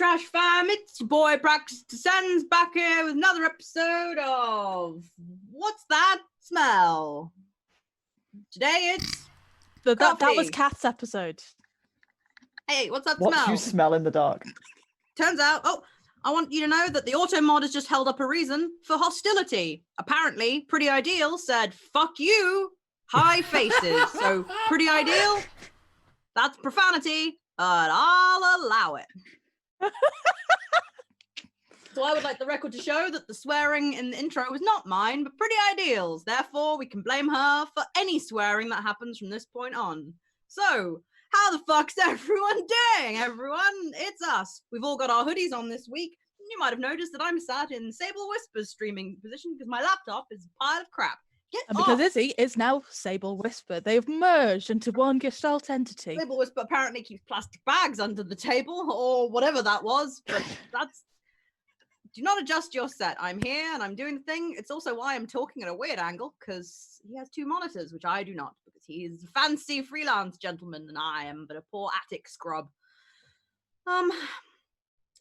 Trash fam? It's your boy Practice Descends back here with another episode of What's That Smell? Today it's that was Kat's episode. Hey, what's that What smell? you smell in the dark? Turns out, I want you to know that the auto mod has just held up a reason for hostility. Apparently, Pretty Ideal said, fuck you, high faces. So, Pretty Ideal, that's profanity, but I'll allow it. So I would like the record to show that the swearing in the intro was not mine, but Pretty Ideal's. Therefore, we can blame her for any swearing that happens from this point on. So, how the fuck's everyone doing, everyone? It's us. We've all got our hoodies on this week. You might have noticed that I'm sat in Sable Whisper's streaming position because my laptop is a pile of crap. And because Izzy is now Sable Whisper, they've merged into one gestalt entity. Sable Whisper apparently keeps plastic bags under the table or whatever that was, but that's... Do not adjust your set. I'm here and I'm doing the thing. It's also why I'm talking at a weird angle, because he has two monitors, which I do not, because he is a fancy freelance gentleman and I am but a poor attic scrub.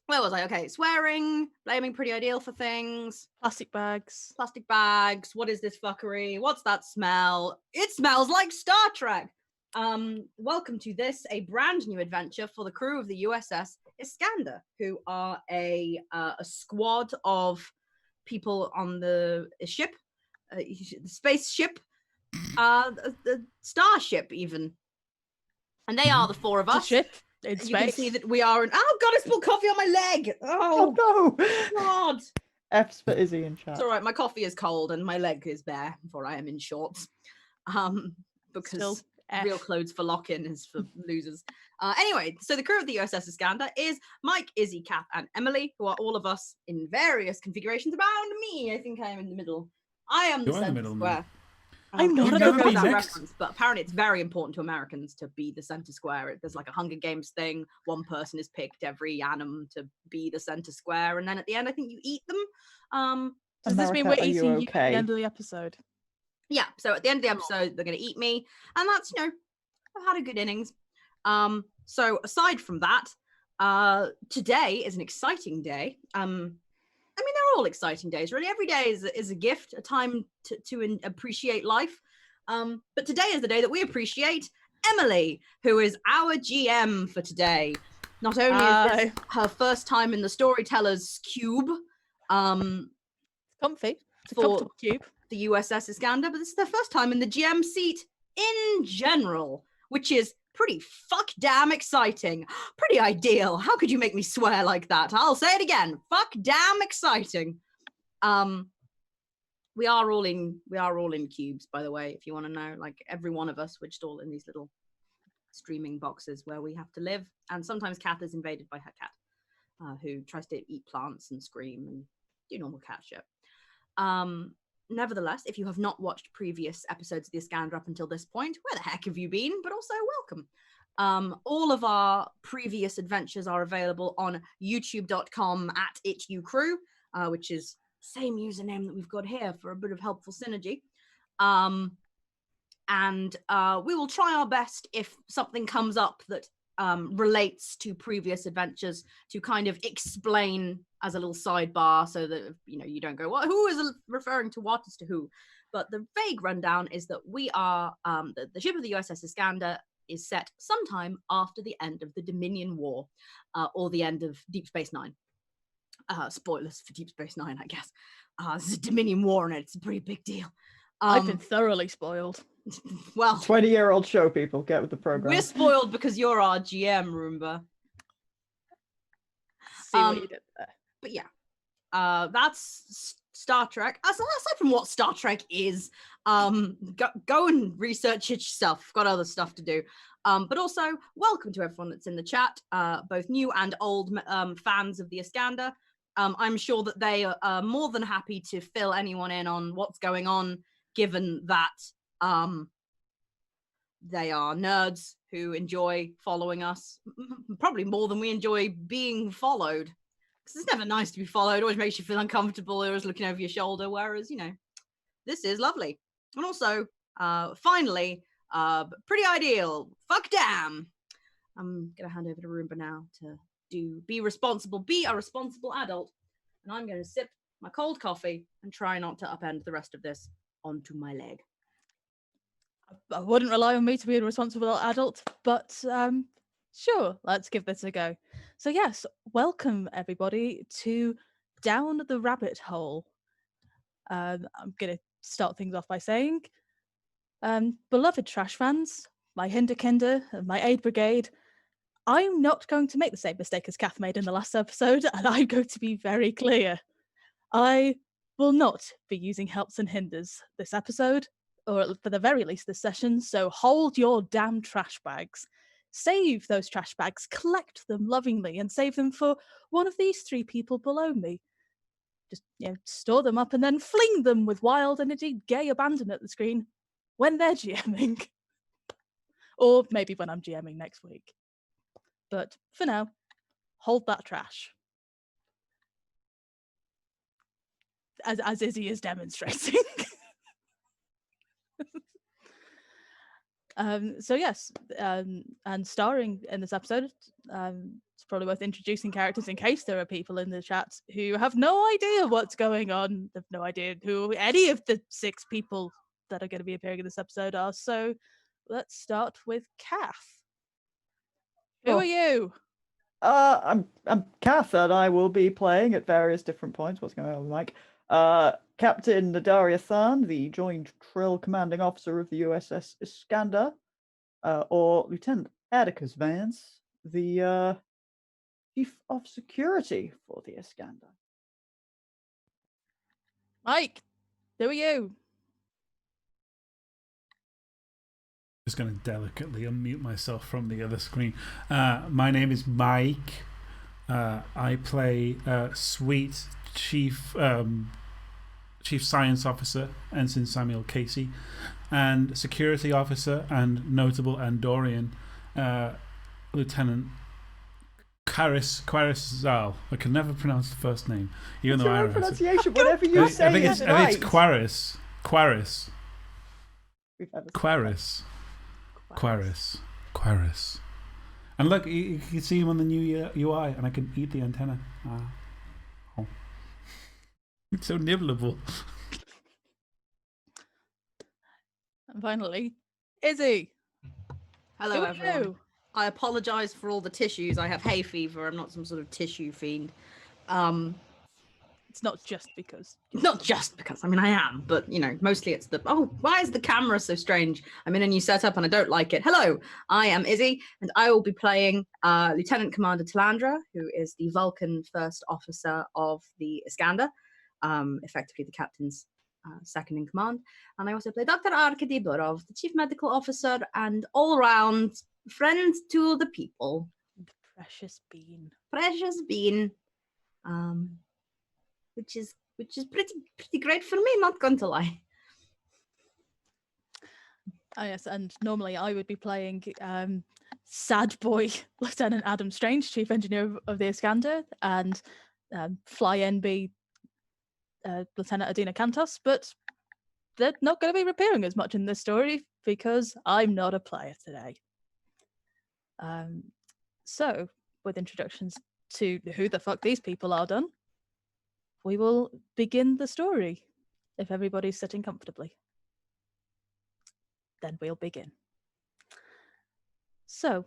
Where was I? Okay, swearing, blaming Pretty Ideal for things. Plastic bags. Plastic bags. What is this fuckery? What's that smell? It smells like Star Trek. Welcome to this, a brand new adventure for the crew of the USS Iskandar, who are a squad of people on the ship, the spaceship, the starship even. And they are the four of us. The ship in You space. can see that we are in... Oh god, I spilled coffee on my leg! Oh no! God! F's for Izzy in chat. It's alright, my coffee is cold and my leg is bare, for I am in shorts. Because... Still real clothes for lock-in is for losers. Anyway, so the crew of the USS Iskandar is Mike, Izzy, Kath, and Emily, who are all of us in various configurations around me. I think I am in the middle. I am the center square. I'm not I at don't the know that middle. reference, but apparently it's very important to Americans to be the center square. There's like a Hunger Games thing. One person is picked every annum to be the center square, and then at the end, I think you eat them. Does this mean we're America, are you eating you at okay? the end of the episode? Yeah, so at the end of the episode, they're going to eat me. And that's, I've had a good innings. So aside from that, today is an exciting day. I mean, they're all exciting days, really. Every day is a gift, a time to appreciate life. But today is the day that we appreciate Emily, who is our GM for today. Not only is this her first time in the Storyteller's Cube. Comfy. It's a comfortable cube. The USS Iskandar, but this is their first time in the GM seat in general, which is pretty fuck damn exciting. Pretty ideal. How could you make me swear like that? I'll say it again. Fuck damn exciting. We are all in cubes, by the way, if you want to know. Like every one of us, we're just all in these little streaming boxes where we have to live. And sometimes Kath is invaded by her cat, who tries to eat plants and scream and do normal cat shit. Nevertheless, if you have not watched previous episodes of the Iskandar up until this point, where the heck have you been? But also welcome. All of our previous adventures are available on youtube.com @ityoucrew, which is the same username that we've got here for a bit of helpful synergy. And we will try our best if something comes up that relates to previous adventures to kind of explain as a little sidebar so that you don't go, what, who is referring to what as to who. But the vague rundown is that we are the ship of the USS Iskandar is set sometime after the end of the Dominion War, or the end of Deep Space Nine. Spoilers for Deep Space Nine, I guess. There's a Dominion War in it. It's a pretty big deal. I've been thoroughly spoiled. Well, 20-year-old show, people, get with the program. we're spoiled because you're our GM, Roomba. See what you did there. But yeah, that's Star Trek. Aside from what Star Trek is, go and research it yourself. Got other stuff to do. But also, welcome to everyone that's in the chat, both new and old fans of the Iskandar. I'm sure that they are more than happy to fill anyone in on what's going on, given that they are nerds who enjoy following us, probably more than we enjoy being followed. Because it's never nice to be followed. It always makes you feel uncomfortable. They're always looking over your shoulder, whereas, this is lovely. And also, finally, Pretty Ideal. Fuck damn. I'm going to hand over to Roomba now to do. Be responsible. Be a responsible adult. And I'm going to sip my cold coffee and try not to upend the rest of this onto my leg. I wouldn't rely on me to be a responsible adult, but sure, let's give this a go. So yes, welcome everybody to Down the Rabbit Hole. I'm going to start things off by saying, beloved trash fans, my Hinderkinder and my Aid Brigade, I'm not going to make the same mistake as Kath made in the last episode, and I'm going to be very clear. I will not be using helps and hinders this episode, or for the very least this session, so hold your damn trash bags. Save those trash bags, collect them lovingly, and save them for one of these three people below me. Just, store them up and then fling them with wild and indeed gay abandon at the screen when they're GMing. Or maybe when I'm GMing next week. But for now, hold that trash. As Izzy is demonstrating. So yes, and starring in this episode, it's probably worth introducing characters in case there are people in the chat who have no idea what's going on. They've no idea who any of the 6 people that are going to be appearing in this episode are. So let's start with Kath. Who are you? I'm Kath, and I will be playing at various different points. What's going on, Mike? Captain Nadaria Than, the Joint Trill Commanding Officer of the USS Iskandar, or Lieutenant Atticus Vance, the Chief of Security for the Iskandar. Mike, who are you? Just going to delicately unmute myself from the other screen. My name is Mike. I play sweet Chief Science Officer Ensign Samuel Casey, and Security Officer and notable Andorian Lieutenant Quaris. I can never pronounce the first name, even It's though your I own pronunciation. Whatever you say, I think it's right. Quaris. We've had a- Quaris. And look, you can see him on the new UI, and I can eat the antenna. Oh. It's so nibbleable. And finally, Izzy. Hello, Who are everyone. you? I apologise for all the tissues. I have hay fever. I'm not some sort of tissue fiend. It's not just because. Not just because. I mean, I am, but mostly it's the. Oh, why is the camera so strange? I'm in a new setup and I don't like it. Hello, I am Izzy, and I will be playing Lieutenant Commander Talandra, who is the Vulcan first officer of the Iskandar, effectively the captain's second in command. And I also play Dr. Arkady Burov, the chief medical officer and all-round friend to the people. The precious bean. Precious bean. Which is pretty great for me, not going to lie. Oh yes, and normally I would be playing sad boy Lieutenant Adam Strange, Chief Engineer of the Iskandar, and Fly NB Lieutenant Adina Kantos, but they're not going to be appearing as much in this story because I'm not a player today. So, with introductions to who the fuck these people are done, we will begin the story. If everybody's sitting comfortably, then we'll begin. So,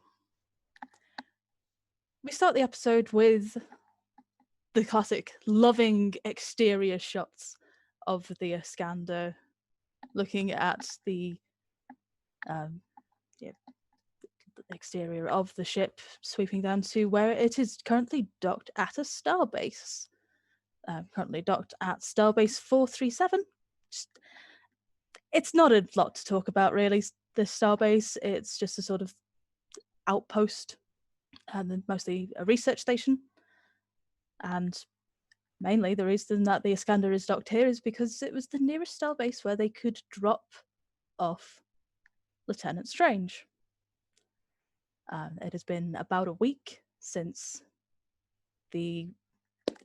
we start the episode with the classic loving exterior shots of the Iskandar, looking at the exterior of the ship, sweeping down to where it is currently docked at a starbase. Currently docked at Starbase 437. It's not a lot to talk about, really, this starbase. It's just a sort of outpost, and then mostly a research station. And mainly the reason that the Iskandar is docked here is because it was the nearest starbase where they could drop off Lieutenant Strange. It has been about a week since the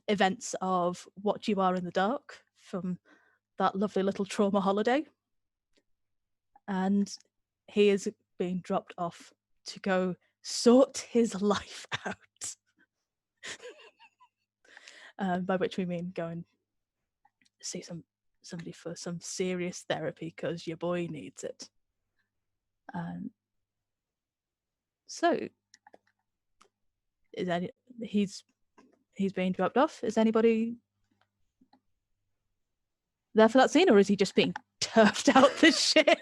events of What You Are in the Dark from that lovely little trauma holiday. And he is being dropped off to go sort his life out. by which we mean go and see somebody for some serious therapy because your boy needs it. So, he's being dropped off. Is anybody there for that scene, or is he just being turfed out the ship?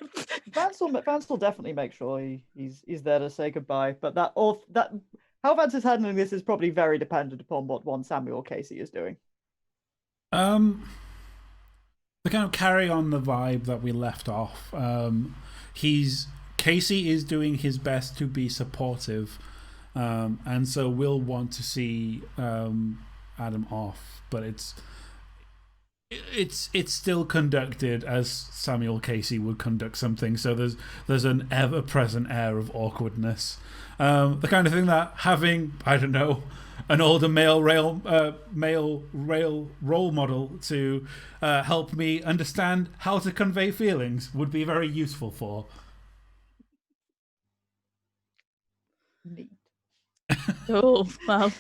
Vance will definitely make sure he's there to say goodbye. But how Vance is handling this is probably very dependent upon what one Samuel Casey is doing. To kind of carry on the vibe that we left off, Casey is doing his best to be supportive, and so we'll want to see Adam off, but it's still conducted as Samuel Casey would conduct something. So there's an ever-present air of awkwardness, the kind of thing that having, I don't know, an older male rail role model to help me understand how to convey feelings would be very useful for. Neat. Oh, well,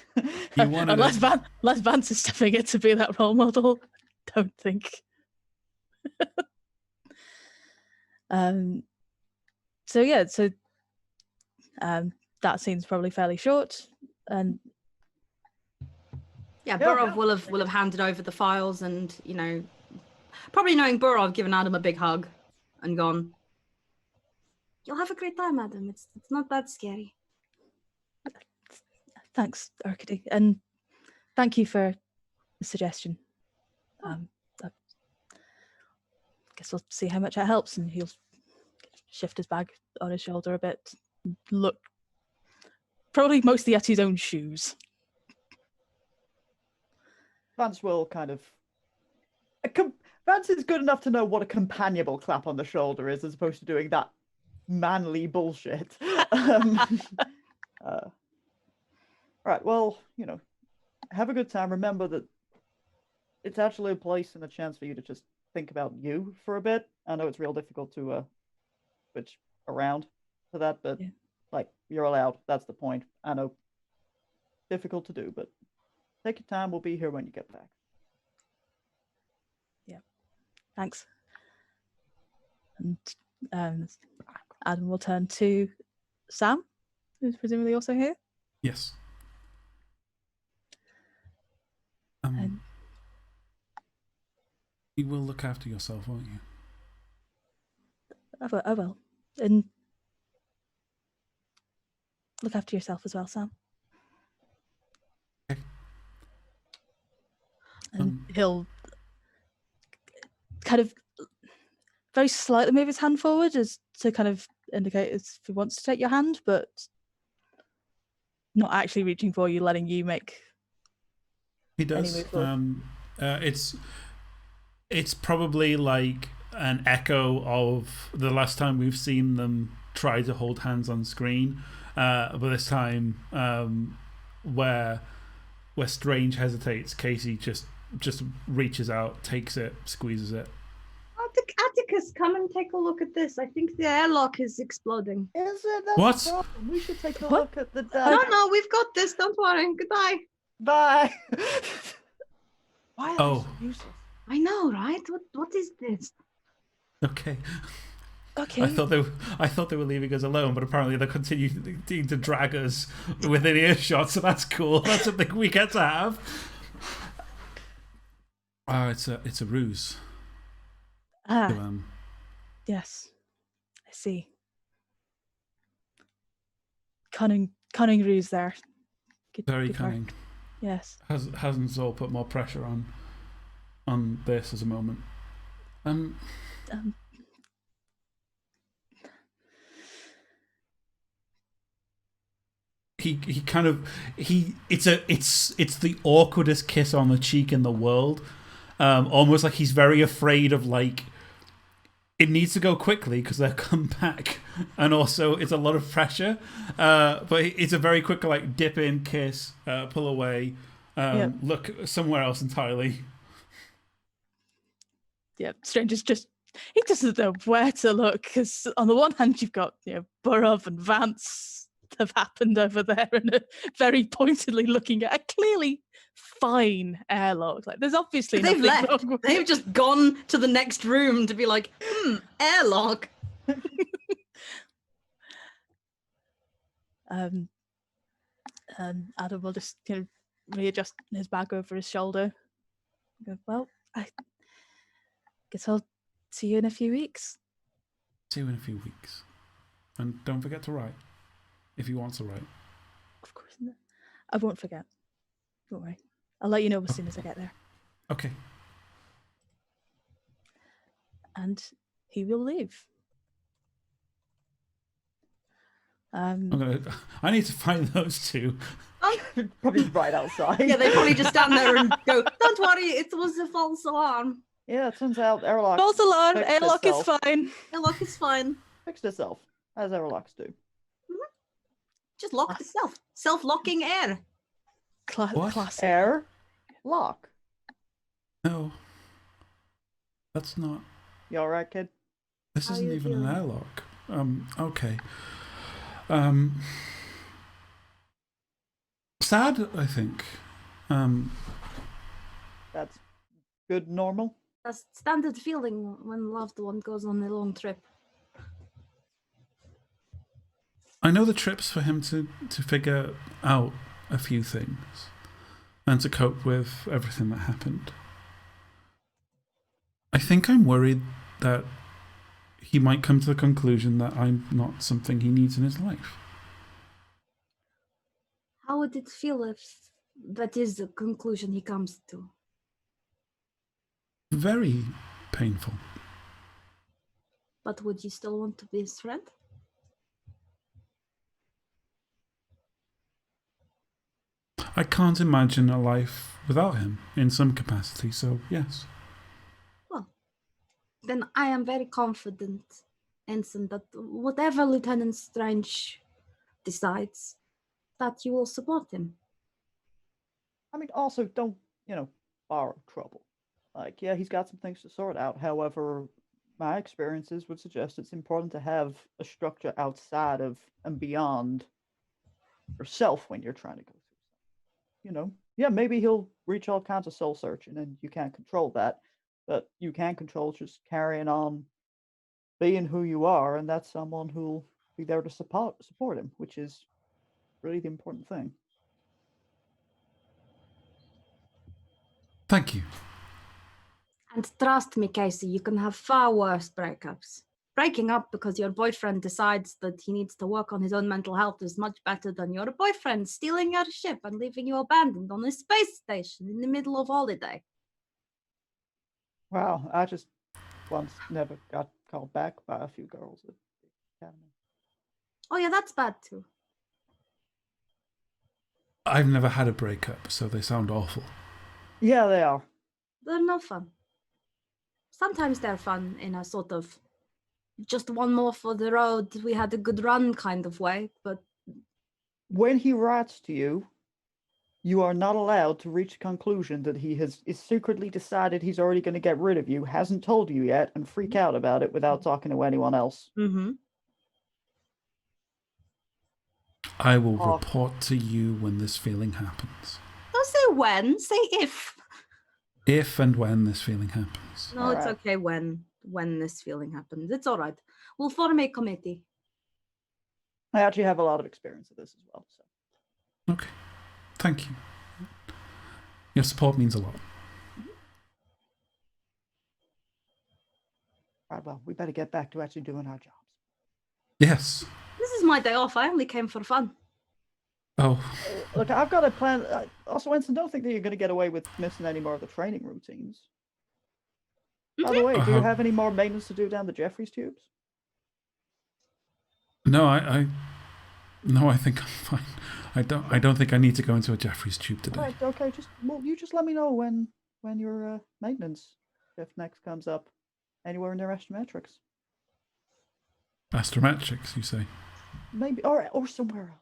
unless Vance is stepping in to be that role model, don't think. So that scene's probably fairly short, and yeah, Burov will have handed over the files, and probably knowing Burov, given Adam a big hug and gone, "You'll have a great time, Adam. It's not that scary." Thanks, Arkady, and thank you for the suggestion. I guess we'll see how much it helps, and he'll shift his bag on his shoulder a bit. Look, probably mostly at his own shoes. Vance will kind of. Vance is good enough to know what a companionable clap on the shoulder is, as opposed to doing that manly bullshit. Right, well, have a good time. Remember that it's actually a place and a chance for you to just think about you for a bit. I know it's real difficult to switch around to that, but you're allowed. That's the point. I know, difficult to do, but take your time. We'll be here when you get back. Yeah, thanks. And Adam will turn to Sam, who's presumably also here. Yes. You will look after yourself, won't you? I will. And look after yourself as well, Sam. Okay. And he'll kind of very slightly move his hand forward as to kind of indicate if he wants to take your hand, but not actually reaching for you, letting you make. He does. It's probably like an echo of the last time we've seen them try to hold hands on screen, but this time where Strange hesitates, Casey just reaches out, takes it, squeezes it. Atticus, come and take a look at this. I think the airlock is exploding. Is it? That's What? the problem. We should take a What? look at the. No, we've got this. Don't worry. Goodbye. Bye. Why are Oh. they so useless? I know, right? What is this? Okay. Okay. I thought they were leaving us alone, but apparently they continue to drag us within earshot. So that's cool. That's something we get to have. It's a ruse. Yes, I see. Cunning ruse there. Very good cunning. work. Yes. Hasn't Zor put more pressure on this as a moment? It's the awkwardest kiss on the cheek in the world. Almost like he's very afraid of it needs to go quickly because they'll come back, and also it's a lot of pressure. But it's a very quick dip in, kiss, pull away, look somewhere else entirely. Yeah, Strange is he doesn't know where to look, because on the one hand you've got Burov and Vance have happened over there and are very pointedly looking at a clearly fine airlock. Like, there's obviously They've nothing left. wrong with They've it. just gone to the next room to be like, airlock. And Adam will just kind of readjust his bag over his shoulder. Go, well, I guess I'll see you in a few weeks. See you in a few weeks. And don't forget to write. If you want to write. Of course. I won't forget. Don't worry. I'll let you know as soon as I get there. Okay. And he will leave. I need to find those two. Probably right outside. Yeah, they probably just stand there and go, don't worry, it was a false alarm. Yeah, it turns out airlock False alarm. fixed Airlock is itself. fine. Airlock is fine. Fixed itself, as airlocks do. Just locked itself. Self-locking air. What? Classic. Air lock. No. That's not. You all right, kid? This How isn't you even an feeling? airlock. Okay. Sad, I think. That's good, normal. That's standard feeling when loved one goes on a long trip. I know the trips for him to figure out a few things and to cope with everything that happened. I think I'm worried that he might come to the conclusion that I'm not something he needs in his life. How would it feel if that is the conclusion he comes to? Very painful. But would you still want to be his friend? I can't imagine a life without him in some capacity, so yes. Well, then I am very confident, Ensign, that whatever Lieutenant Strange decides, that you will support him. I mean, also, don't, borrow trouble. Like, yeah, he's got some things to sort out. However, my experiences would suggest it's important to have a structure outside of and beyond yourself when you're trying to go through something. Yeah, maybe he'll reach all kinds of soul searching and you can't control that. But you can control just carrying on being who you are, and that's someone who'll be there to support him, which is really the important thing. Thank you. And trust me, Casey, you can have far worse breakups. Breaking up because your boyfriend decides that he needs to work on his own mental health is much better than your boyfriend stealing your ship and leaving you abandoned on a space station in the middle of holiday. Wow, I just once never got called back by a few girls at the academy. Oh yeah, that's bad too. I've never had a breakup, so they sound awful. Yeah, they are. They're no fun. Sometimes they're fun in a sort of just one more for the road, we had a good run kind of way, but When he writes to you, you are not allowed to reach a conclusion that he is secretly decided he's already going to get rid of you, hasn't told you yet, and freak out about it without talking to anyone else. I will Oh. report to you when this feeling happens. don't say when, say if. If and when this feeling happens. No, it's Alright. okay when this feeling happens. It's all right. We'll form a committee. I actually have a lot of experience with this as well. So Okay. Thank you. Your support means a lot. right, well, we better get back to actually doing our jobs. Yes. This is my day off. I only came for fun. Oh, Look, I've got a plan. Also, Winston, don't think that you're going to get away with missing any more of the training routines. By the way, do you Uh-huh. have any more maintenance to do down the Jeffries tubes? no, no, I think I'm fine. I don't think I need to go into a Jeffries tube today. Right, okay, you just let me know when your maintenance shift next comes up. Anywhere near astrometrics. Astrometrics, you say? Maybe, or somewhere else.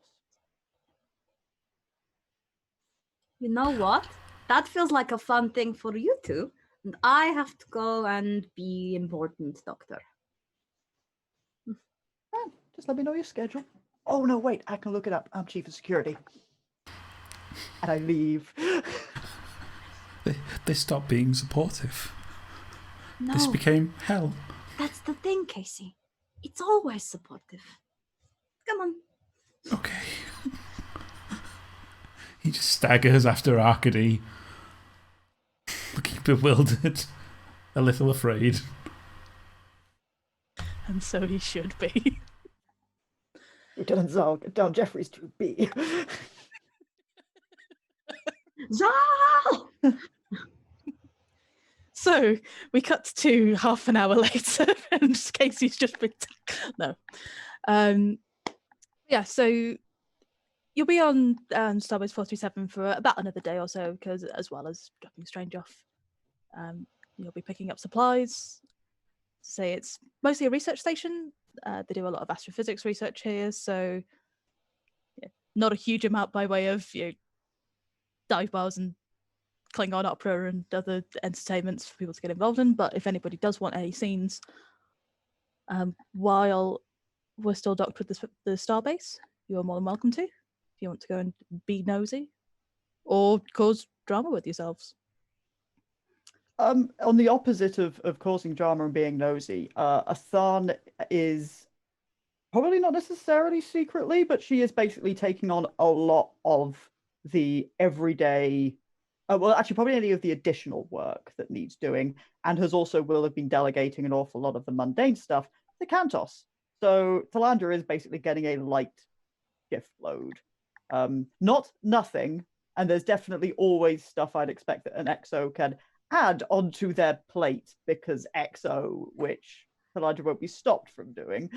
You know what? That feels like a fun thing for you two. And I have to go and be important, Doctor. Right, just let me know your schedule. Oh, no, wait, I can look it up. I'm Chief of Security. And I leave. They stopped being supportive. No, This became hell. that's the thing, Casey. It's always supportive. Come on. Okay. He just staggers after Arcady, looking bewildered, a little afraid. And so he should be. Lieutenant Zal, get down Jeffries to B. Zal! So we cut to half an hour later, and Casey's just been no. Yeah, so you'll be on Starbase 437 for about another day or so, because as well as dropping Strange off, you'll be picking up supplies. Say it's mostly a research station. They do a lot of astrophysics research here, so yeah, not a huge amount by way of dive bars and Klingon opera and other entertainments for people to get involved in. But if anybody does want any scenes, while we're still docked with the Starbase, you're more than welcome to. If you want to go and be nosy or cause drama with yourselves. On the opposite of causing drama and being nosy, Athan is probably not necessarily secretly, but she is basically taking on a lot of the everyday, well, actually probably any of the additional work that needs doing, and will have been delegating an awful lot of the mundane stuff to Kantos. So Talandra is basically getting a light gift load. Not nothing, and there's definitely always stuff I'd expect that an EXO can add onto their plate, because EXO, which Talandra won't be stopped from doing.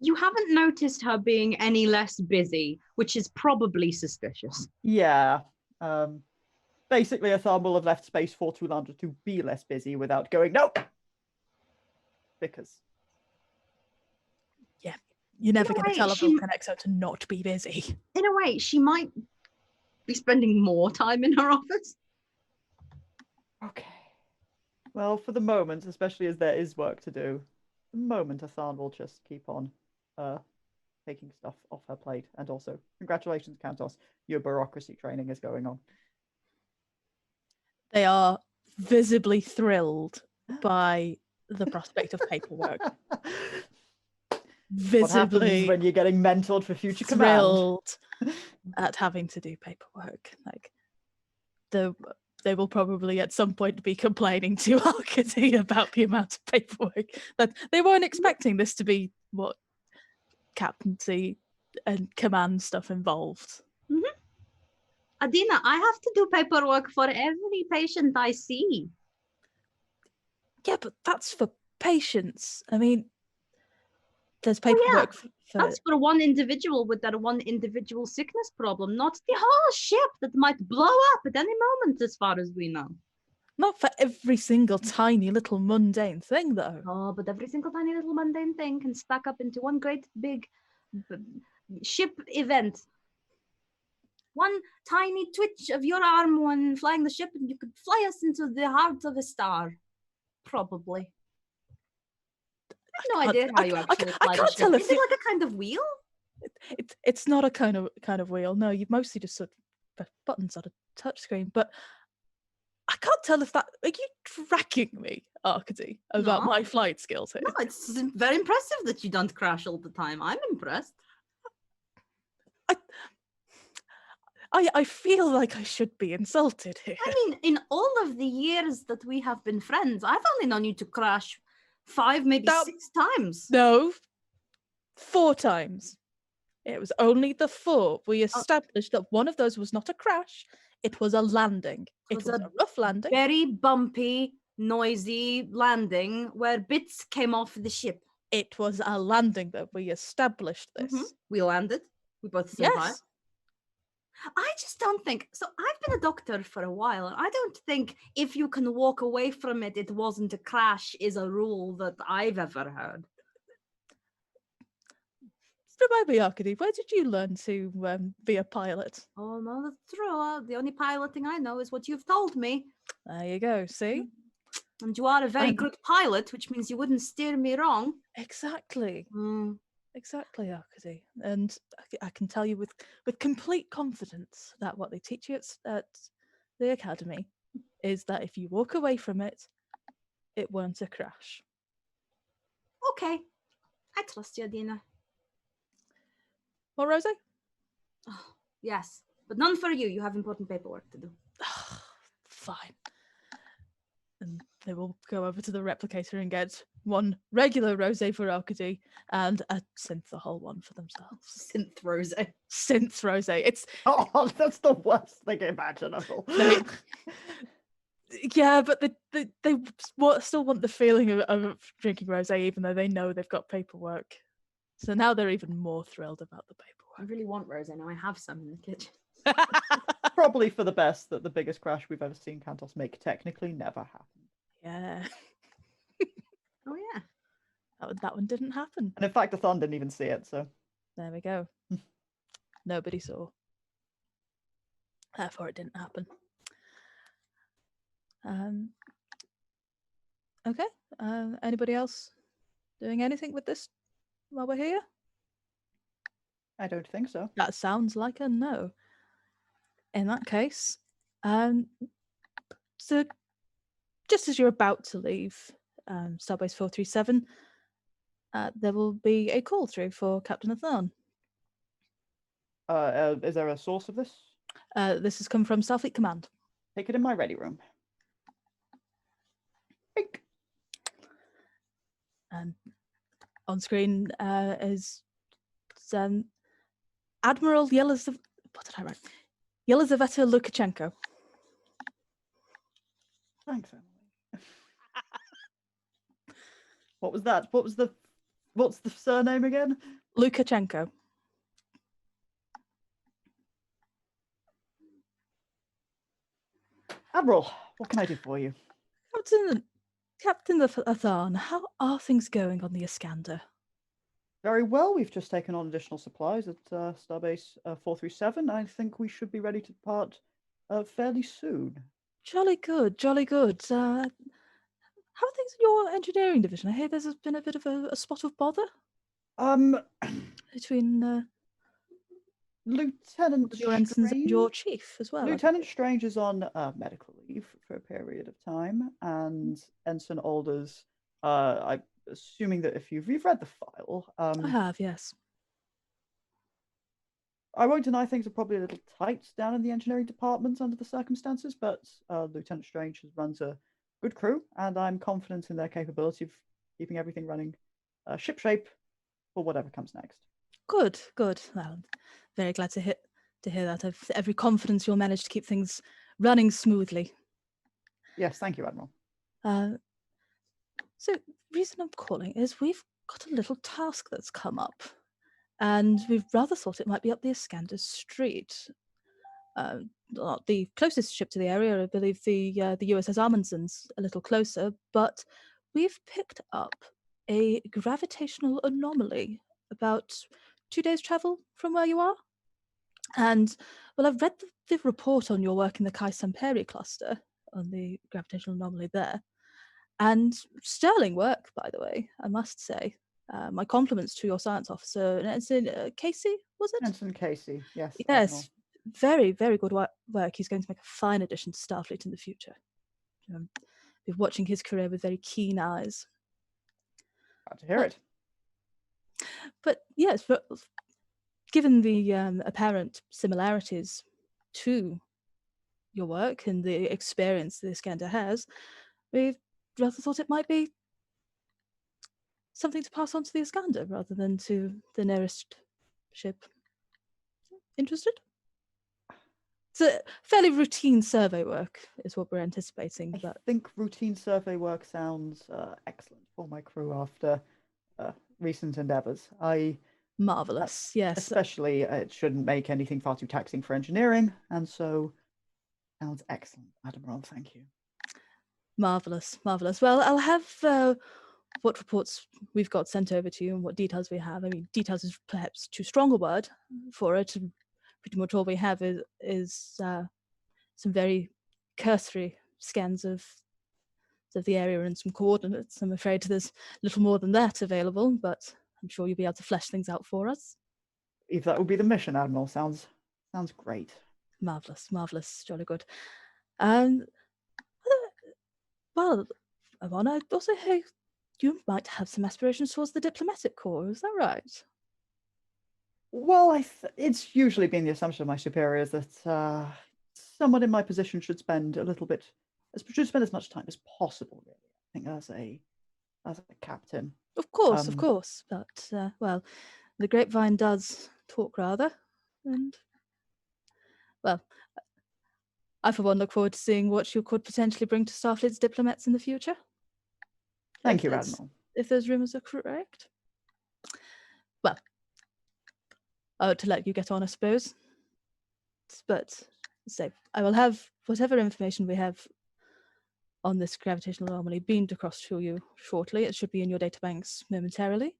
You haven't noticed her being any less busy, which is probably suspicious. Yeah. Basically, Athan will have left space for Talandra to be less busy without going, nope! Because... Yeah, you're never In a going to way, tell a Vulcan EXO to not be busy. In a way, she might be spending more time in her office. Okay. Well, for the moment, especially as there is work to do, the moment Athan will just keep on taking stuff off her plate. And also, congratulations, Kantos, your bureaucracy training is going on. They are visibly thrilled by the prospect of paperwork. What Visibly happens when you're getting mentored for future command? thrilled at having to do paperwork. Like they will probably at some point be complaining to Arcady about the amount of paperwork that they weren't expecting this to be what captaincy and command stuff involved. Adina, I have to do paperwork for every patient I see. Yeah, but that's for patients. I mean, there's Oh, yeah. paperwork for That's for one individual with that one individual sickness problem, not the whole ship that might blow up at any moment, as far as we know. not for every single tiny little mundane thing, though. Oh, but every single tiny little mundane thing can stack up into one great big ship event. One tiny twitch of your arm when flying the ship, and you could fly us into the heart of a star. Probably. I have no idea how you actually fly the ship. Is it like a kind of wheel? It's not a kind of wheel. No, you mostly just sort of press buttons on a touch screen. But I can't tell if that are you tracking me, Arcady, about my flight skills here? No, it's very impressive that you don't crash all the time. I'm impressed. I feel like I should be insulted here. I mean, in all of the years that we have been friends, I've only known you to crash 5, maybe 6 times. No, 4 times. It was only the 4. We established that one of those was not a crash, it was a landing. It was a rough landing. Very bumpy, noisy landing where bits came off the ship. It was a landing, though. We established this. We landed. We both survived. I just don't think so. I've been a doctor for a while, and I don't think if you can walk away from it, it wasn't a crash is a rule that I've ever heard. Remind me, Arcady, where did you learn to be a pilot? Oh, no, that's true. The only piloting I know is what you've told me. There you go, see? And you are a very good pilot, which means you wouldn't steer me wrong. Exactly. Exactly, Arcady. And I can tell you with complete confidence that what they teach you at the academy is that if you walk away from it, it won't a crash. Okay. I trust you, Adina. Well, Rosie? Oh, yes. But none for you. You have important paperwork to do. Fine. And they will go over to the replicator and get one regular rosé for Arcady and a synthahol one for themselves. Synth Rose. Synth rosé. It's Oh, that's the worst thing imaginable. They- yeah, but they still want the feeling of drinking rosé, even though they know they've got paperwork. So now they're even more thrilled about the I paperwork. really want rose. Now I have some in the kitchen. Probably for the best that the biggest crash we've ever seen Cantos make technically never happened. Yeah, Oh yeah. that one didn't happen. And in fact, the Thon didn't even see it, so. There we go. Nobody saw. Therefore, it didn't happen. Okay. Anybody else doing anything with this while we're here? I don't think so. That sounds like a no. In that case, so just as you're about to leave Starbase 437, there will be a call through for Captain Athon. Is there a source of this? This has come from Starfleet Command. Take it in my ready room. Bink. And on screen is Admiral Yelizaveta Lukashenko. Thanks, Emily. What was that? What's the surname again? Lukashenko. Admiral, what can I do for you? Captain Athon, how are things going on the Iskandar? Very well. We've just taken on additional supplies at Starbase 437. I think we should be ready to depart fairly soon. Jolly good, jolly good. How are things in your engineering division? I hear there's been a bit of a spot of bother between Lieutenant your ensigns and your Strange? chief as well. Lieutenant Strange is on medical leave for a period of time, and Ensign Alders, I'm assuming that if you've read the file, I have, yes. I won't deny things are probably a little tight down in the engineering department under the circumstances, but Lieutenant Strange runs a good crew, and I'm confident in their capability of keeping everything running shipshape for whatever comes next. Good, good. Well, I'm very glad to hear that. I've every confidence you'll manage to keep things running smoothly. Yes, thank you, Admiral. So, reason I'm calling is we've got a little task that's come up, and we've rather thought it might be up the Iskandar Street. Not the closest ship to the area, I believe the USS Amundsen's a little closer, but we've picked up a gravitational anomaly about 2 days' travel from where you are. And, well, I've read the report on your work in the Kai Samperi cluster on the gravitational anomaly there. And sterling work, by the way, I must say. My compliments to your science officer, Ensign Casey, was it? Ensign Casey, yes. Yes, Admiral. very, very good work. He's going to make a fine addition to Starfleet in the future. Be watching his career with very keen eyes. Glad to hear it. But yes, given the apparent similarities to your work and the experience the Iskandar has, we've rather thought it might be something to pass on to the Iskandar rather than to the nearest ship. Interested? It's a fairly routine survey work is what we're anticipating. I But think routine survey work sounds excellent for my crew after recent endeavours. marvelous, yes. Especially, it shouldn't make anything far too taxing for engineering, and so sounds excellent, Admiral. Thank you. Marvelous, marvelous. Well, I'll have what reports we've got sent over to you and what details we have. I mean, details is perhaps too strong a word for it. Pretty much all we have is some very cursory scans of the area and some coordinates. I'm afraid there's little more than that available, but I'm sure you'll be able to flesh things out for us. If that would be the mission, Admiral, sounds great. Marvelous, marvelous, jolly good. I Well, Amon, I also hear you might have some aspirations towards the diplomatic corps. Is that right? Well, it's usually been the assumption of my superiors that someone in my position should spend as much time as possible. Really, I think as a captain. Of course, Um, but well, the grapevine does talk rather, and well, I for one look forward to seeing what you could potentially bring to Starfleet's diplomats in the future. Thank you, there's- Admiral. If those rumours are correct. Well, to let you get on, I suppose. But say I will have whatever information we have on this gravitational anomaly beamed across to you shortly. It should be in your databanks momentarily.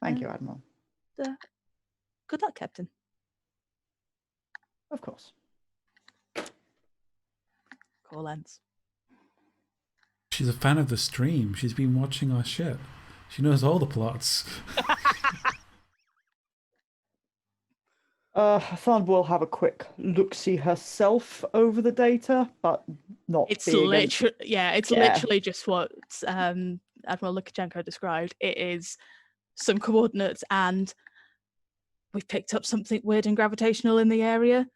Thank you, Admiral. Good luck, Captain. Of course. Call ends. She's a fan of the stream. She's been watching our shit. She knows all the plots. Hassan will have a quick look-see herself over the data, but not It's being literally, it's Yeah. literally just what Admiral Lukashenko described. It is some coordinates, and we've picked up something weird and gravitational in the area.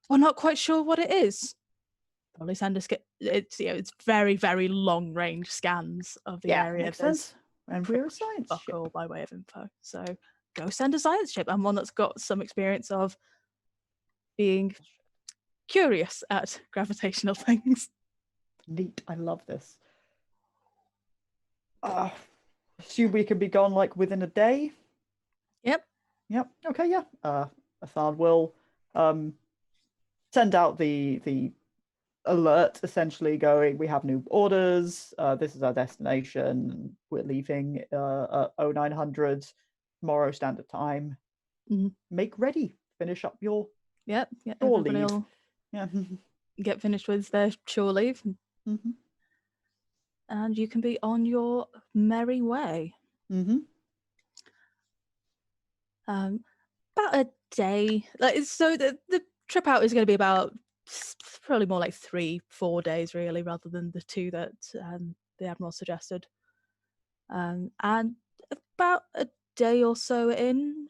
We're not quite sure what it is. Probably send us it's very, very long range scans of the area. makes There's sense. And we're a science fuck ship. all by way of info. So go send a science ship, and one that's got some experience of being curious at gravitational things. Neat. I love this. Assume we can be gone like within a day. Yep. Yep. Okay. Yeah. Hassan will send out the alert, essentially going, we have new orders. This is our destination. We're leaving at 0900 tomorrow standard time. Mhm. Make ready. Finish up your Yep. shore Everybody leave. will Yeah. get finished with their shore leave, Mm-hmm. and you can be on your merry way. Mm-hmm. About a day. So the trip out is going to be about probably more like 3-4 days, really, rather than the 2 that the Admiral suggested. And about a day or so in,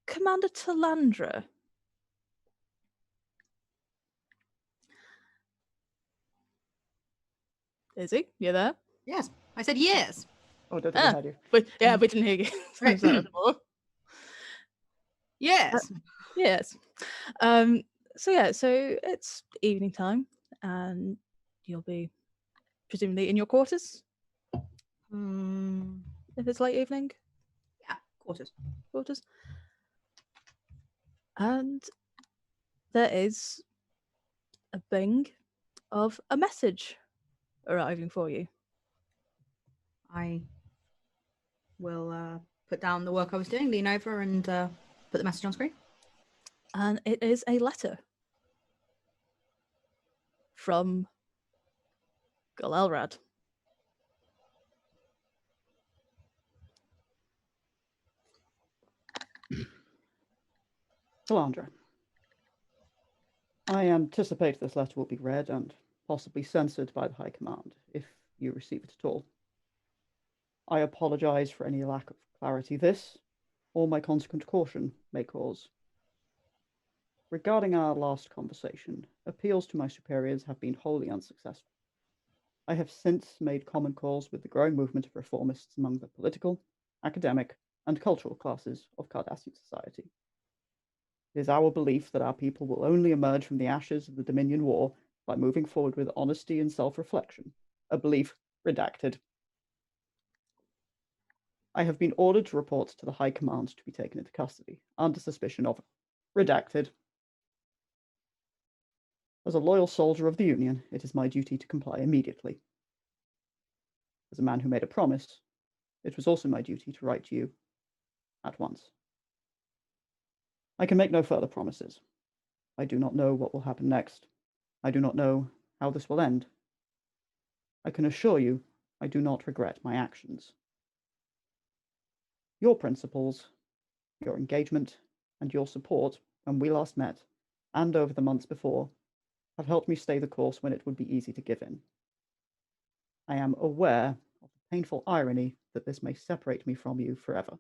Commander Talandra. Izzy, you there? Yes, I said yes. Oh, don't think we Ah. heard you. We didn't hear you. Right. Sorry, anymore. Yes. Yes. So it's evening time, and you'll be presumably in your quarters if it's late evening. Yeah, quarters. And there is a bing of a message arriving for you. I will put down the work I was doing, lean over, and put the message on screen. And it is a letter from Gul Elrad. Talandra, I anticipate this letter will be read and possibly censored by the High Command if you receive it at all. I apologize for any lack of clarity this, or my consequent caution, may cause. Regarding our last conversation, appeals to my superiors have been wholly unsuccessful. I have since made common cause with the growing movement of reformists among the political, academic, and cultural classes of Cardassian society. It is our belief that our people will only emerge from the ashes of the Dominion War by moving forward with honesty and self-reflection, a belief redacted. I have been ordered to report to the High Command to be taken into custody under suspicion of redacted. As a loyal soldier of the Union, it is my duty to comply immediately. As a man who made a promise, it was also my duty to write to you at once. I can make no further promises. I do not know what will happen next. I do not know how this will end. I can assure you I do not regret my actions. Your principles, your engagement, and your support when we last met, and over the months before, have helped me stay the course when it would be easy to give in. I am aware of the painful irony that this may separate me from you forever.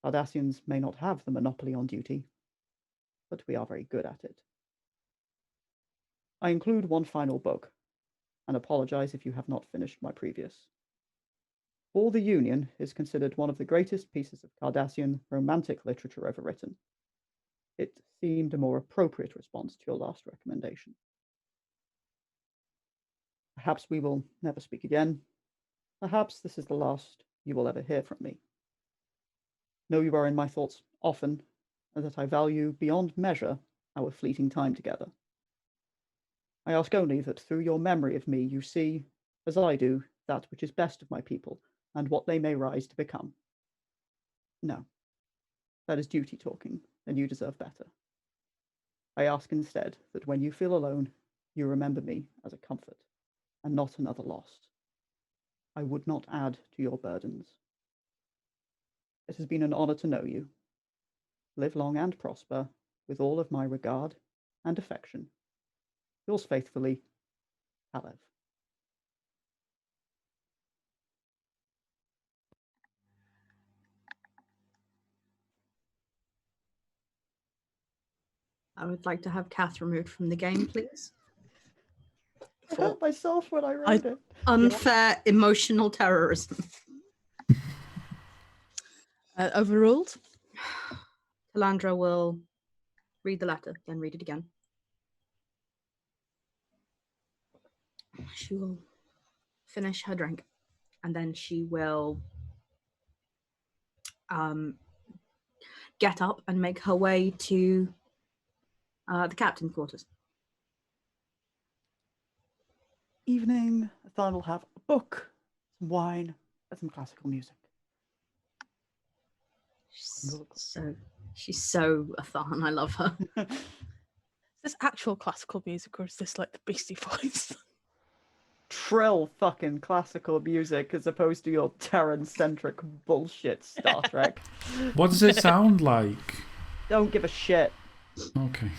Cardassians may not have the monopoly on duty, but we are very good at it. I include one final book, and apologize if you have not finished my previous. For the Union is considered one of the greatest pieces of Cardassian romantic literature ever written. It seemed a more appropriate response to your last recommendation. Perhaps we will never speak again. Perhaps this is the last you will ever hear from me. Know you are in my thoughts often, and that I value beyond measure our fleeting time together. I ask only that through your memory of me you see, as I do, that which is best of my people, and what they may rise to become. No, that is duty talking, and you deserve better. I ask instead that when you feel alone, you remember me as a comfort, and not another loss. I would not add to your burdens. It has been an honor to know you. Live long and prosper, with all of my regard and affection. Yours faithfully, Kalev. I would like to have Kath removed from the game, please. I hurt myself when I wrote it. Unfair emotional terrorism. Overruled. Talandra will read the letter, then read it again. She will finish her drink, and then she will get up and make her way to the captain's quarters. Evening, Athan will have a book, some wine, and some classical music. She's so Athan. I love her. Is this actual classical music, or is this like the Beastie Boys? Trill fucking classical music as opposed to your Terran-centric bullshit Star Trek. What does it sound like? Don't give a shit. Okay.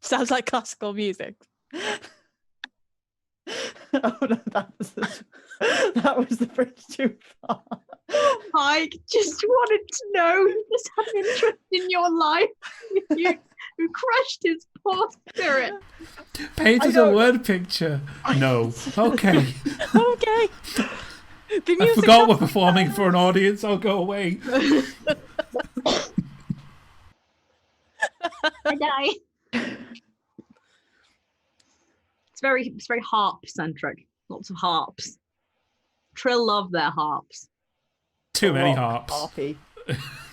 Sounds like classical music. Oh no, that was the bridge too far. I just wanted to know who just had an interest in your life. You who crushed his poor spirit. Paint us a word picture. No. Okay. Okay. The I forgot we're performing for an audience. I'll go away. I die. It's very harp centric. Lots of harps. Trill love their harps. Too many harps. Harpy.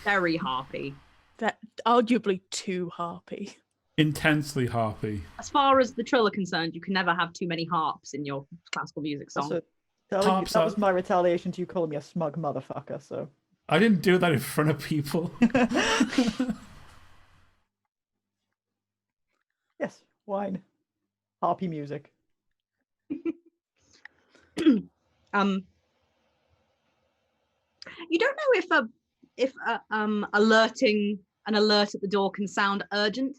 Very harpy. That arguably too harpy. Intensely harpy. As far as the Trill are concerned, you can never have too many harps in your classical music song. Also, that was my retaliation to you calling me a smug motherfucker, so. I didn't do that in front of people. Yes, wine. Harpy music. You don't know if alerting an alert at the door can sound urgent.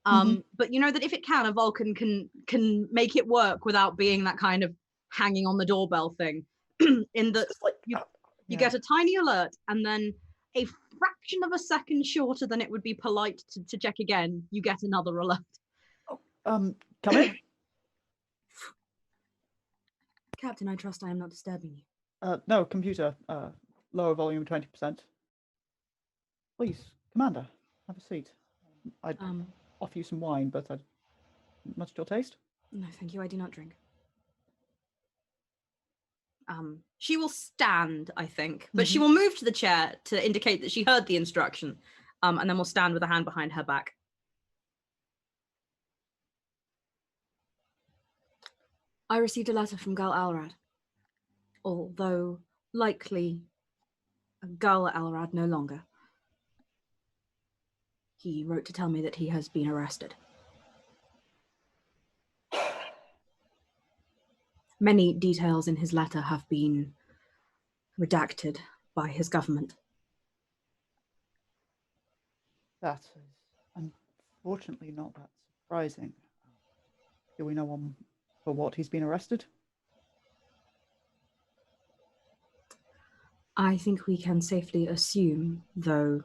But you know that if it can, a Vulcan can make it work without being that kind of hanging on the doorbell thing. In that you get a tiny alert, and then a fraction of a second shorter than it would be polite to check again, you get another alert. Come in. Captain, I trust I am not disturbing you. No, computer. Lower volume 20%. Please, Commander, have a seat. I'd offer you some wine, but much to your taste? No, thank you. I do not drink. She will stand, I think, but she will move to the chair to indicate that she heard the instruction, and then will stand with a hand behind her back. I received a letter from Gul Alrad, although likely Gul Alrad no longer. He wrote to tell me that he has been arrested. Many details in his letter have been redacted by his government. That is unfortunately not that Rising. Do we know for what he's been arrested? I think we can safely assume, though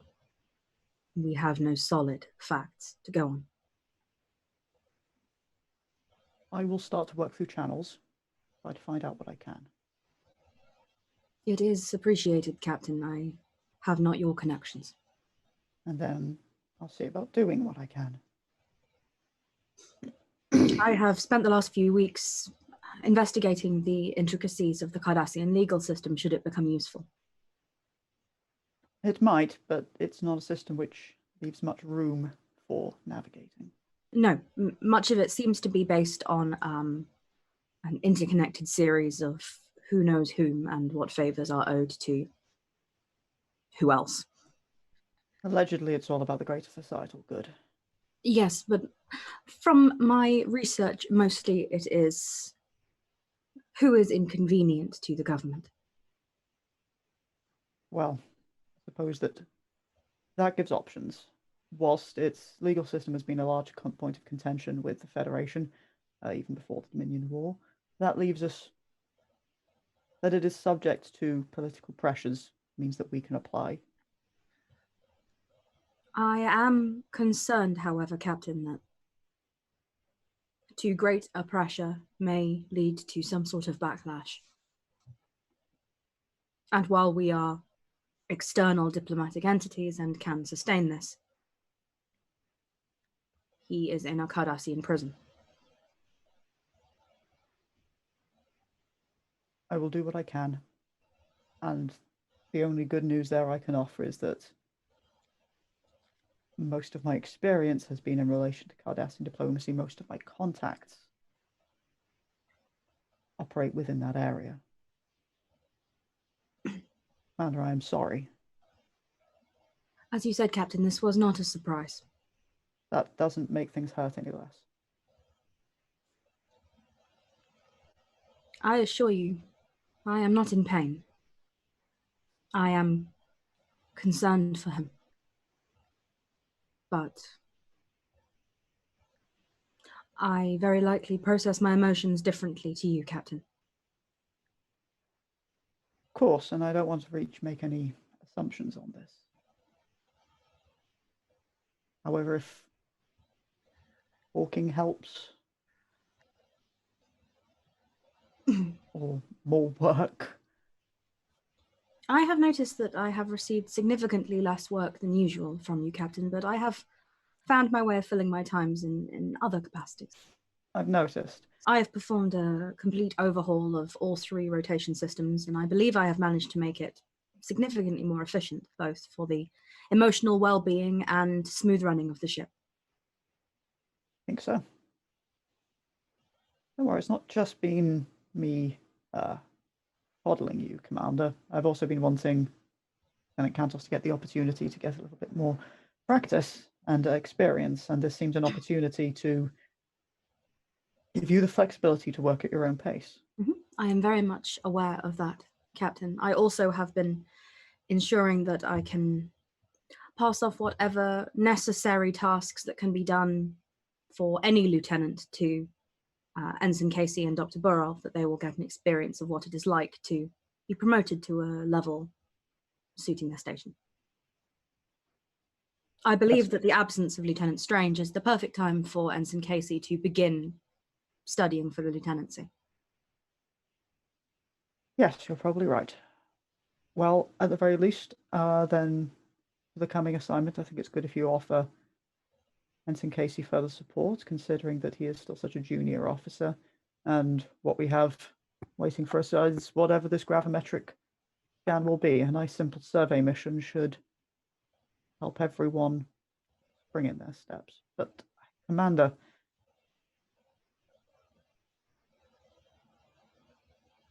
we have no solid facts to go on. I will start to work through channels, try to find out what I can. It is appreciated, Captain. I have not your connections. And then I'll see about doing what I can. I have spent the last few weeks investigating the intricacies of the Cardassian legal system should it become useful. It might, but it's not a system which leaves much room for navigating. No, much of it seems to be based on an interconnected series of who knows whom and what favors are owed to who else. Allegedly, it's all about the greater societal good. Yes, but from my research, mostly it is who is inconvenient to the government. Well, I suppose that gives options. Whilst its legal system has been a large point of contention with the Federation, even before the Dominion War, that leaves us that it is subject to political pressures, means that we can apply. I am concerned, however, Captain, that too great a pressure may lead to some sort of backlash. And while we are external diplomatic entities and can sustain this, he is in a Cardassian prison. I will do what I can. And the only good news there I can offer is that most of my experience has been in relation to Cardassian diplomacy. Most of my contacts operate within that area. Commander, I am sorry. As you said, Captain, this was not a surprise. That doesn't make things hurt any less. I assure you, I am not in pain. I am concerned for him. But I very likely process my emotions differently to you, Captain. Of course, and I don't want to make any assumptions on this. However, if walking helps, or more work. I have noticed that I have received significantly less work than usual from you, Captain, but I have found my way of filling my times in other capacities. I've noticed. I have performed a complete overhaul of all 3 rotation systems, and I believe I have managed to make it significantly more efficient, both for the emotional well-being and smooth running of the ship. I think so. Don't worry, it's not just been me coddling you, Commander. I've also been wanting Lieutenant Cantos to get the opportunity to get a little bit more practice and experience, and this seems an opportunity to give you the flexibility to work at your own pace. I am very much aware of that, Captain. I also have been ensuring that I can pass off whatever necessary tasks that can be done for any lieutenant to Ensign Casey and Dr. Burrell, that they will get an experience of what it is like to be promoted to a level suiting their station. I believe that the absence of Lieutenant Strange is the perfect time for Ensign Casey to begin studying for the lieutenancy. Yes, you're probably right. Well, at the very least, then for the coming assignment, I think it's good if you offer Ensign Casey further support, considering that he is still such a junior officer, and what we have waiting for us is whatever this gravimetric scan will be. A nice simple survey mission should help everyone bring in their steps. But, Commander,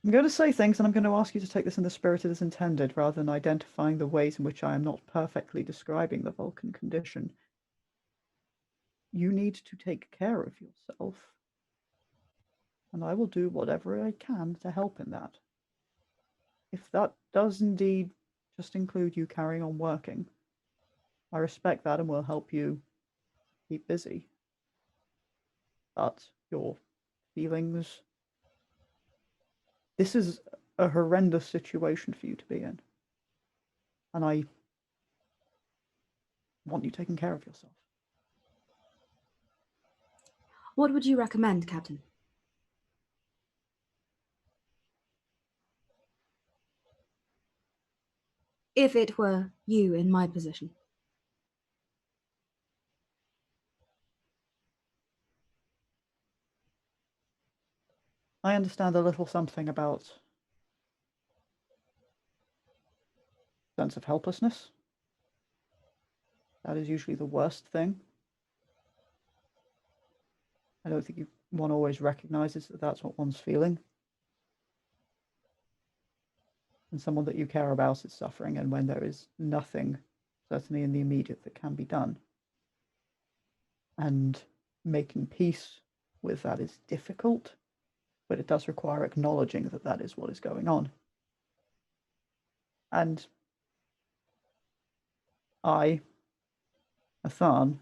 I'm going to say things, and I'm going to ask you to take this in the spirit it is intended, rather than identifying the ways in which I am not perfectly describing the Vulcan condition. You need to take care of yourself, and I will do whatever I can to help in that. If that does indeed just include you carrying on working, I respect that and will help you keep busy. but your feelings. This is a horrendous situation for you to be in. And I want you taking care of yourself. What would you recommend, Captain? If it were you in my position. I understand a little something about sense of helplessness. That is usually the worst thing. I don't think one always recognizes that that's what one's feeling. And someone that you care about is suffering, and when there is nothing, certainly in the immediate, that can be done. And making peace with that is difficult, but it does require acknowledging that that is what is going on. And I, Athan,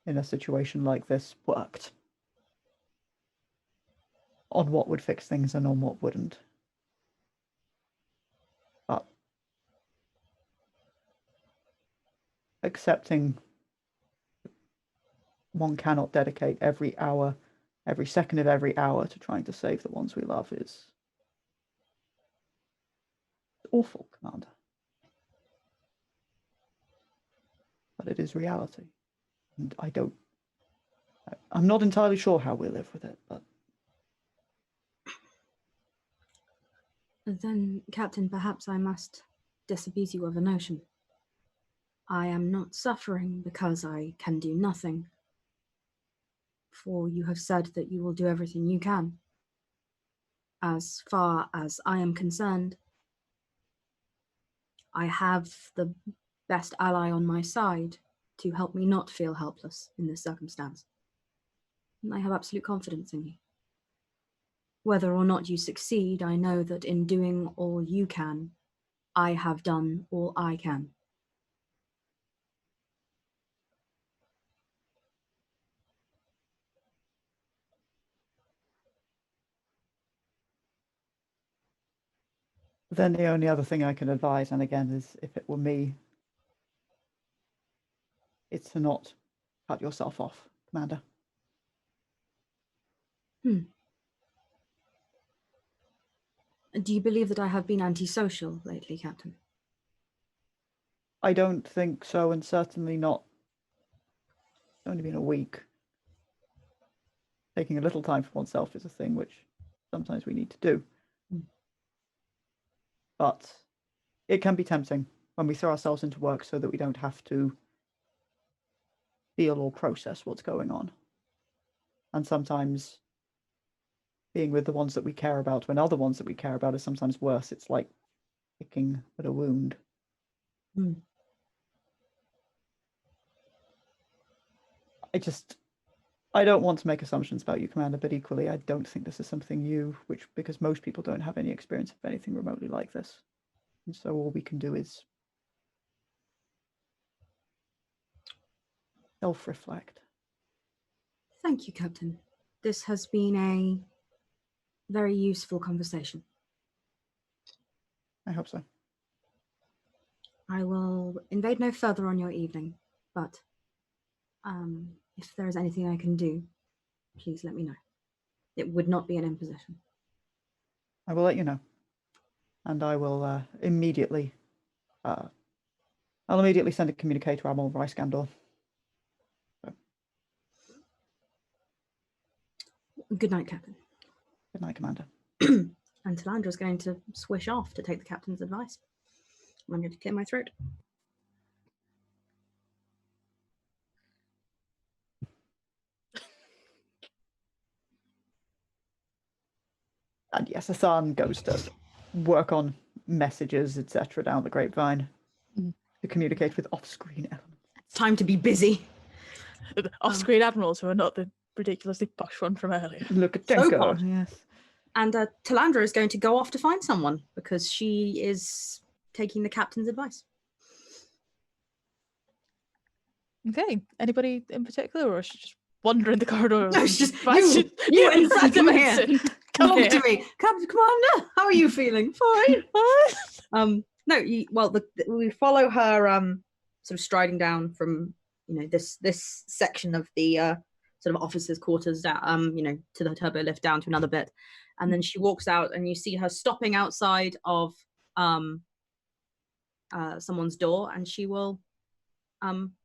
in a situation like this, worked on what would fix things and on what wouldn't. But accepting one cannot dedicate every hour, every second of every hour to trying to save the ones we love is awful, Commander. But it is reality. And I'm not entirely sure how we live with it, but... Then, Captain, perhaps I must disabuse you of a notion. I am not suffering because I can do nothing. For you have said that you will do everything you can. As far as I am concerned, I have the best ally on my side to help me not feel helpless in this circumstance. And I have absolute confidence in you. Whether or not you succeed, I know that in doing all you can, I have done all I can. Then the only other thing I can advise, and again, is if it were me, it's to not cut yourself off, Commander. Do you believe that I have been antisocial lately, Captain? I don't think so, and certainly not. It's only been a week. Taking a little time for oneself is a thing which sometimes we need to do. But it can be tempting when we throw ourselves into work so that we don't have to feel or process what's going on. And sometimes being with the ones that we care about when other ones that we care about is sometimes worse. It's like picking at a wound. I don't want to make assumptions about you, Commander, but equally I don't think this is something new, because most people don't have any experience of anything remotely like this. And so all we can do is self-reflect. Thank you, Captain. This has been a very useful conversation. I hope so. I will invade no further on your evening, but if there is anything I can do, please let me know. It would not be an imposition. I will let you know. And I will immediately send a communique to Admiral Iskandar. So. Good night, Captain. Good night, Commander. And Talandra's going to swish off to take the captain's advice. I'm going to clear my throat. And yes, Athan goes to work on messages, etc., down the grapevine to communicate with off-screen elements. It's time to be busy. Off-screen admirals who are not the ridiculously posh one from earlier. Look at So Denko. posh. Yes. And Talandra is going to go off to find someone because she is taking the captain's advice. Okay. Anybody in particular, or should just wandering the corridor. No, it's just Right, you Ensign, come here. Ensign, Talk here. to me, Commander. How are you feeling? Fine. No, we follow her sort of striding down from this section of the sort of officers' quarters down to the turbo lift down to another bit, and then she walks out and you see her stopping outside of someone's door, and she will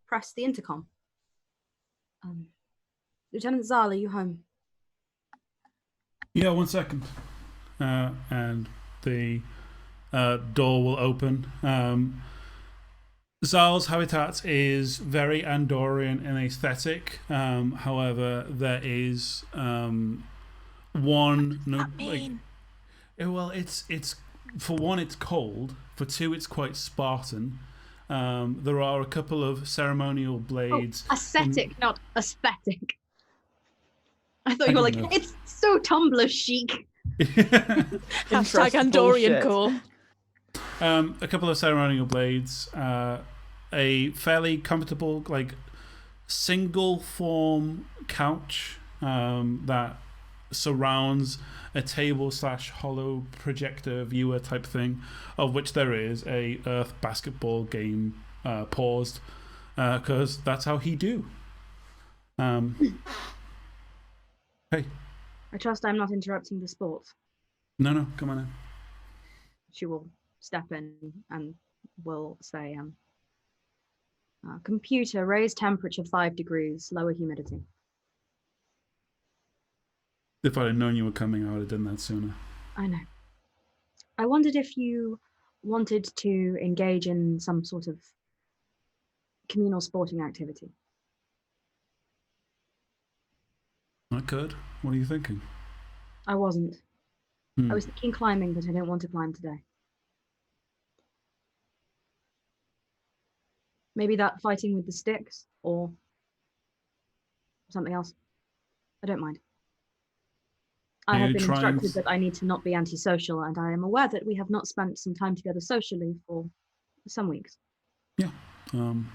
press the intercom. Lieutenant Zal, are you home? Yeah, 1 second. And the door will open. Zal's habitat is very Andorian in aesthetic. However, there is one. Well, it's for one, it's cold. For two, it's quite Spartan. There are a couple of ceremonial blades. Ascetic, not aesthetic. I thought you were like, know. it's so Tumblr chic. Hashtag Interesting Andorian bullshit. cool. A couple of ceremonial blades. A fairly comfortable, like, single form couch that surrounds a table / hollow projector viewer type thing, of which there is a Earth basketball game paused, because that's how he do. Hey. I trust I'm not interrupting the sport. No, come on in. She will step in and will say, computer, raise temperature 5 degrees, lower humidity. If I'd have known you were coming, I would have done that sooner. I know. I wondered if you wanted to engage in some sort of communal sporting activity. I could. What are you thinking? I wasn't. I was thinking climbing, but I don't want to climb today. Maybe that fighting with the sticks or something else. I don't mind. I have been instructed that I need to not be antisocial, and I am aware that we have not spent some time together socially for some weeks. Yeah. In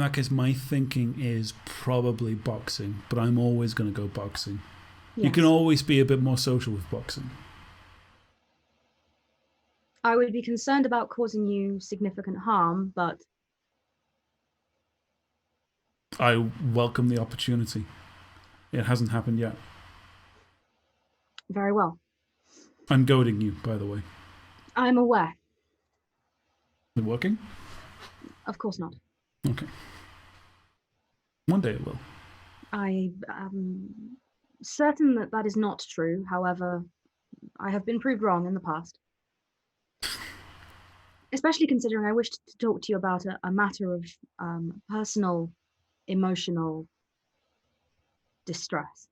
that case, my thinking is probably boxing, but I'm always going to go boxing. Yes. You can always be a bit more social with boxing. I would be concerned about causing you significant harm, but I welcome the opportunity. It hasn't happened yet. very well. I'm goading you, by the way. I'm aware. Is it working? Of course not. Okay. One day it will. I am certain that that is not true. However, I have been proved wrong in the past. Especially considering I wished to talk to you about a matter of personal, emotional distress.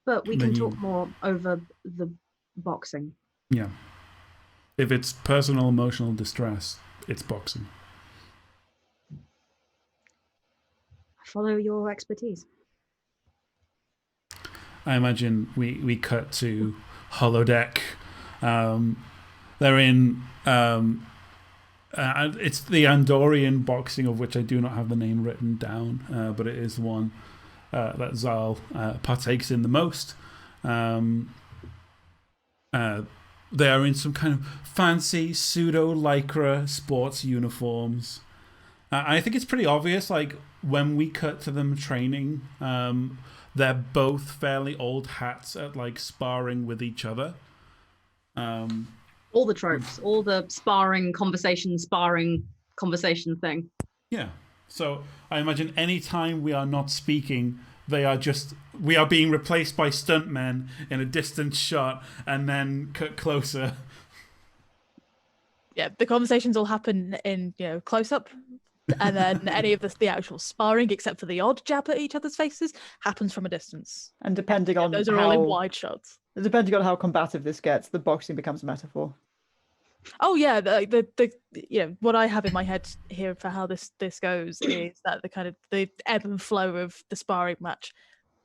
But we can talk more over the boxing. Yeah. If it's personal emotional distress, it's boxing. I follow your expertise. I imagine we cut to holodeck. They're in it's the Andorian boxing, of which I do not have the name written down, but it is the one that Zal partakes in the most. They are in some kind of fancy pseudo lycra sports uniforms. I think it's pretty obvious, like when we cut to them training, they're both fairly old hats at like sparring with each other. All the tropes, all the sparring conversation thing. Yeah. So I imagine any time we are not speaking, we are being replaced by stuntmen in a distant shot and then cut closer. Yeah, the conversations all happen in close up, and then any of the actual sparring, except for the odd jab at each other's faces, happens from a distance. And depending on those are all in wide shots. Depending on how combative this gets, the boxing becomes a metaphor. Oh yeah, the what I have in my head here for how this goes is that the ebb and flow of the sparring match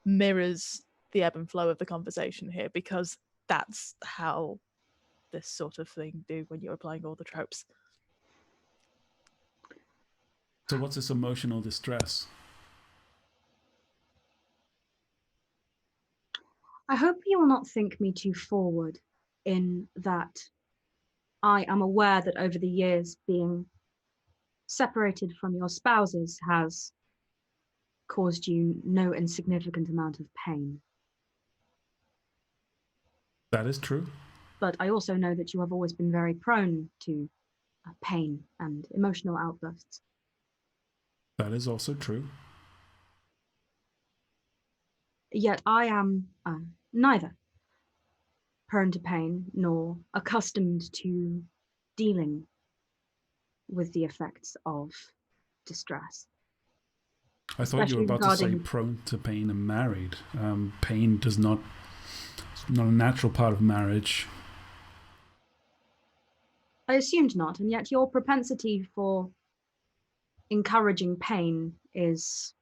mirrors the ebb and flow of the conversation here, because that's how this sort of thing do when you're applying all the tropes. So what's this emotional distress? I hope you will not think me too forward in that I am aware that over the years being separated from your spouses has caused you no insignificant amount of pain. That is true. But I also know that you have always been very prone to pain and emotional outbursts. That is also true. Yet I am neither prone to pain nor accustomed to dealing with the effects of distress. I thought you were Especially about to say regarding- prone to pain and married. Pain does not, it's not a natural part of marriage. I assumed not, and yet your propensity for encouraging pain is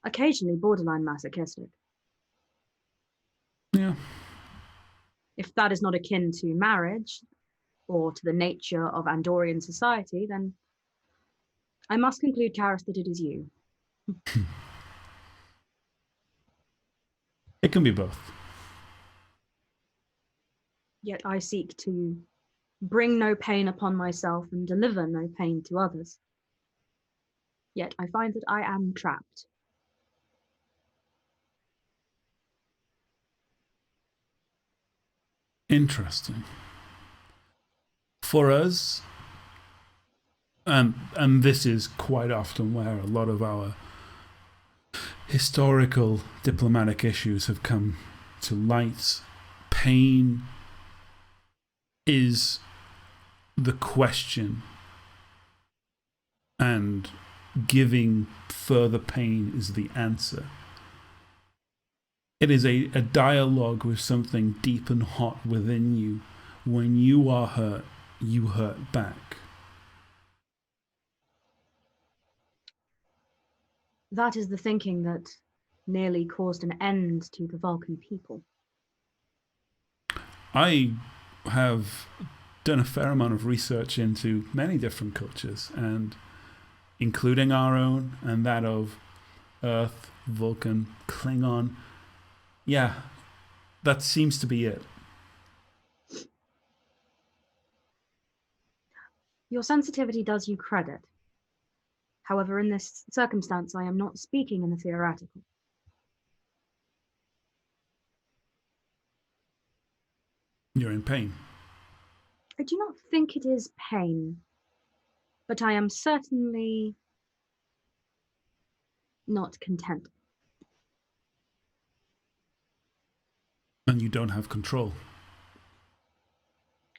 occasionally borderline masochistic. Yeah. If that is not akin to marriage or to the nature of Andorian society, then I must conclude, Karis, that it is you. It can be both. Yet I seek to bring no pain upon myself and deliver no pain to others. Yet I find that I am trapped. Interesting. For us, and this is quite often where a lot of our historical diplomatic issues have come to light, pain is the question, and giving further pain is the answer. It is a dialogue with something deep and hot within you. When you are hurt, you hurt back. That is the thinking that nearly caused an end to the Vulcan people. I have done a fair amount of research into many different cultures, and including our own and that of Earth, Vulcan, Klingon. Yeah, that seems to be it. Your sensitivity does you credit. However, in this circumstance, I am not speaking in the theoretical. You're in pain. I do not think it is pain, but I am certainly not content. And you don't have control.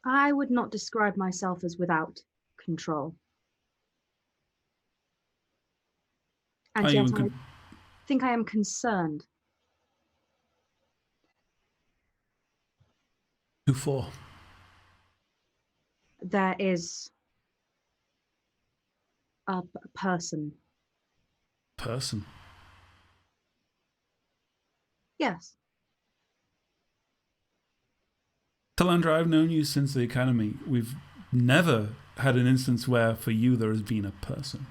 I would not describe myself as without control. And Are you yet in I con- think I am concerned. Who for? There is a person. Person. Yes, Talandra, I've known you since the academy. We've never had an instance where for you there has been a person.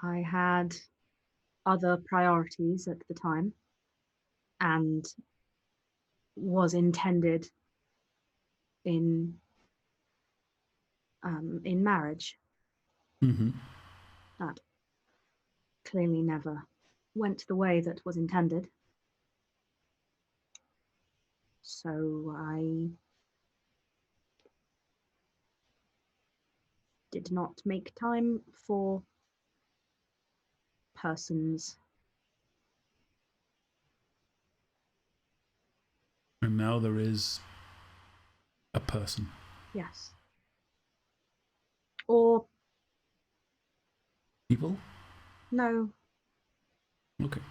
I had other priorities at the time and was intended in marriage. Mm-hmm. That clearly never went the way that was intended. So I did not make time for persons. And now there is a person. Yes. Or People? no, Okay.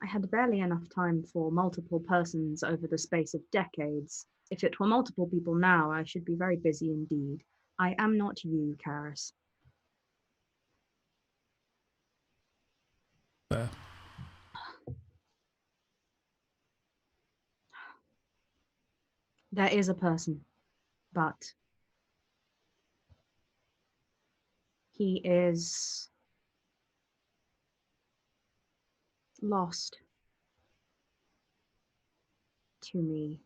I had barely enough time for multiple persons over the space of decades. If it were multiple people now, I should be very busy indeed. I am not you, Karis. Fair. There is a person, but He is lost to me.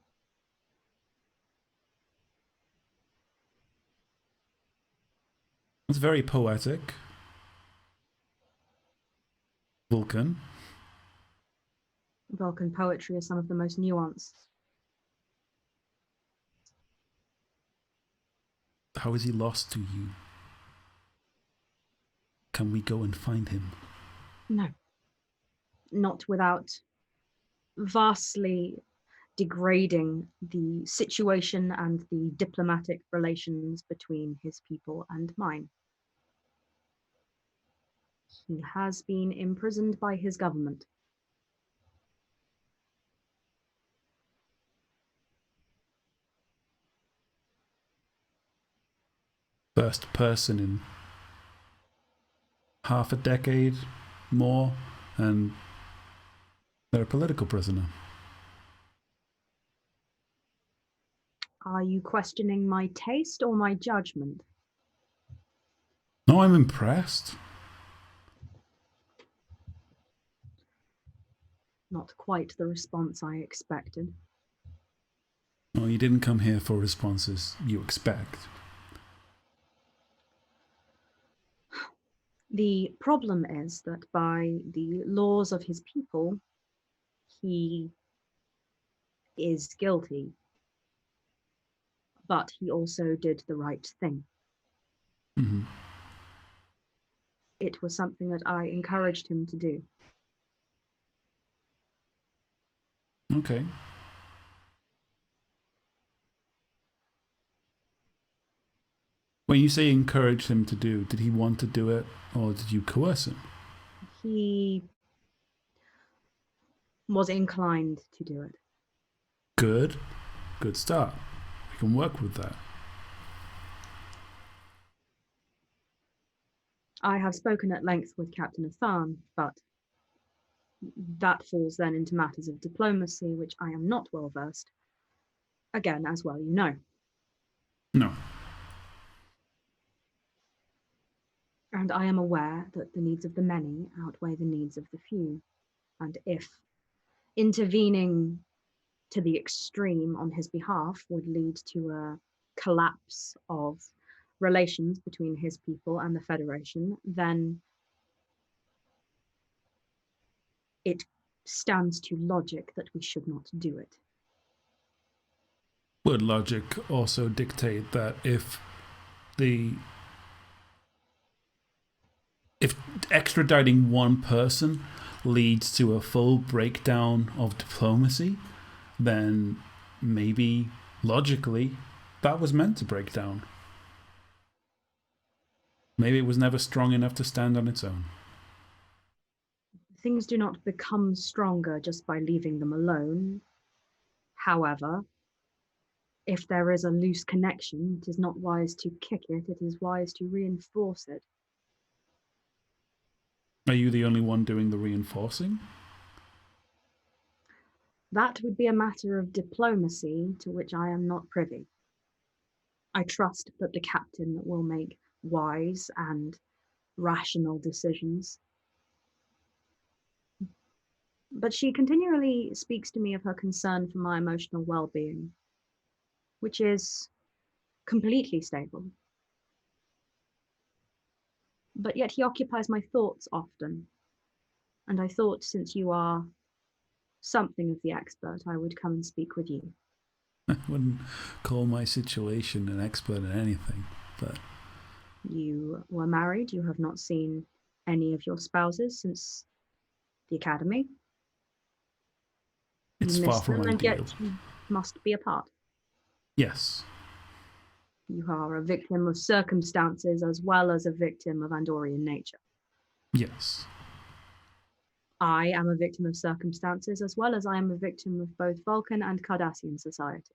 It's very poetic. Vulcan. Vulcan poetry is some of the most nuanced. How is he lost to you? Can we go and find him? No. Not without vastly degrading the situation and the diplomatic relations between his people and mine. He has been imprisoned by his government. First person in half a decade more, and they're a political prisoner. Are you questioning my taste or my judgment? No, I'm impressed. Not quite the response I expected. No, you didn't come here for responses you expect. The problem is that by the laws of his people, he is guilty, but he also did the right thing. Mm-hmm. It was something that I encouraged him to do. Okay. When you say encourage him to do, did he want to do it, or did you coerce him? He was inclined to do it. Good. Good start. We can work with that. I have spoken at length with Captain Athan, but that falls then into matters of diplomacy, which I am not well versed. Again, as well you know. No. And I am aware that the needs of the many outweigh the needs of the few. And if intervening to the extreme on his behalf would lead to a collapse of relations between his people and the Federation, then it stands to logic that we should not do it. Would logic also dictate that if extraditing one person leads to a full breakdown of diplomacy, then maybe logically that was meant to break down. Maybe it was never strong enough to stand on its own. Things do not become stronger just by leaving them alone. However, if there is a loose connection, it is not wise to kick it, it is wise to reinforce it. Are you the only one doing the reinforcing? That would be a matter of diplomacy to which I am not privy. I trust that the captain will make wise and rational decisions. But she continually speaks to me of her concern for my emotional well-being, which is completely stable. But yet he occupies my thoughts often. And I thought, since you are something of the expert, I would come and speak with you. I wouldn't call my situation an expert in anything, but... You were married, you have not seen any of your spouses since the academy. It's You far miss from them, and ideal. yet you must be apart. Yes. You are a victim of circumstances as well as a victim of Andorian nature. Yes. I am a victim of circumstances as well as I am a victim of both Vulcan and Cardassian society.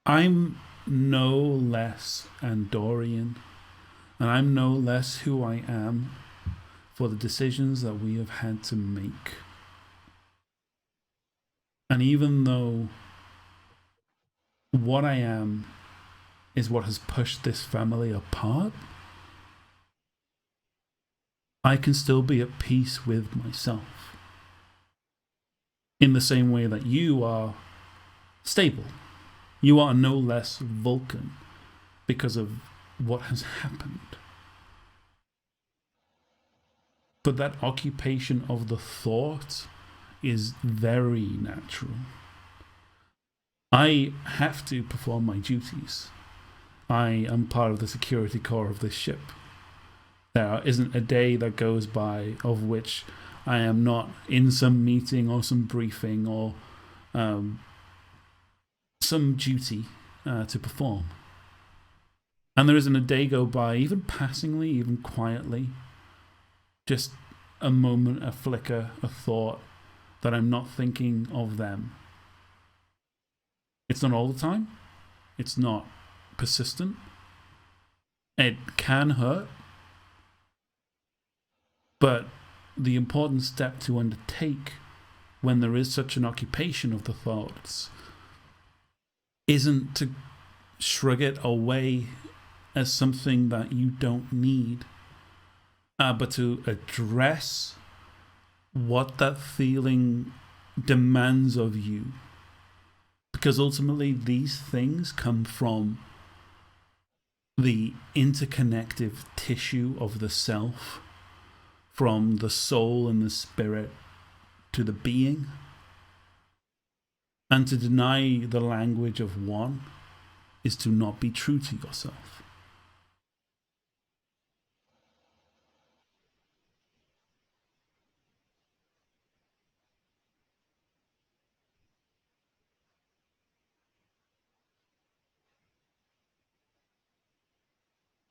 I'm no less Andorian, and I'm no less who I am for the decisions that we have had to make. And even though what I am is what has pushed this family apart, I can still be at peace with myself. In the same way that you are stable. You are no less Vulcan because of what has happened. But that occupation of the thought is very natural. I have to perform my duties. I am part of the security core of this ship. There isn't a day that goes by of which I am not in some meeting or some briefing or some duty to perform. And there isn't a day go by, even passingly, even quietly, just a moment, a flicker, a thought, that I'm not thinking of them. It's not all the time. It's not persistent. It can hurt. But the important step to undertake when there is such an occupation of the thoughts isn't to shrug it away as something that you don't need, but to address what that feeling demands of you. Because ultimately these things come from the interconnective tissue of the self, from the soul and the spirit to the being. And to deny the language of one is to not be true to yourself.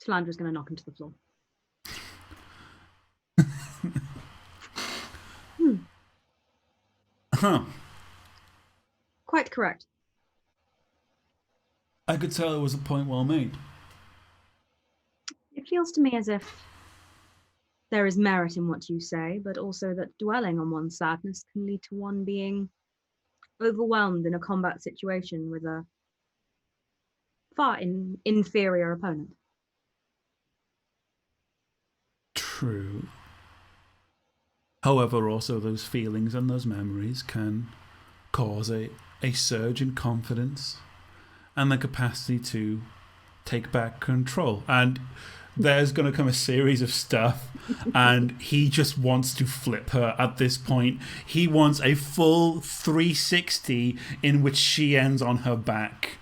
Talandra's going to knock him to the floor. Huh. Quite correct. I could tell it was a point well made. It feels to me as if there is merit in what you say, but also that dwelling on one's sadness can lead to one being overwhelmed in a combat situation with a far inferior opponent. True. However, also those feelings and those memories can cause a surge in confidence and the capacity to take back control. And there's going to come a series of stuff, and he just wants to flip her at this point. He wants a full 360 in which she ends on her back.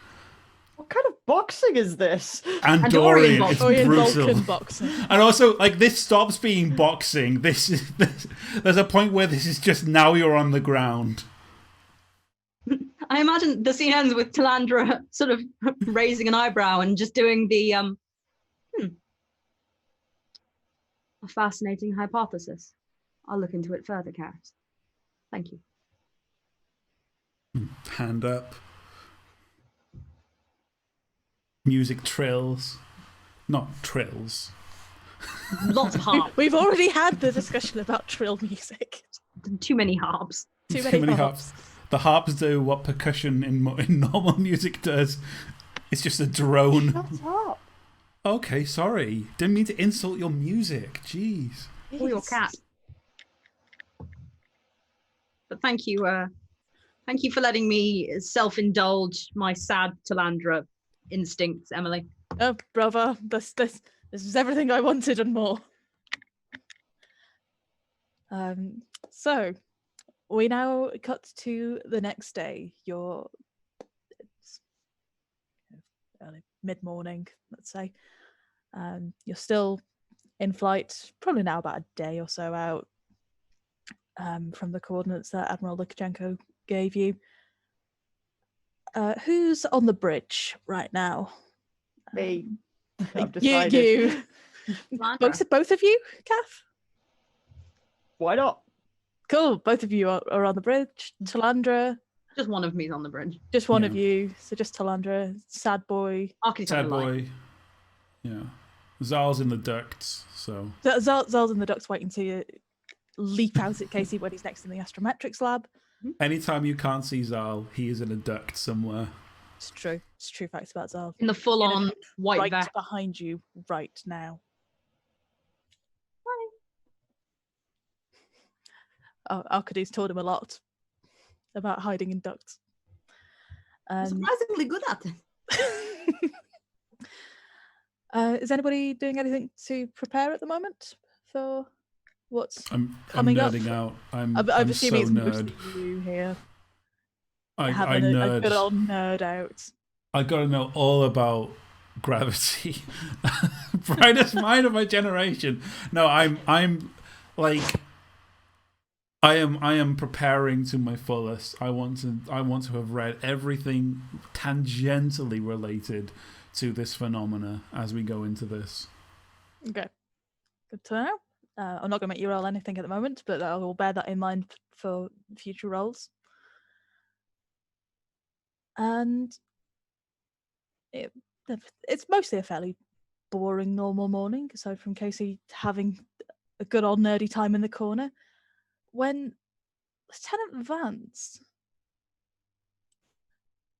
What kind of boxing is this? Andorian, it's Vulcan brutal. boxing. And also, like, this stops being boxing. There's a point where this is just now you're on the ground. I imagine the scene ends with Talandra sort of raising an eyebrow and just doing the a fascinating hypothesis. I'll look into it further, Karis. Thank you. Hand up. Music trills. Not trills. Lots of harps. We've already had the discussion about trill music. Too many harps. Too many harps. The harps do what percussion in normal music does. It's just a drone. Shut up. Okay, sorry. Didn't mean to insult your music. Jeez. Or your cat. But thank you for letting me self-indulge my sad Talandra instincts, Emily. Oh, brother, this is everything I wanted and more. So we now cut to the next day. It's early mid-morning, let's say. You're still in flight, probably now about a day or so out from the coordinates that Admiral Lukashenko gave you. Who's on the bridge right now? Me. I've decided. You. both of you, Kath? Why not? Cool. Both of you are on the bridge. Talandra. Just one of me's on the bridge. Just one of you. So just Talandra. Sad boy. Sad boy. Yeah. Zal's in the ducts, so. Zal's in the ducts waiting to leap out at Casey when he's next in the astrometrics lab. Anytime you can't see Zal, he is in a duct somewhere. It's true. It's true facts about Zarv. In the full-on white Right vest. behind you, right now. Oh, Arcades told him a lot about hiding in ducts. I'm surprisingly good at it. Is anybody doing anything to prepare at the moment for what's I'm coming up? nerding out. I'm I'm so assuming it's nerd. mostly you here I having a nerd. good old nerd out. I gotta know all about gravity. Brightest mind of my generation. No, I'm like I am preparing to my fullest. I want to have read everything tangentially related to this phenomena as we go into this. Okay, good to know. I'm not going to make you roll anything at the moment, but I will bear that in mind for future rolls. And it's mostly a fairly boring normal morning, aside from Casey having a good old nerdy time in the corner, when Lieutenant Vance...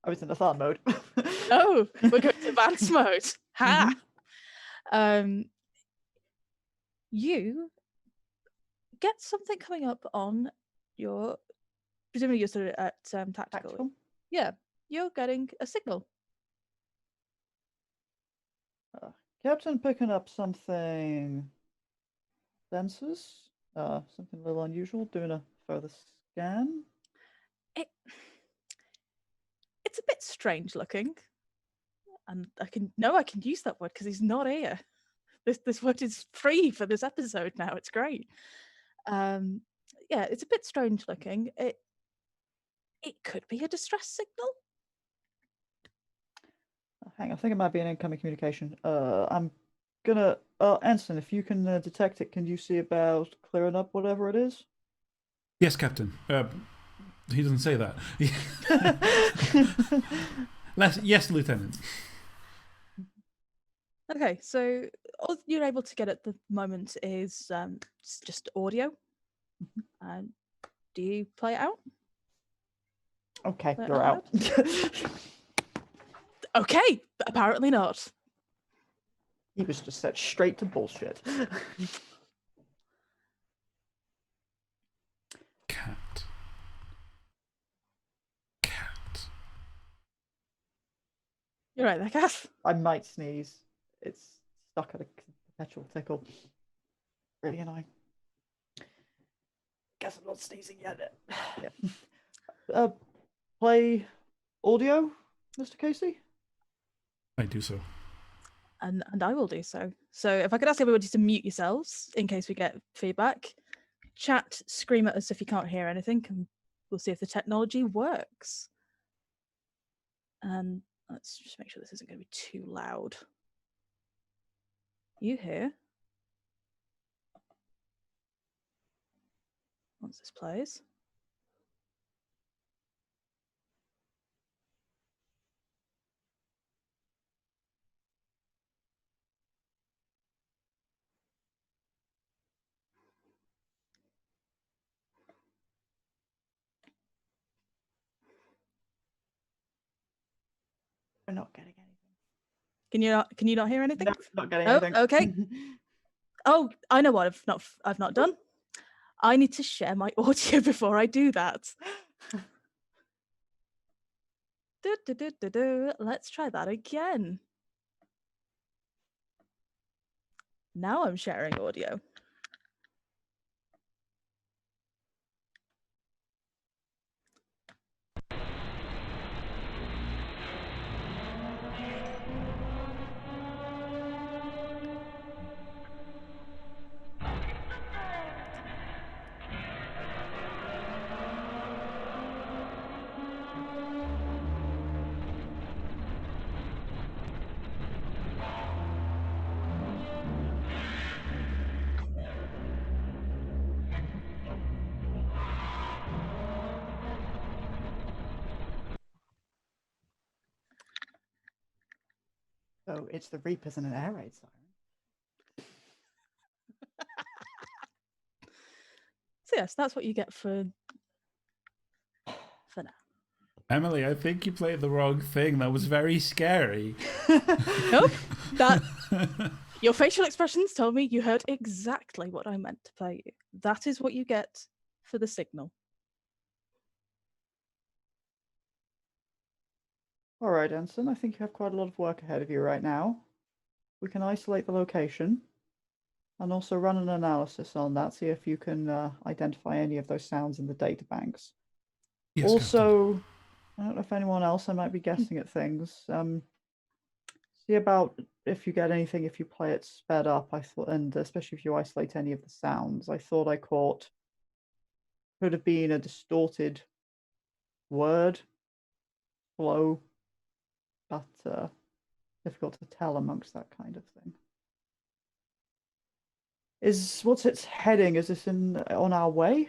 I was in Athan mode. Oh, we're going to Vance mode. Ha! You get something coming up on your... Presumably you're sort of at tactical. Tactical? Yeah, you're getting a signal. Captain picking up something. Sensors? Something a little unusual. Doing a further scan. It's a bit strange looking, and I can use that word because he's not here. This word is free for this episode now. It's great. Yeah, it's a bit strange looking. It could be a distress signal. Hang on, I think it might be an incoming communication. I'm gonna Anson, if you can detect it, can you see about clearing up whatever it is? Yes, Captain. He doesn't say that. Yes, Lieutenant. Okay, so all you're able to get at the moment is just audio. Do you play it out? Okay, Play it you're out. Okay, apparently not. He was just set straight to bullshit. Cat. You're right there, Kath. I might sneeze. It's stuck at a perpetual tickle. Really annoying. Guess I'm not sneezing yet. Yeah. Play audio, Mr. Casey? I do so. And I will do so. So if I could ask everybody to mute yourselves in case we get feedback. Chat, scream at us if you can't hear anything, and we'll see if the technology works. And let's just make sure this isn't going to be too loud. You hear? Once this plays. We're not getting anything. Can you not hear anything? No, not getting Oh, anything. okay. Oh, I know what I've not done. I need to share my audio before I do that. Let's try that again. Now I'm sharing audio. Oh, it's the Reapers and an air raid siren. So yes, that's what you get for now. Emily, I think you played the wrong thing. That was very scary. Nope. That your facial expressions told me you heard exactly what I meant to play you. That is what you get for the signal. All right, Ensign, I think you have quite a lot of work ahead of you right now. We can isolate the location and also run an analysis on that, see if you can identify any of those sounds in the data banks. Yes, also, I don't know if anyone else, I might be guessing at things. See about if you get anything, if you play it sped up, I thought, and especially if you isolate any of the sounds. I thought I caught, could have been a distorted word flow, but difficult to tell amongst that kind of thing. What's its heading? Is this on our way?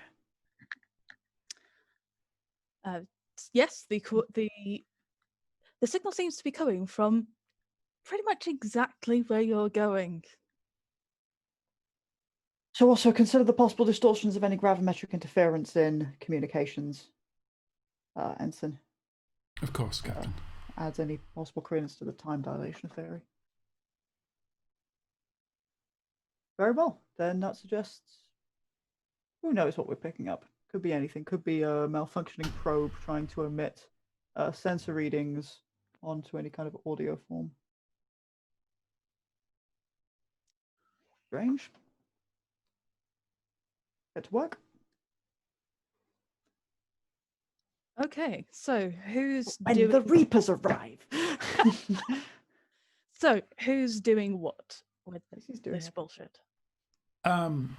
Yes, the signal seems to be coming from pretty much exactly where you're going. So also consider the possible distortions of any gravimetric interference in communications, Ensign. Of course, Captain. Adds any possible credence to the time dilation theory. Very well, then that suggests, who knows what we're picking up. Could be anything, could be a malfunctioning probe trying to emit sensor readings onto any kind of audio form. Strange. Get to work. Okay, so who's When doing the Reapers arrive. So who's doing what with She's doing this it. bullshit? I'm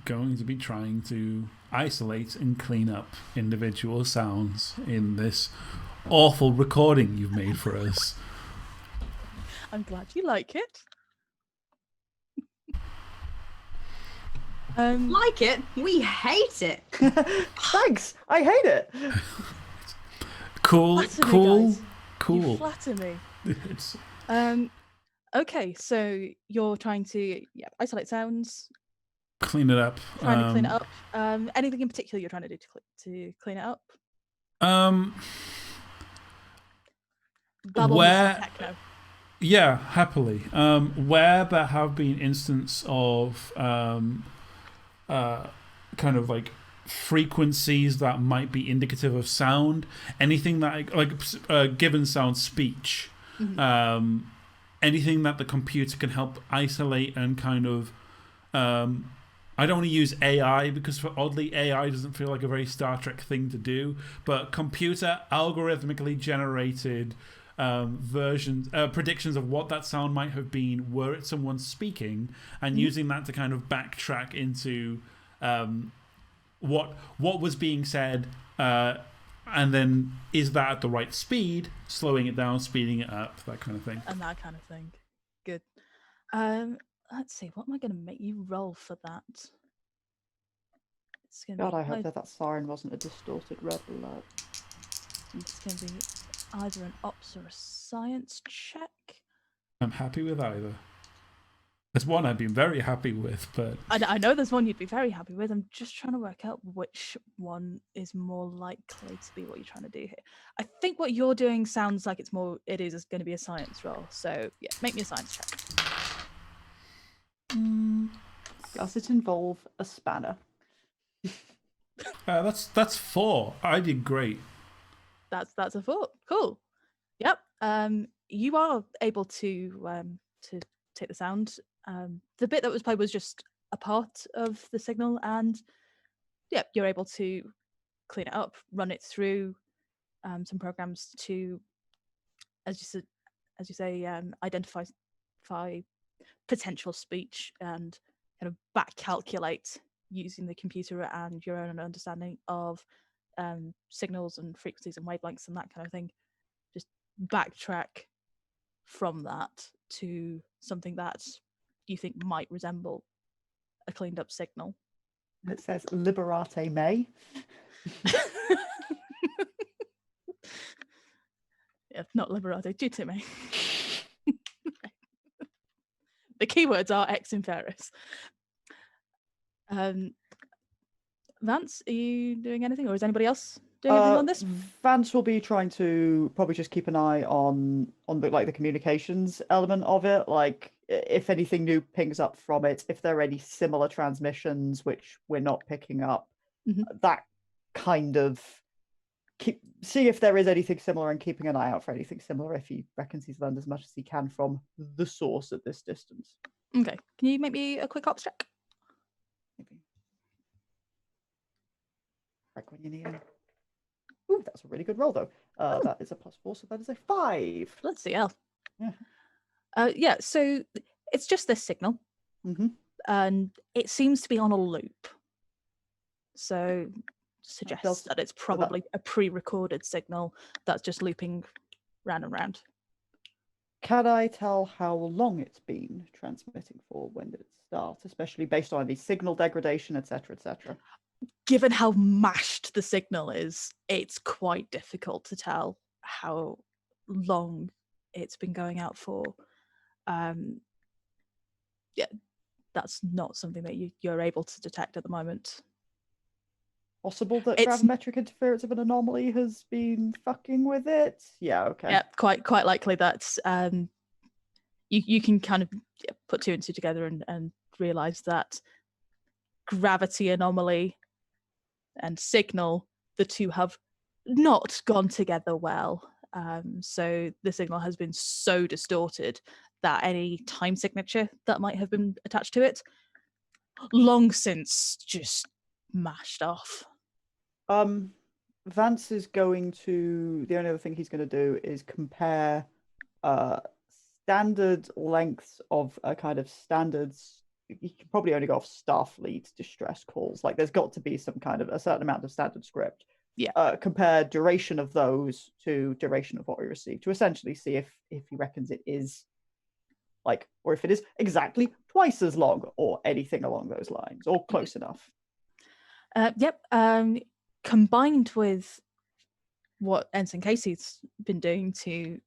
going to be trying to isolate and clean up individual sounds in this awful recording you've made for us. I'm glad you like it. Like it? We hate it. Thanks. I hate it. Cool, Flatter me, cool, guys. You cool. flatter me. It's Okay, so you're trying to isolate sounds, clean it up. trying to clean it up. Anything in particular you're trying to do to clean it up? Babble me some techno. Yeah, happily. Where there have been instances of kind of like frequencies that might be indicative of sound, anything that given sound speech, anything that the computer can help isolate and kind of. I don't want to use AI because, oddly, AI doesn't feel like a very Star Trek thing to do. But computer algorithmically generated predictions of what that sound might have been were it someone speaking, and using that to kind of backtrack into what was being said, and then is that at the right speed, slowing it down, speeding it up, that kind of thing. And that kind of thing. Good. Let's see, what am I going to make you roll for that? It's going to God, be I hope that siren wasn't a distorted red alert. It's going to be either an ops or a science check. I'm happy with either. There's one I've been very happy with, but I know there's one you'd be very happy with. I'm just trying to work out which one is more likely to be what you're trying to do here. I think what you're doing sounds like it's going to be a science roll. So yeah, make me a science check. Does it involve a spanner? that's 4. I did great. That's a 4. Cool. Yep. You are able to take the sound. The bit that was played was just a part of the signal, and yep, you're able to clean it up, run it through some programs to, as you say, identify potential speech and kind of back calculate using the computer and your own understanding of signals and frequencies and wavelengths and that kind of thing. Just backtrack from that to something that you think might resemble a cleaned up signal. It says Liberate May. Yeah, not Liberate, Jute me. The keywords are X Inferis. Vance, are you doing anything, or is anybody else doing anything on this? Vance will be trying to probably just keep an eye on the communications element of it. Like if anything new pings up from it, if there are any similar transmissions which we're not picking up, that kind of see if there is anything similar and keeping an eye out for anything similar if he reckons he's learned as much as he can from the source at this distance. Okay. Can you make me a quick ops check? Maybe. Right when you need him. Ooh, that's a really good roll though. That is a +4, so that is a 5. Let's see. Yeah. Yeah. So it's just this signal, and it seems to be on a loop. So suggests that it's probably a pre-recorded signal that's just looping round and round. Can I tell how long it's been transmitting for? When did it start? Especially based on the signal degradation, etc., etc. Given how mashed the signal is, it's quite difficult to tell how long it's been going out for. Yeah, that's not something that you're able to detect at the moment. Possible that gravimetric interference of an anomaly has been fucking with it? Yeah, okay. Yeah, quite likely that you can kind of put two and two together and realise that gravity anomaly and signal, the two have not gone together well. So the signal has been so distorted that any time signature that might have been attached to it, long since just mashed off. Vance is going to, the only other thing he's going to do is compare standard lengths of a kind of standards. You can probably only go off Starfleet distress calls. Like there's got to be some kind of a certain amount of standard script. Yeah. Compare duration of those to duration of what we received to essentially see if he reckons it is like, or if it is exactly twice as long or anything along those lines or close enough. Yep. Combined with what Ensign Casey's been doing to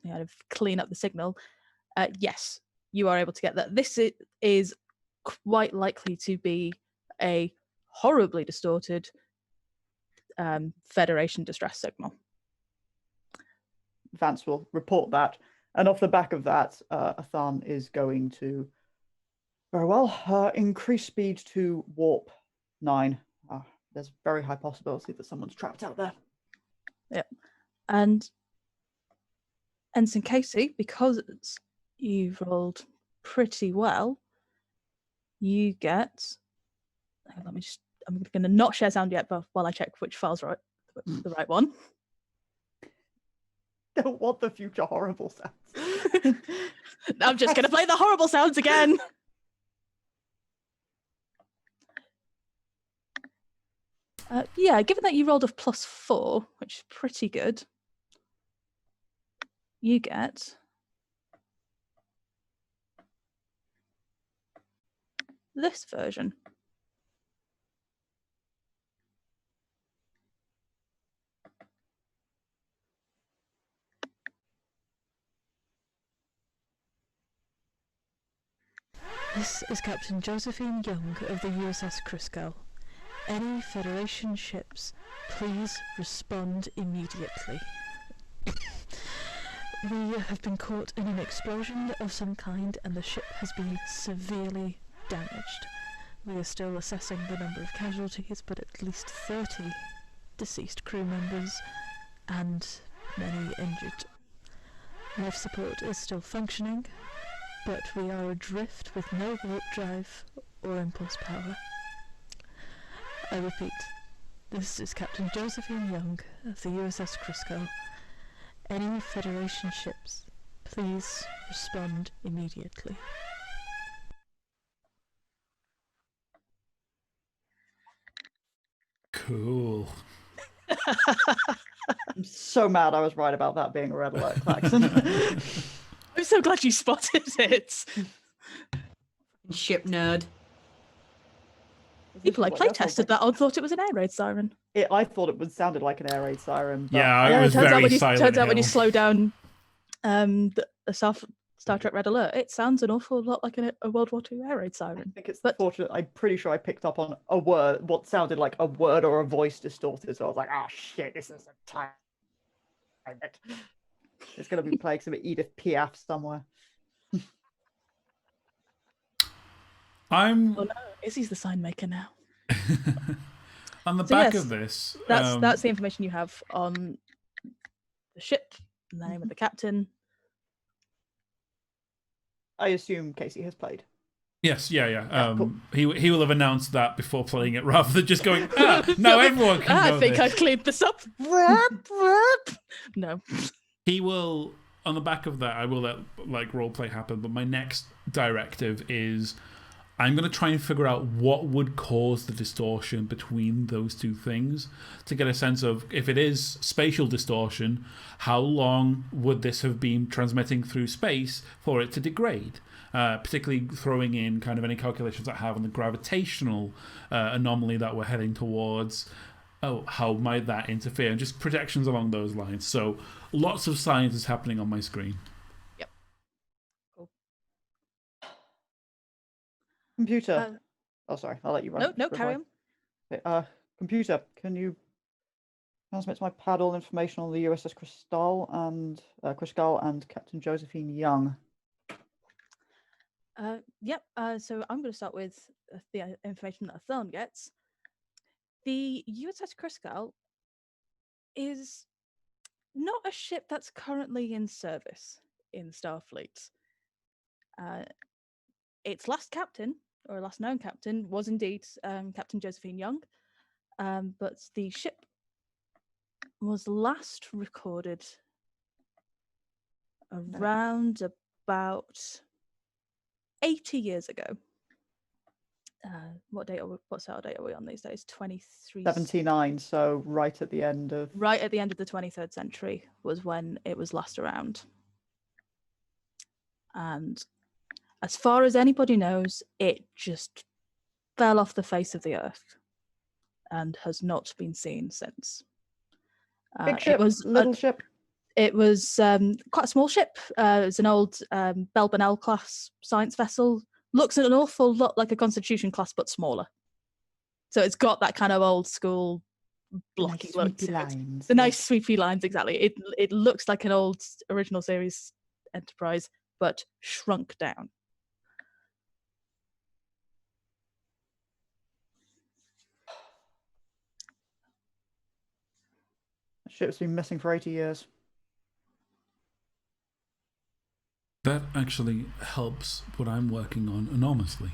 kind of clean up the signal, yes, you are able to get that. This is quite likely to be a horribly distorted Federation distress signal. Vance will report that, and off the back of that, Athan is going to very well increase speed to warp 9. There's a very high possibility that someone's trapped out there. Yep. And Ensign Casey, because you've rolled pretty well, you get. I'm going to not share sound yet, but while I check which file's right, the right one. Don't want the future horrible sounds. I'm just going to play the horrible sounds again. Yeah, given that you rolled a +4, which is pretty good, you get this version. This is Captain Josephine Young of the USS Iskandar. Any Federation ships, please respond immediately. We have been caught in an explosion of some kind and the ship has been severely damaged. We are still assessing the number of casualties, but at least 30 deceased crew members and many injured. Life support is still functioning, but we are adrift with no warp drive or impulse power. I repeat, this is Captain Josephine Young of the USS Iskandar. Any Federation ships, please respond immediately. Cool. I'm so mad I was right about that being a red alert klaxon. I'm so glad you spotted it. Ship nerd. People play tested that and thought it was an air raid siren. I thought it sounded like an air raid siren. But Yeah, it was turns very out Silent turns out when you Hill. slow down the Star Trek Red Alert. It sounds an awful lot like a World War II air raid I siren. think it's But- fortunate. I'm pretty sure I picked up on a word, what sounded like a word or a voice distorted. So I was like, "Oh shit, this is a time. It's going to be playing some Edith Piaf somewhere." I'm Oh no, Izzy's the sign maker now. on the So back yes, of this. That's the information you have on the ship, the name of the captain. I assume Casey has played. Yes, yeah. Cool. He will have announced that before playing it, rather than just going, now everyone can know I think this. I've cleared this up. No. He will, on the back of that, I will let like roleplay happen. But my next directive is, I'm going to try and figure out what would cause the distortion between those two things to get a sense of, if it is spatial distortion, how long would this have been transmitting through space for it to degrade? Particularly throwing in kind of any calculations I have on the gravitational anomaly that we're heading towards. Oh, how might that interfere? And just projections along those lines. So lots of science is happening on my screen. Yep. Cool. Computer. Oh, sorry. I'll let you run. No, carry on. Okay, computer, can you transmit to my pad all information on the USS Cristal and Captain Josephine Young? Yep. So I'm going to start with the information that Thorn gets. The USS Criscal is not a ship that's currently in service in Starfleet. Its last captain, or last known captain, was indeed Captain Josephine Young, but the ship was last recorded around about 80 years ago. What sail date are we on these days? 23. 79, so right at the end of... Right at the end of the 23rd century was when it was last around. And as far as anybody knows, it just fell off the face of the earth and has not been seen since. Big ship, little ship? It was quite a small ship. It was an old Bell class science vessel. Looks an awful lot like a Constitution class, but smaller. So it's got that kind of old school blocky Nice look sweepy to it. lines. The nice sweepy lines, exactly. It looks like an old original series Enterprise, but shrunk down. The ship's been missing for 80 years. That actually helps what I'm working on enormously.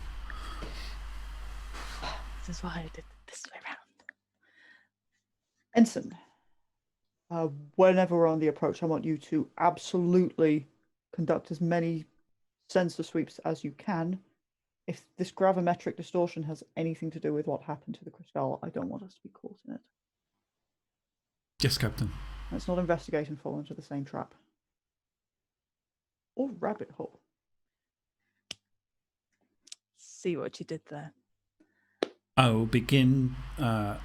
This is why I did it this way around. Ensign, whenever we're on the approach, I want you to absolutely conduct as many sensor sweeps as you can. If this gravimetric distortion has anything to do with what happened to the Cristal, I don't want us to be caught in it. Yes, Captain. Let's not investigate and fall into the same trap. Or rabbit hole. See what you did there. I will begin an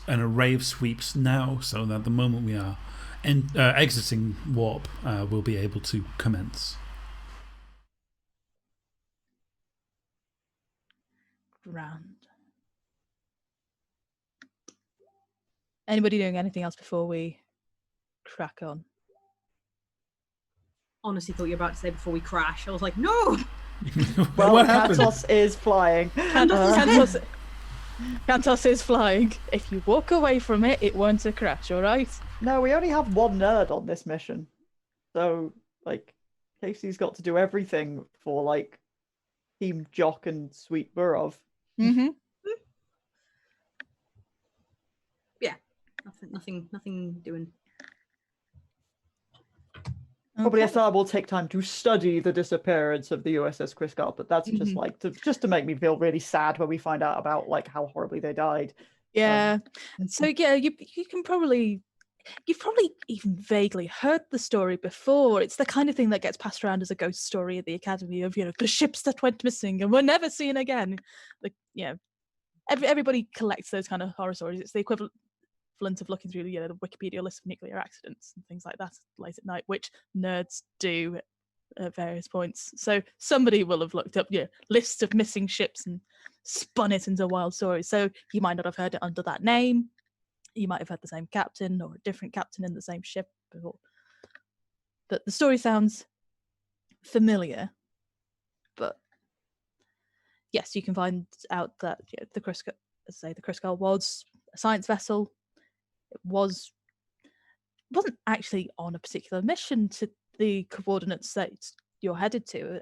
array of sweeps now, so that the moment we are exiting warp, we'll be able to commence. Grand. Anybody doing anything else before we crack on? Honestly, thought you were about to say before we crash. I was like, no. Well, What happened? Katos is flying. Kantos is flying. If you walk away from it, it won't crash, all right? No, we only have one nerd on this mission. So, like, Casey's got to do everything for, like, Team Jock and Sweet Burov. Mm-hmm. Yeah, nothing doing. Probably SR will take time to study the disappearance of the USS Criscal, but that's just like to make me feel really sad when we find out about like how horribly they died. Yeah. So yeah, you've probably even vaguely heard the story before. It's the kind of thing that gets passed around as a ghost story at the Academy of, the ships that went missing and were never seen again. Like, everybody collects those kind of horror stories. It's the equivalent of looking through the Wikipedia list of nuclear accidents and things like that late at night, which nerds do at various points. So somebody will have looked up lists of missing ships and spun it into a wild story. So you might not have heard it under that name. You might have had the same captain or a different captain in the same ship before. But the story sounds familiar. But yes, you can find out that the Criscal was a science vessel. It wasn't actually on a particular mission to the coordinates that you're headed to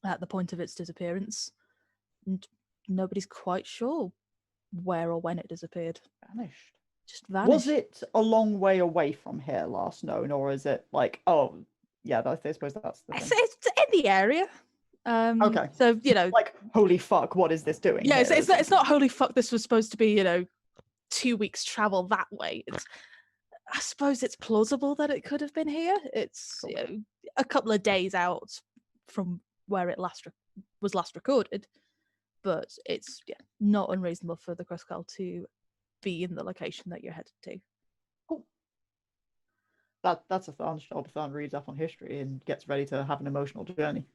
at the point of its disappearance, and nobody's quite sure where or when it disappeared. Vanished. Just vanished. Was it a long way away from here last known, or is it like, oh, yeah, I suppose that's the thing. It's in the area. Okay. So like, holy fuck, what is this doing? Yeah, here? it's not holy fuck. This was supposed to be 2 weeks travel that way. I suppose it's plausible that it could have been here. It's a couple of days out from where it was last recorded, but it's not unreasonable for the Criscal to be in the location that you're headed to. Cool. That's a Tharn's job. Tharn reads up on history and gets ready to have an emotional journey.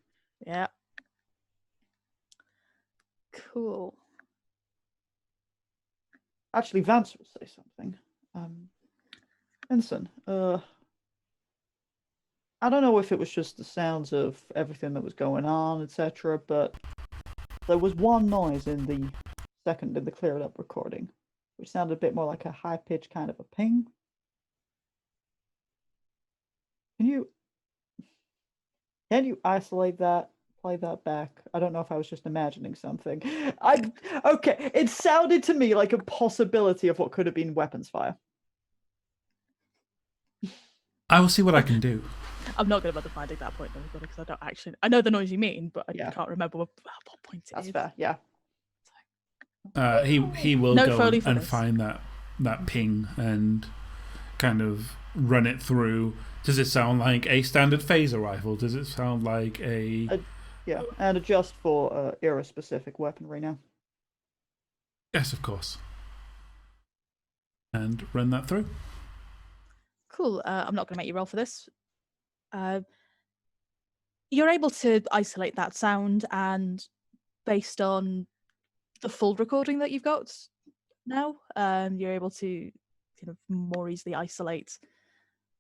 Yeah. Cool. Actually, Vance will say something. Ensign, I don't know if it was just the sounds of everything that was going on, etc., but there was one noise in the cleared up recording, which sounded a bit more like a high-pitched kind of a ping. Can you isolate that? Play that back. I don't know if I was just imagining something. Okay, it sounded to me like a possibility of what could have been weapons fire. I will see what I can do. I'm not going to bother finding that point because I know the noise you mean, but I can't remember what point it is. That's fair, yeah. He will No go Foley for and this. find that ping and kind of run it through. Does it sound like a standard phaser rifle? Does it sound like a... Yeah, and adjust for era-specific weaponry now. Yes, of course. And run that through. Cool. I'm not going to make you roll for this. You're able to isolate that sound, and based on the full recording that you've got now, you're able to kind of more easily isolate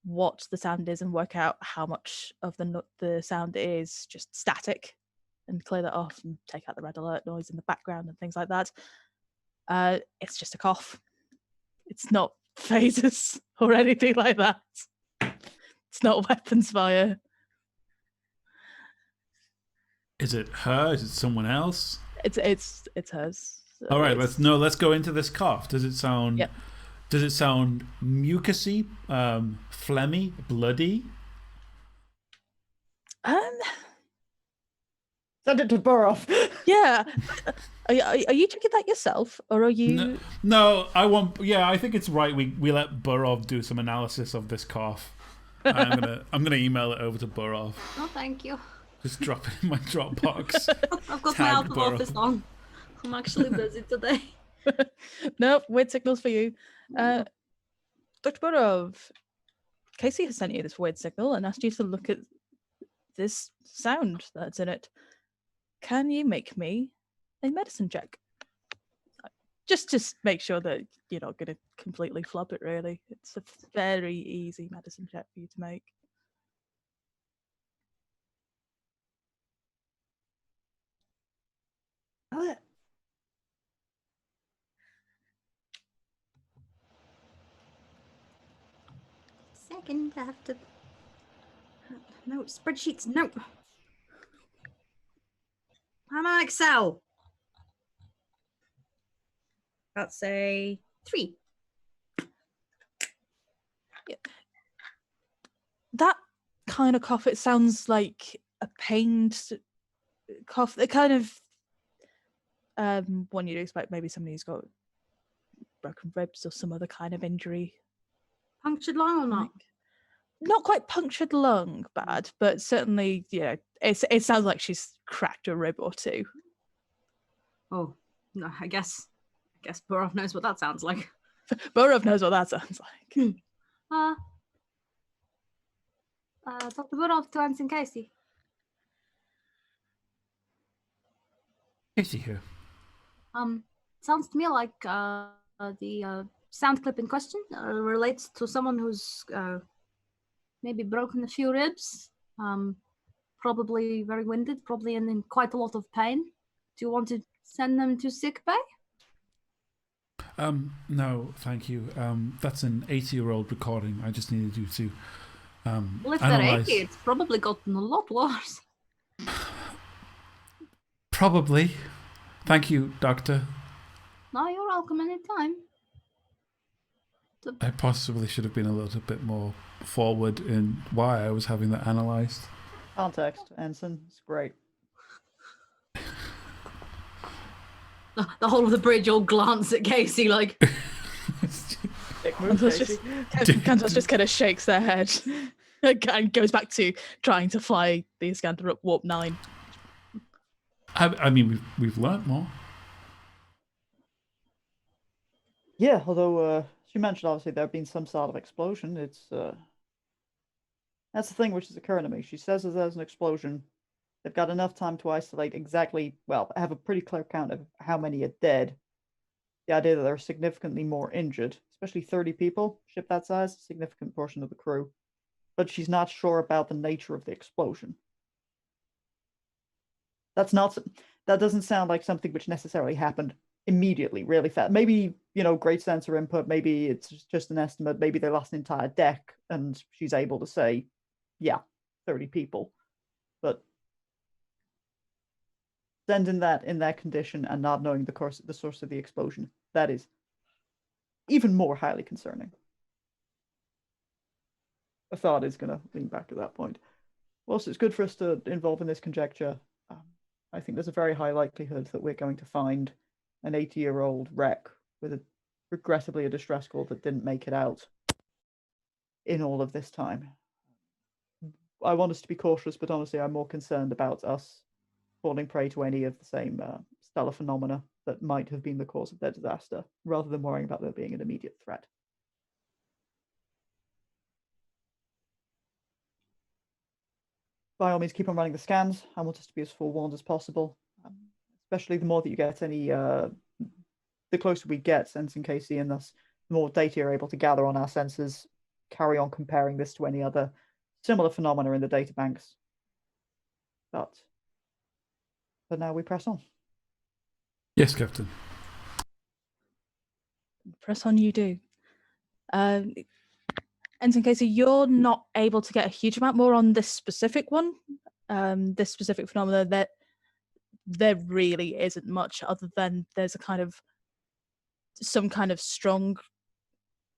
what the sound is and work out how much of the sound is just static, and clear that off and take out the red alert noise in the background and things like that. It's just a cough. It's not phasers or anything like that. It's not weapons fire. Is it her? Is it someone else? It's hers. All right, let's go into this cough. Does it sound? Yep. Does it sound mucusy, phlegmy, bloody? Send it to Burrough. Yeah. Are you checking that yourself, or are you? No, I want. Yeah, I think it's right. We let Burov do some analysis of this cough. I'm gonna email it over to Burov. Oh, thank you. Just drop it in my Dropbox. I've got Tag my out of Burrow. office on. I'm actually busy today. Nope, weird signals for you. Dr. Borov, Casey has sent you this weird signal and asked you to look at this sound that's in it. Can you make me a medicine check? Just to make sure that you're not going to completely flub it, really. It's a very easy medicine check for you to make. Second, I have to... No, spreadsheets, no. I'm on Excel. That's a 3. That kind of cough, it sounds like a pained cough. The kind of one you'd expect maybe somebody who's got broken ribs or some other kind of injury. Punctured lung or not? Not quite punctured lung bad, but certainly, it sounds like she's cracked a rib or two. Oh, no, I guess Burov knows what that sounds like. Burov knows what that sounds like. Dr. Burov to Anson Casey. Casey here. Sounds to me like the sound clip in question relates to someone who's maybe broken a few ribs, probably very winded, probably in quite a lot of pain. Do you want to send them to sick bay? No, thank you. That's an 80-year-old recording. I just needed you to Well, if analyze. they're 80, it's probably gotten a lot worse. Probably. Thank you, Doctor. No, you're welcome anytime. I possibly should have been a little bit more forward in why I was having that analysed. Context, Ensign. It's great. The whole of the bridge all glance at Casey like, Dick move, Cantos Casey. Cantos just kind of shakes their head and goes back to trying to fly the Iskandar up warp 9. I mean, we've learnt more. Yeah, although she mentioned obviously there had been some sort of explosion. It's that's the thing which is occurring to me. She says that there's an explosion. They've got enough time to isolate exactly, well, have a pretty clear count of how many are dead. The idea that there are significantly more injured, especially 30 people, ship that size, significant portion of the crew. But she's not sure about the nature of the explosion. That doesn't sound like something which necessarily happened immediately, really fast. Maybe, great sensor input, maybe it's just an estimate, maybe they lost an entire deck and she's able to say, yeah, 30 people. But sending that in that condition and not knowing the source of the explosion, that is even more highly concerning. A thought is going to lean back at that point. Whilst it's good for us to involve in this conjecture, I think there's a very high likelihood that we're going to find an 80-year-old wreck with regrettably a distress call that didn't make it out in all of this time. I want us to be cautious, but honestly, I'm more concerned about us falling prey to any of the same stellar phenomena that might have been the cause of their disaster, rather than worrying about there being an immediate threat. By all means, keep on running the scans. I want us to be as forewarned as possible, especially the more that you get the closer we get, Ensign Casey, and thus the more data you're able to gather on our sensors, carry on comparing this to any other similar phenomena in the data banks. But for now, we press on. Yes, Captain. Press on, you do. Ensign Casey, you're not able to get a huge amount more on this specific one, this specific phenomena. That there really isn't much other than there's some kind of strong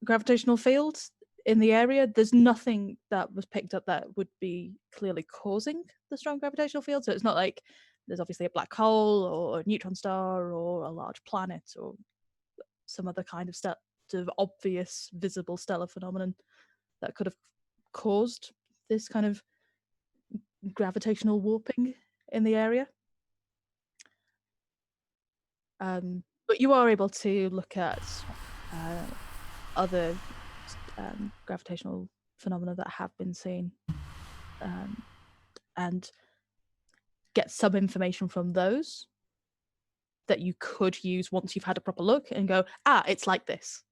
gravitational field in the area. There's nothing that was picked up that would be clearly causing the strong gravitational field. So it's not like there's obviously a black hole or a neutron star or a large planet or some other kind of sort of obvious visible stellar phenomenon that could have caused this kind of gravitational warping in the area. But you are able to look at other gravitational phenomena that have been seen and get some information from those that you could use once you've had a proper look and go, it's like this.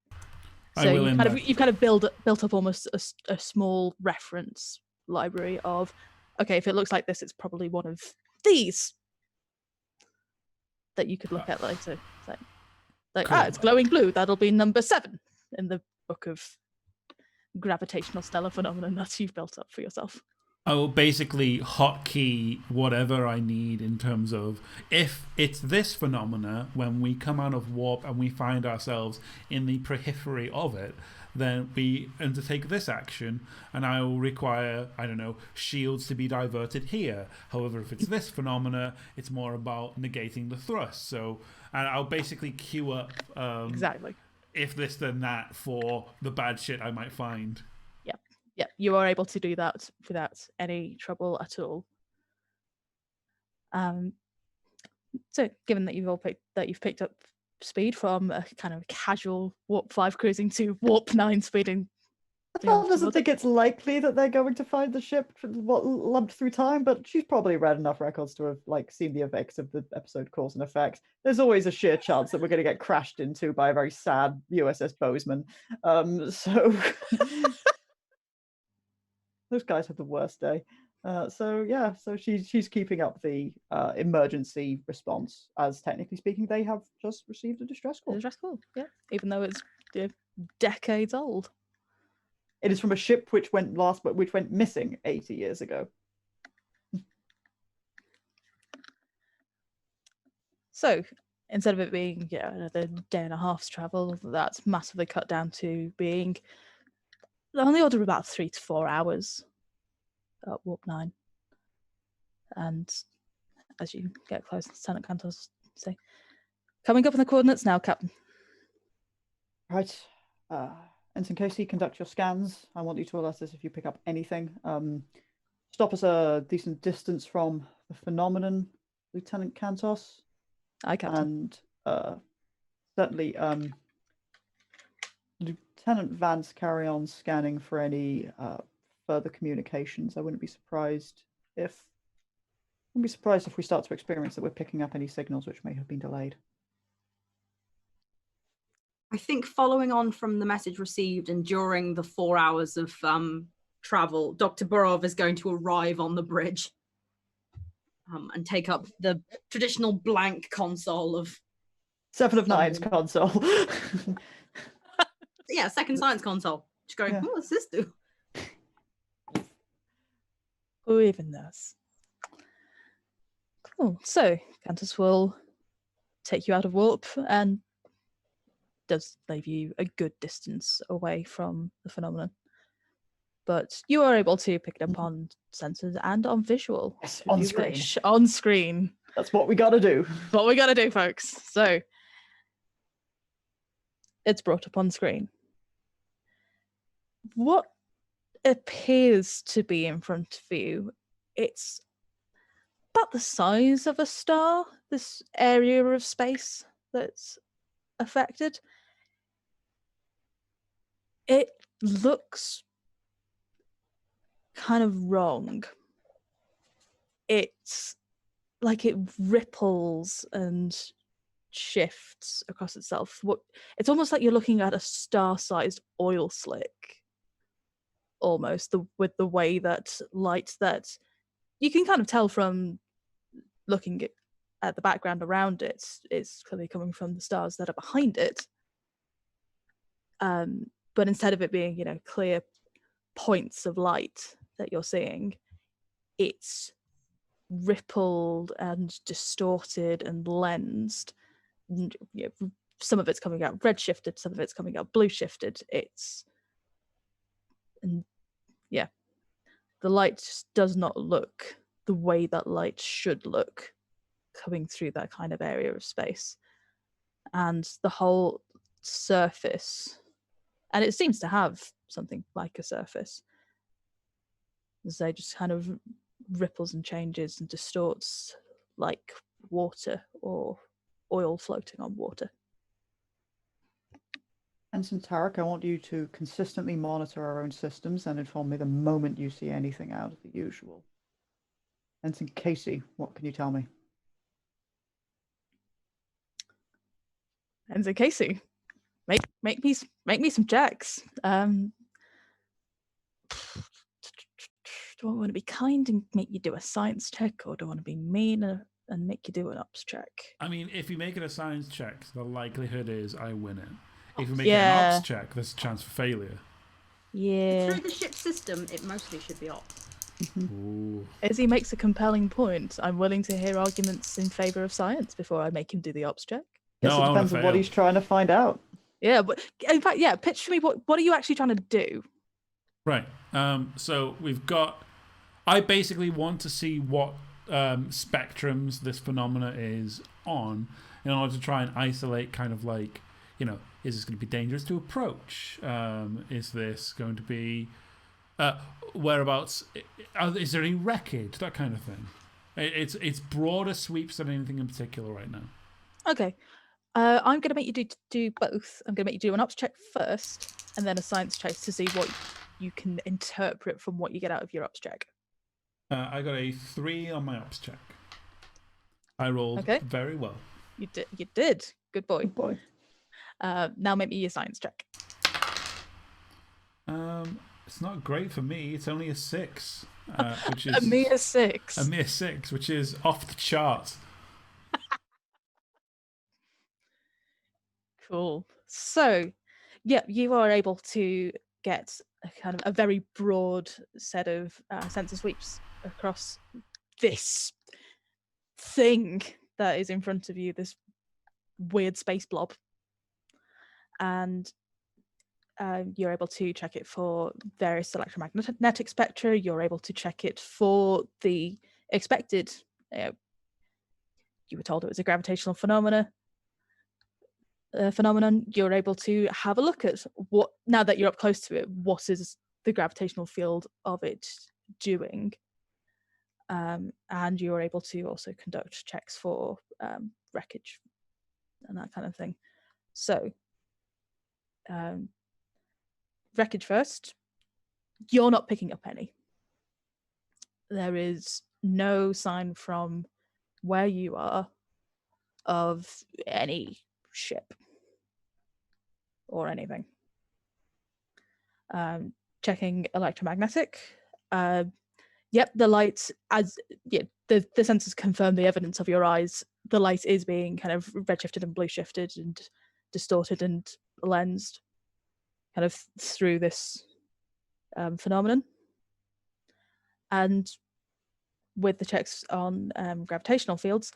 So you've kind of built up almost a small reference library of, okay, if it looks like this, it's probably one of these that you could look at later. So, Cool. It's glowing blue. That'll be number 7 in the book of gravitational stellar phenomenon that you've built up for yourself. I will basically hotkey whatever I need in terms of if it's this phenomena, when we come out of warp and we find ourselves in the periphery of it, then we undertake this action, and I will require, I don't know, shields to be diverted here. However, if it's this phenomena, it's more about negating the thrust. So, and I'll basically queue up Exactly. if this then that for the bad shit I might find. Yeah, you are able to do that without any trouble at all. So, given that you've picked up speed from a kind of casual warp 5 cruising to warp 9 speeding Patel doesn't think it's likely that they're going to find the ship lumped through time, but she's probably read enough records to have seen the effects of the episode Cause and Effect. There's always a sheer chance that we're going to get crashed into by a very sad USS Bozeman. So those guys have the worst day. So she's keeping up the emergency response, as technically speaking, they have just received a distress call. Distress call, yeah, even though it's decades old. It is from a ship which went missing 80 years ago. So instead of it being another day and a half's travel, that's massively cut down to being on the order of about 3 to 4 hours at Warp 9. And as you get close, Lieutenant Cantor's say, "Coming up on the coordinates now, Captain." Right. Ensign Casey, conduct your scans. I want you to alert us if you pick up anything. Stop us a decent distance from the phenomenon, Lieutenant Cantos. Aye, Captain. And certainly, Lieutenant Vance, carry on scanning for any further communications. I wouldn't be surprised if we start to experience that we're picking up any signals which may have been delayed. I think following on from the message received and during the 4 hours of travel, Dr. Burov is going to arrive on the bridge and take up the traditional blank console of 7 of 9's console. Yeah, second science console. Just going, what does this do? Who even knows? Cool. So Cantus will take you out of warp and does leave you a good distance away from the phenomenon. But you are able to pick it up on sensors and on visual. Yes, on screen. On screen. That's what we got to do. What we got to do, folks. So it's brought up on screen. What appears to be in front of you, it's about the size of a star, this area of space that's affected. It looks kind of wrong. It's like it ripples and shifts across itself. It's almost like you're looking at a star-sized oil slick, almost, with the way that light that you can kind of tell from looking at the background around it is clearly coming from the stars that are behind it. But instead of it being, clear points of light that you're seeing, it's rippled and distorted and lensed. And, some of it's coming out red shifted, some of it's coming out blue shifted. The light just does not look the way that light should look coming through that kind of area of space. And the whole surface, and it seems to have something like a surface, as they just kind of ripples and changes and distorts like water or oil floating on water. Ensign Tarek, I want you to consistently monitor our own systems and inform me the moment you see anything out of the usual. Ensign Casey, what can you tell me? Ensign Casey, make me some checks. Do I want to be kind and make you do a science check, or do I want to be mean and make you do an ops check? I mean, if you make it a science check, the likelihood is I win it. If you make it an ops check, there's a chance for failure. Yeah. Through the ship system, it mostly should be ops. Ooh. As he makes a compelling point, I'm willing to hear arguments in favour of science before I make him do the ops check. Guess it depends on what he's trying to find out. Yeah, but in fact, pitch to me what are you actually trying to do? Right. So I basically want to see what spectrums this phenomena is on in order to try and isolate kind of like, is this going to be dangerous to approach? Is this going to be whereabouts? Is there any wreckage? That kind of thing. It's broader sweeps than anything in particular right now. Okay. I'm going to make you do both. I'm going to make you do an ops check first, and then a science check to see you can interpret from what you get out of your ops check. I got a 3 on my ops check. I rolled Okay. very well. You did. Good boy. Good boy. Now make me your science check. It's not great for me. It's only a 6, which is A mere 6. a mere 6, which is off the chart. Cool. So, yeah, you are able to get a kind of a very broad set of sensor sweeps across this thing that is in front of you, this weird space blob. And you're able to check it for various electromagnetic spectra. You're able to check it for the expected. You were told it was a gravitational phenomenon. You're able to have a look at what, now that you're up close to it, what is the gravitational field of it doing. And you're able to also conduct checks for wreckage and that kind of thing. So, wreckage first. You're not picking up any. There is no sign from where you are of any ship or anything. Checking electromagnetic. Yep, the light, the sensors confirm the evidence of your eyes. The light is being kind of redshifted and blue shifted and distorted and lensed kind of through this phenomenon. And with the checks on gravitational fields,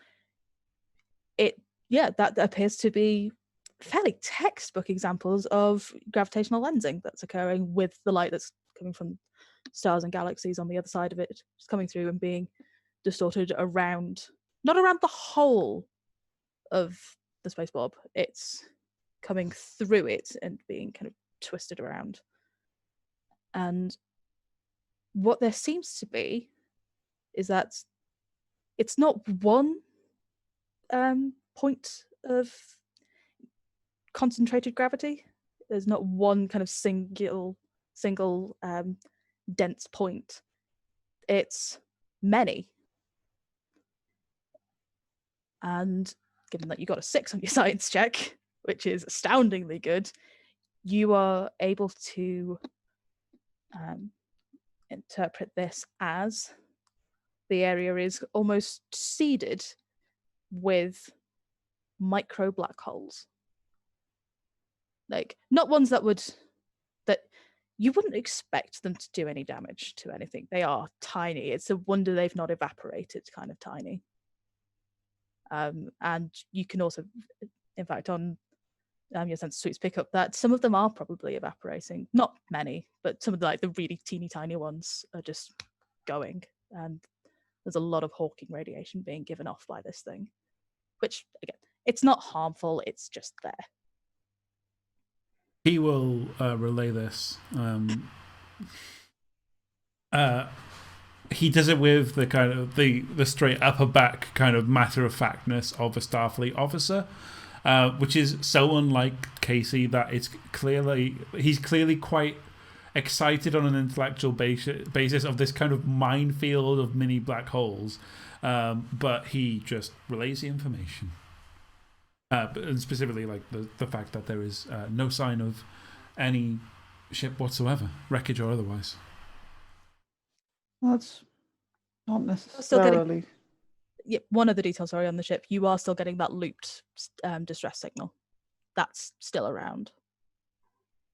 that appears to be fairly textbook examples of gravitational lensing that's occurring with the light that's coming from stars and galaxies on the other side of it, just coming through and being distorted around, not around the whole of the space blob, it's coming through it and being kind of twisted around. And what there seems to be is that it's not one point of concentrated gravity. There's not one kind of single dense point. It's many. And given that you got a 6 on your science check, which is astoundingly good, you are able to interpret this as the area is almost seeded with micro black holes. Like, not ones that you wouldn't expect them to do any damage to anything. They are tiny. It's a wonder they've not evaporated kind of tiny. And you can also, in fact, on your sensor suites pick up that some of them are probably evaporating. Not many, but some of the really teeny tiny ones are just going. And there's a lot of Hawking radiation being given off by this thing, which, again, it's not harmful, it's just there. He will relay this. He does it with the kind of the straight upper back kind of matter of factness of a Starfleet officer, which is so unlike Casey that he's clearly quite excited on an intellectual basis of this kind of minefield of mini black holes, but he just relays the information. And specifically, like the fact that there is no sign of any ship whatsoever, wreckage or otherwise. That's not necessarily. One of the details, sorry, on the ship, you are still getting that looped distress signal. That's still around.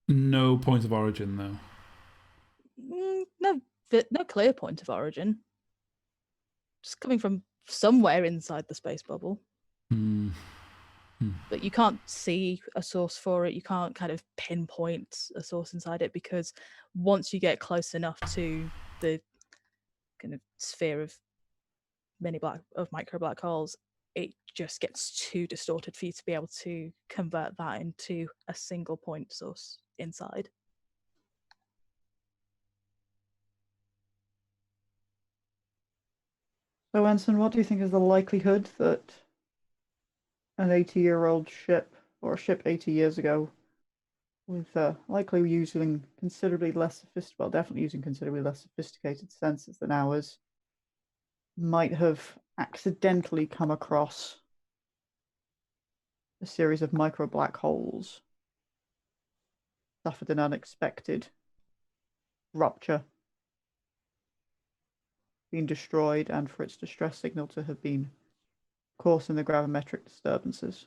No point of origin, though. No clear point of origin. Just coming from somewhere inside the space bubble. But you can't see a source for it. You can't kind of pinpoint a source inside it, because once you get close enough to the kind of sphere of micro black holes, it just gets too distorted for you to be able to convert that into a single point source inside. So, Ensign, what do you think is the likelihood that an 80-year-old ship, or a ship 80 years ago, with likely using considerably less sophisticated, well, definitely using considerably less sophisticated sensors than ours, might have accidentally come across a series of micro black holes, suffered an unexpected rupture, been destroyed, and for its distress signal to have been causing the gravimetric disturbances.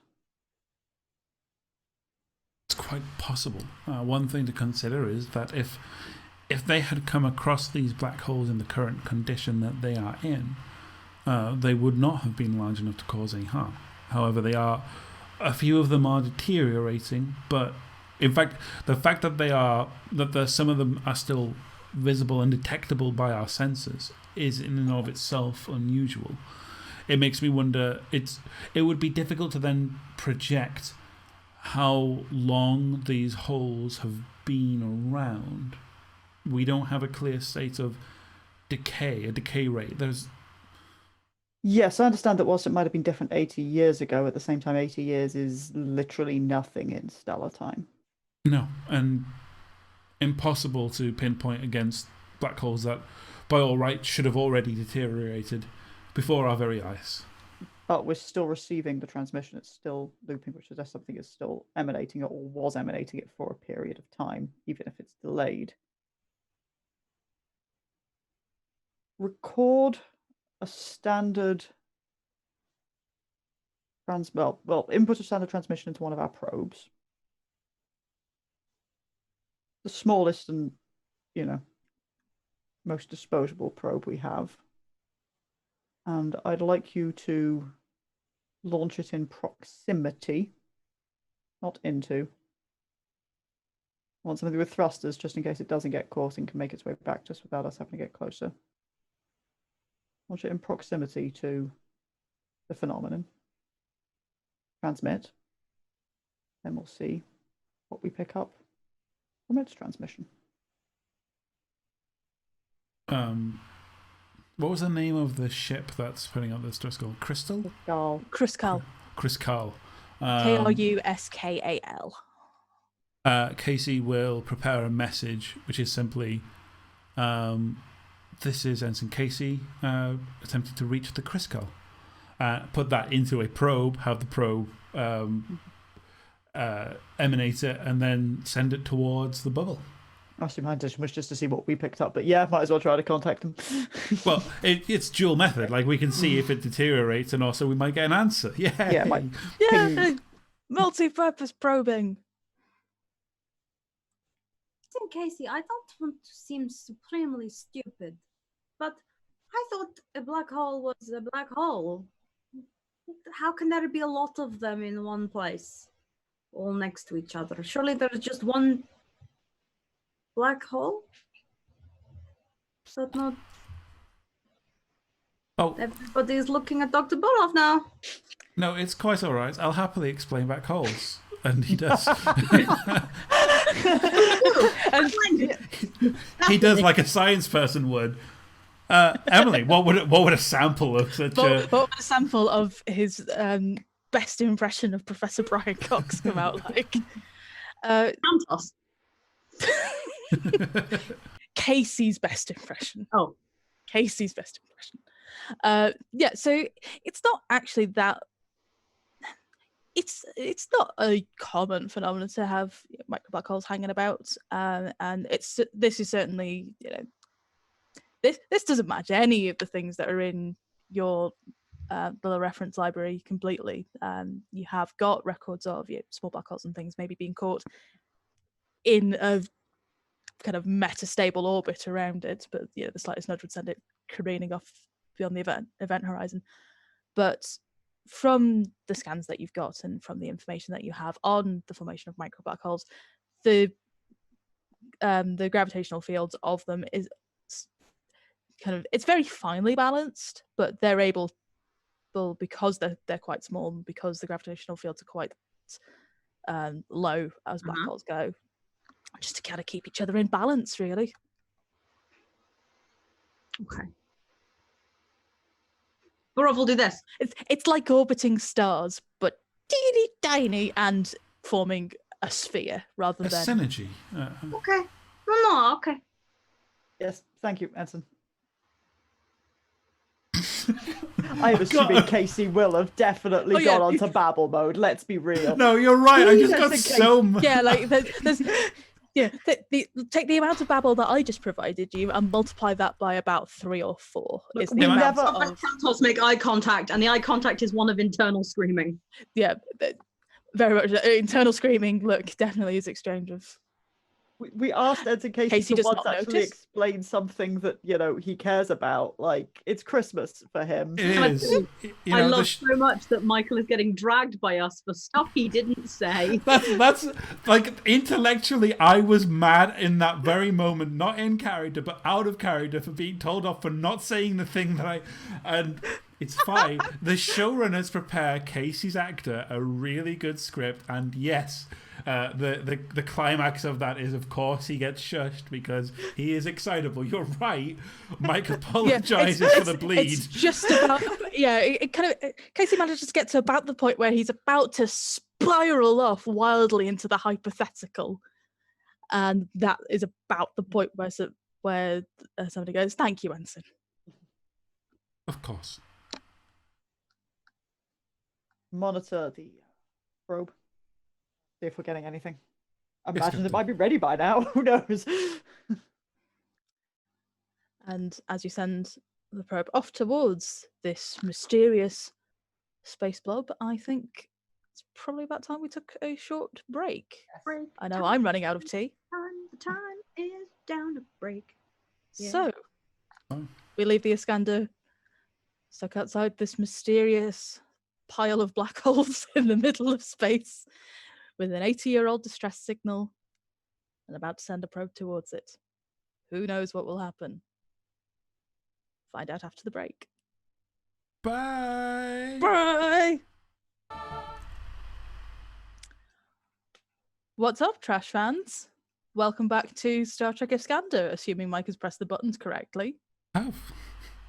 It's quite possible. One thing to consider is that if they had come across these black holes in the current condition that they are in, they would not have been large enough to cause any harm. However, a few of them are deteriorating, but in fact, the fact that some of them are still visible and detectable by our sensors is in and of itself unusual. It makes me wonder, it would be difficult to then project how long these holes have been around. We don't have a clear state of a decay rate. Yes, I understand that whilst it might have been different 80 years ago, at the same time 80 years is literally nothing in stellar time. No, and impossible to pinpoint against black holes that, by all rights, should have already deteriorated before our very eyes. But we're still receiving the transmission. It's still looping, which suggests something is still emanating it, or was emanating it for a period of time, even if it's delayed. Record a standard input a standard transmission into one of our probes. The smallest and, most disposable probe we have. And I'd like you to launch it in proximity, not into. I want something with thrusters, just in case it doesn't get caught and can make its way back just without us having to get closer. Launch it in proximity to the phenomenon. Transmit. Then we'll see what we pick up from its transmission. What was the name of the ship that's putting up this disk called? Crystal? Cruskal. Cruskal. Kruskal. Casey will prepare a message, which is simply, this is Ensign Casey attempting to reach the Cruskal. Put that into a probe, have the probe emanate it, and then send it towards the bubble. Actually, my intention was just to see what we picked up, but yeah, might as well try to contact them. Well, it's dual method. Like, we can see if it deteriorates, and also we might get an answer. Yeah. Multi-purpose probing. Casey, I don't want to seem supremely stupid, but I thought a black hole was a black hole. How can there be a lot of them in one place, all next to each other? Surely there's just one black hole? But not. Oh, everybody's looking at Dr. Bolov now. No, it's quite all right. I'll happily explain black holes. And he does. He does like a science person would. Emily, what would a sample of such what would a sample of his best impression of Professor Brian Cox come out like? Santos. Casey's best impression. Oh. Casey's best impression. So it's not actually that. It's not a common phenomenon to have micro black holes hanging about, and this is certainly this doesn't match any of the things that are in your little reference library completely. You have got records of small black holes and things maybe being caught in a kind of metastable orbit around it, but the slightest nudge would send it careening off beyond the event horizon. But from the scans that you've got and from the information that you have on the formation of micro black holes, the gravitational fields of them is it's very finely balanced, but they're able, because they're quite small, because the gravitational fields are quite low as black holes go, just to kind of keep each other in balance, really. Okay. Borov will do this. It's like orbiting stars, but teeny tiny and forming a sphere rather A than synergy. Okay. No, okay. Yes, thank you, Anson. I am assuming Casey will have definitely Oh, yeah. gone onto babble mode. Let's be real. No, you're right. I just Just got in case. so mad. yeah, like there's yeah. Take the amount of babble that I just provided you and multiply that by about 3 or 4. Look, Is we the amount never- of Santos make eye contact, and the eye contact is one of internal screaming. yeah, very much internal screaming. Look, definitely is exchange of. We asked Ensign Casey Casey to does once not actually notice. explain something that, you know, he cares about. Like, it's Christmas for him. It is. You I know, love so much that Michael is getting dragged by us for stuff he didn't say. that's like intellectually I was mad in that very moment, not in character but out of character, for being told off for not saying the thing that and it's fine. The showrunners prepare Casey's actor a really good script, and yes, the climax of that is, of course, he gets shushed because he is excitable. You're right. Mike apologizes for the bleed. It's just about it kind of Casey manages to get to about the point where he's about to spiral off wildly into the hypothetical, and that is about the point where somebody goes, "Thank you, Ensign." Of course. Monitor the probe. See if we're getting anything. I Yes, imagine it Captain. might be ready by now. Who knows? And as you send the probe off towards this mysterious space blob, I think it's probably about time we took a short break. Break I know time, I'm running out of tea. The time is down to break. Yeah. So Oh. we leave the Iskandar stuck outside this mysterious pile of black holes in the middle of space with an 80-year-old distress signal and about to send a probe towards it. Who knows what will happen? Find out after the break. Bye. Bye! What's up, trash fans? Welcome back to Star Trek Iskandar, assuming Mike has pressed the buttons correctly.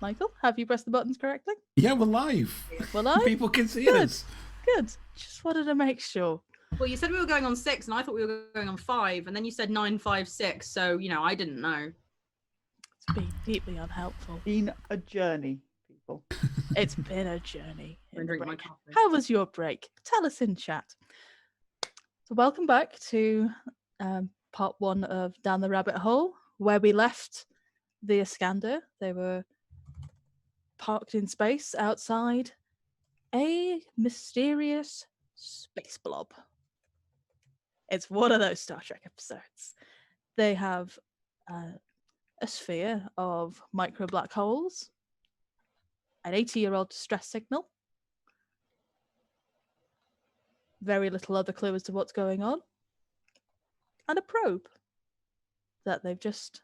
Michael, have you pressed the buttons correctly? Yeah, we're live. We're live? People can see Good. us. Good. Just wanted to make sure. Well, you said we were going on 6, and I thought we were going on 5, and then you said 9, 5, 6. So I didn't know. It's been deeply unhelpful. Been a journey, people. It's been a journey. I'm in the drinking my break. coffee. How was your break? Tell us in chat. So welcome back to part 1 of Down the Rabbit Hole, where we left the Iskandar. They were parked in space outside a mysterious space blob. It's one of those Star Trek episodes. They have a sphere of micro black holes, an 80-year-old distress signal, very little other clue as to what's going on, and a probe that they've just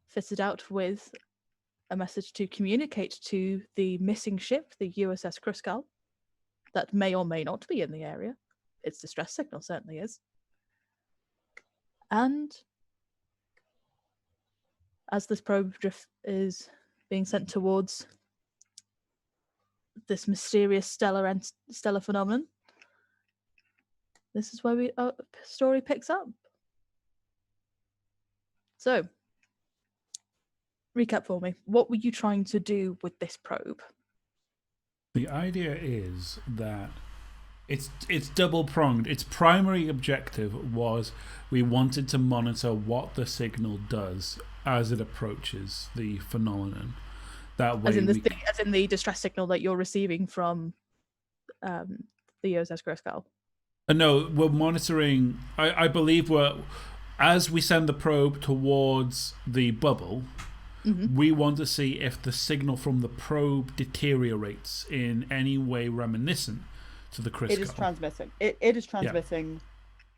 fitted out with a message to communicate to the missing ship, the USS Iskandar, that may or may not be in the area. Its distress signal certainly is. And as this probe drift is being sent towards this mysterious stellar phenomenon, this is where our story picks up. So, recap for me. What were you trying to do with this probe? The idea is that it's double pronged. Its primary objective was we wanted to monitor what the signal does as it approaches the phenomenon. That way, as in the distress signal that you're receiving from the USS Iskandar. No, we're monitoring. I believe as we send the probe towards the bubble. Mm-hmm. We want to see if the signal from the probe deteriorates in any way reminiscent to the Iskandar. It is transmitting. It is transmitting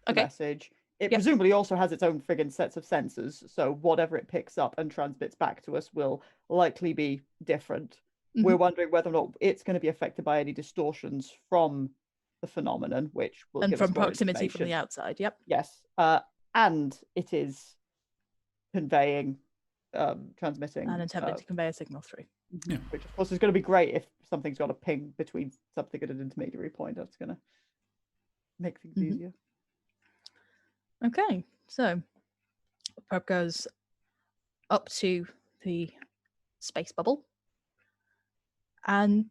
the Okay. message. It presumably also has its own friggin' sets of sensors, so whatever it picks up and transmits back to us will likely be different. Mhm. We're wondering whether or not it's going to be affected by any distortions from the phenomenon, which will And give us from more proximity from the information. outside. Yep. Yes, and it is conveying, transmitting, And attempting to convey a signal through. Yeah. which of course is going to be great if something's got a ping between something at an intermediary point. That's going to make things Mhm. easier. Okay, so the probe goes up to the space bubble, and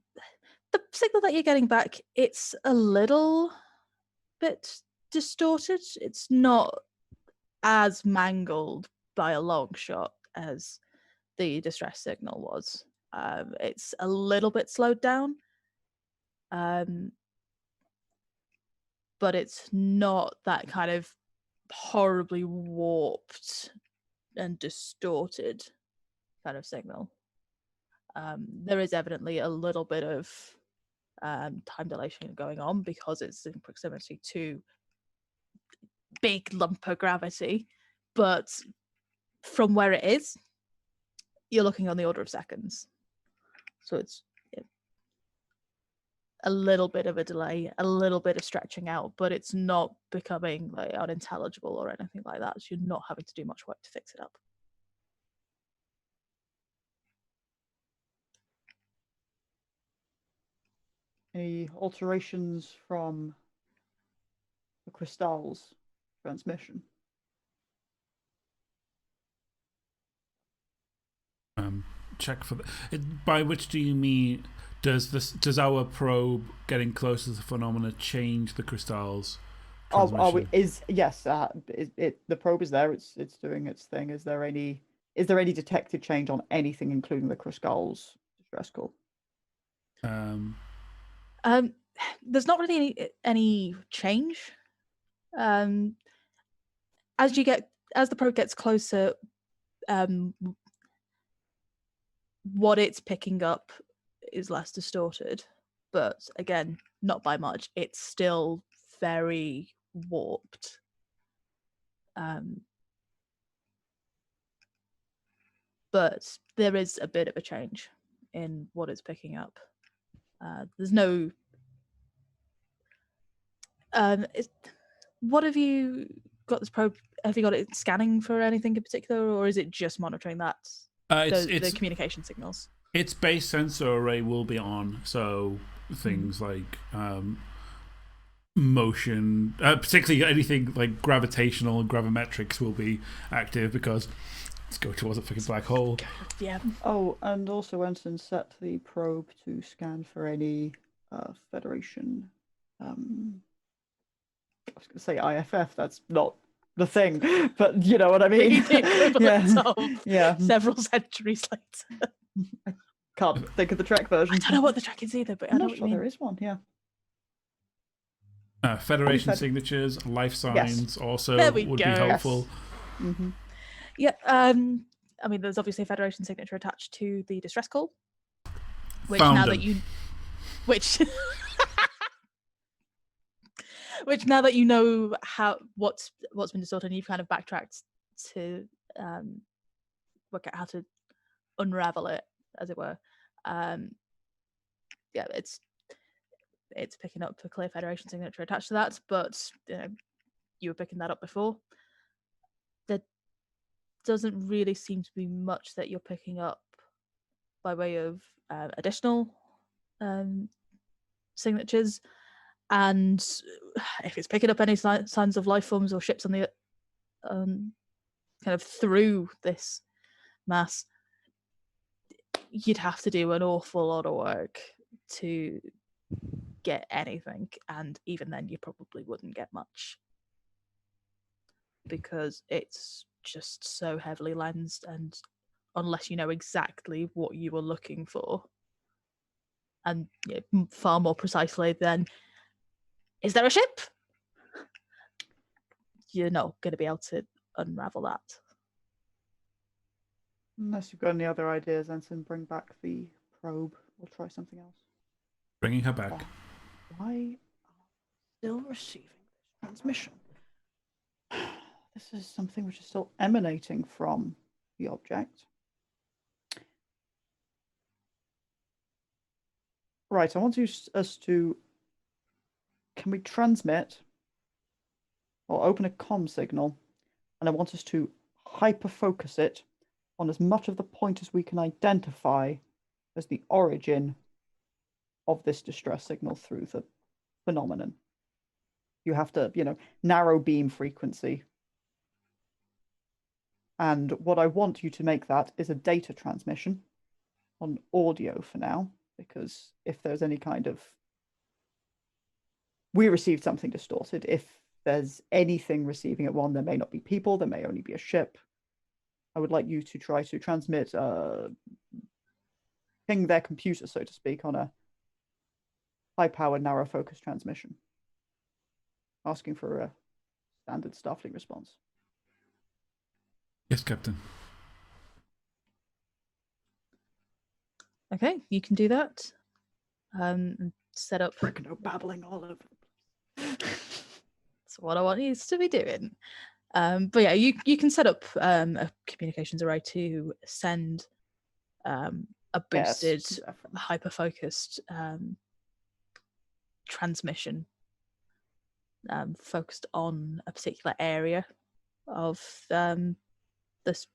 the signal that you're getting back, it's a little bit distorted. It's not as mangled by a long shot as the distress signal was. It's a little bit slowed down, but it's not that kind of horribly warped and distorted kind of signal. There is evidently a little bit of time dilation going on because it's in proximity to big lump of gravity, but from where it is, you're looking on the order of seconds. So it's a little bit of a delay, a little bit of stretching out, but it's not becoming like unintelligible or anything like that. So you're not having to do much work to fix it up. Any alterations from the crystal's transmission? Check for by which do you mean? Does our probe getting closer to the phenomena change the crystal's transmission? Yes, the probe is there. It's doing its thing. Is there any detected change on anything, including the crystal's distress call? There's not really any change. As the probe gets closer, what it's picking up is less distorted, but again, not by much. It's still very warped. But there is a bit of a change in what it's picking up. There's no. What have you got this probe? Have you got it scanning for anything in particular, or is it just monitoring that? The communication signals. Its base sensor array will be on, so things like motion, particularly anything like gravitational and gravimetrics will be active because let's go towards a fucking black hole. Yeah. Oh, and also Ensign set the probe to scan for any Federation. I was going to say IFF. That's not the thing, but you know what I mean. Yeah. Several centuries later. I can't think of the Trek version. I don't know what the Trek is either, but I'm I know not what sure you mean. there is one. Yeah. Federation signatures, life signs also would be helpful. Yes. Mm-hmm. Yeah. I mean, there's obviously a Federation signature attached to the distress call, which Found now them. that you, which now that you know what's been distorted, and you've kind of backtracked to work out how to unravel it, as it were. Yeah, it's picking up a clear Federation signature attached to that, but you were picking that up before. There doesn't really seem to be much that you're picking up by way of additional signatures, and if it's picking up any signs of life forms or ships on the kind of through this mass, you'd have to do an awful lot of work to get anything, and even then you probably wouldn't get much because it's just so heavily lensed, and unless you know exactly what you were looking for, and far more precisely than is there a ship, you're not going to be able to unravel that. Unless you've got any other ideas, Ensign, bring back the probe. We'll try something else. Bringing her back. Why are we still receiving this transmission? This is something which is still emanating from the object. Right, I want us to... Can we transmit or open a comm signal? And I want us to hyper-focus it on as much of the point as we can identify as the origin of this distress signal through the phenomenon. You have to, narrow beam frequency And what I want you to make that is a data transmission on audio for now, because if there's any kind of... We received something distorted. If there's anything receiving at one, there may not be people, there may only be a ship. I would like you to try to transmit, ping their computer, so to speak, on a high-powered, narrow-focus transmission, asking for a standard Starfleet response. Yes, Captain. Okay, you can do that. And set up. Freaking no babbling all over. That's what I want you to be doing. But yeah, you can set up a communications array to send a boosted, definitely. hyper-focused transmission focused on a particular area of the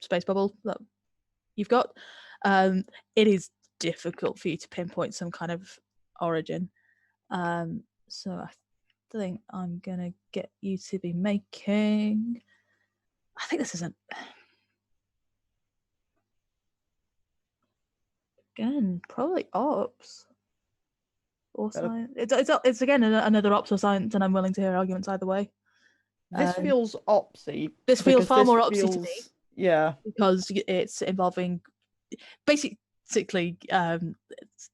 space bubble that you've got. It is difficult for you to pinpoint some kind of origin. So I think I'm gonna get you to be making... I think this isn't... Again, probably ops or science. It's again another ops or science, and I'm willing to hear arguments either way. This feels opsy. This feels because far this more opsy to feels- me Yeah. because it's involving basically it's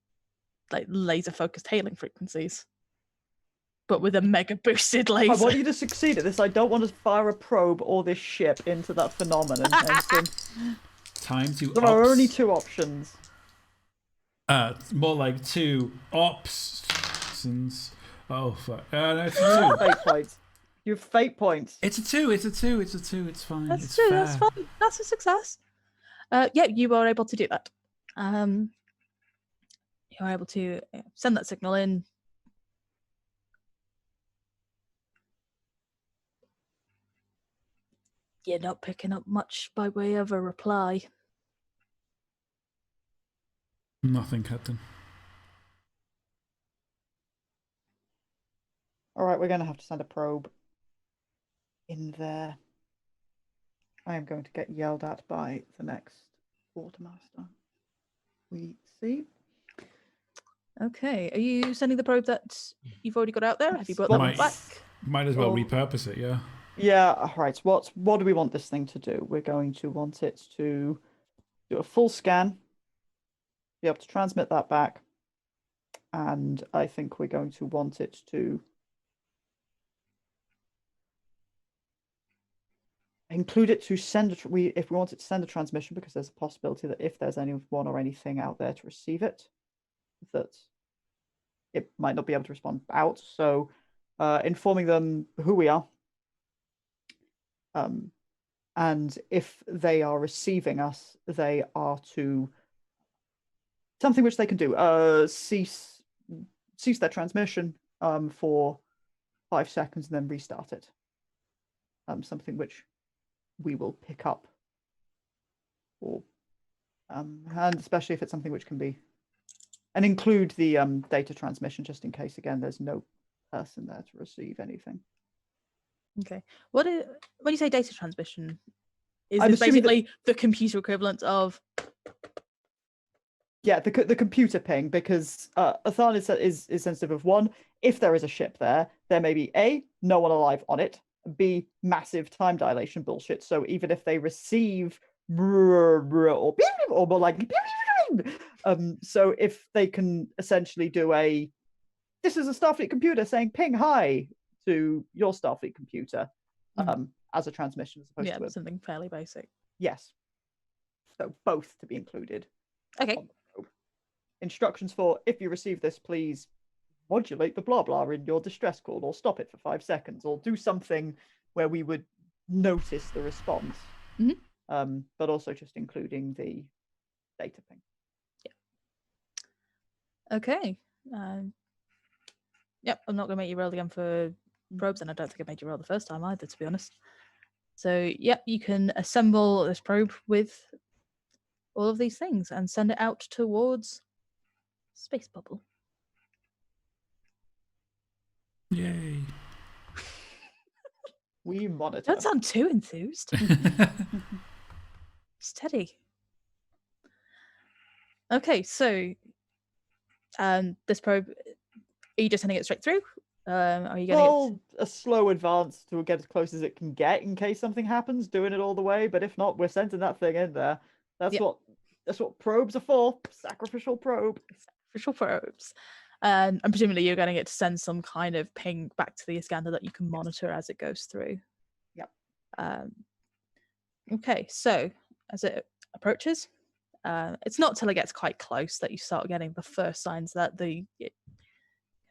like laser focused hailing frequencies, but with a mega boosted I laser. want you to succeed at this. I don't want to fire a probe or this ship into that phenomenon. Time to There are ops. only two options. More like two options. Oh fuck. No, it's a You have two. fate points. You have fate points. It's a two. It's a two. It's a two. It's fine. That's it's true. fair. That's fine. That's a success. Yeah, you are able to do that. You're able to send that signal in. You're not picking up much by way of a reply. Nothing, Captain. All right, we're going to have to send a probe in there. I am going to get yelled at by the next quartermaster. We see. Okay, are you sending the probe that you've already got out there? Have you brought that one Might- back? Might as well Or- repurpose it, yeah. Yeah, all right. What do we want this thing to do? We're going to want it to do a full scan, be able to transmit that back, and I think we're going to want it to include it to send if we want it to send a transmission, because there's a possibility that if there's anyone or anything out there to receive it, that it might not be able to respond out. So informing them who we are, and if they are receiving us, they are to something which they can do, cease their transmission for 5 seconds and then restart it. Something which we will pick up, or and especially if it's something which can be, and include the data transmission, just in case again there's no person there to receive anything. Okay. When you say data transmission, is I'm this assuming that- basically the computer equivalent of... Yeah, the computer ping, because Athan is sensitive of one. If there is a ship there, there may be A, no one alive on it, B, massive time dilation bullshit. So even if they receive or more likely, so if they can essentially do this is a Starfleet computer saying ping hi to your Starfleet computer, as a transmission as opposed to a... something fairly basic. Yes. So both to be included. Okay. Instructions for, if you receive this, please modulate the blah blah in your distress call, or stop it for 5 seconds, or do something where we would notice the response. But also just including the data ping. Okay. Yep, I'm not going to make you roll again for probes, and I don't think I made you roll the first time either, to be honest. So, yep, you can assemble this probe with all of these things and send it out towards Space Bubble. Yay. We monitor. Don't sound too enthused. Steady. Okay, so this probe, are you just sending it straight through? Are you getting Well, a slow advance to get as close as it can get in case something happens, doing it all the way. But if not, we're sending that thing in there. That's Yeah. what probes are for. Sacrificial probe. Sacrificial probes? And presumably you're getting it to send some kind of ping back to the Iskandar that you can monitor as it goes through. Yep. Okay, so as it approaches, it's not till it gets quite close that you start getting the first signs that the kind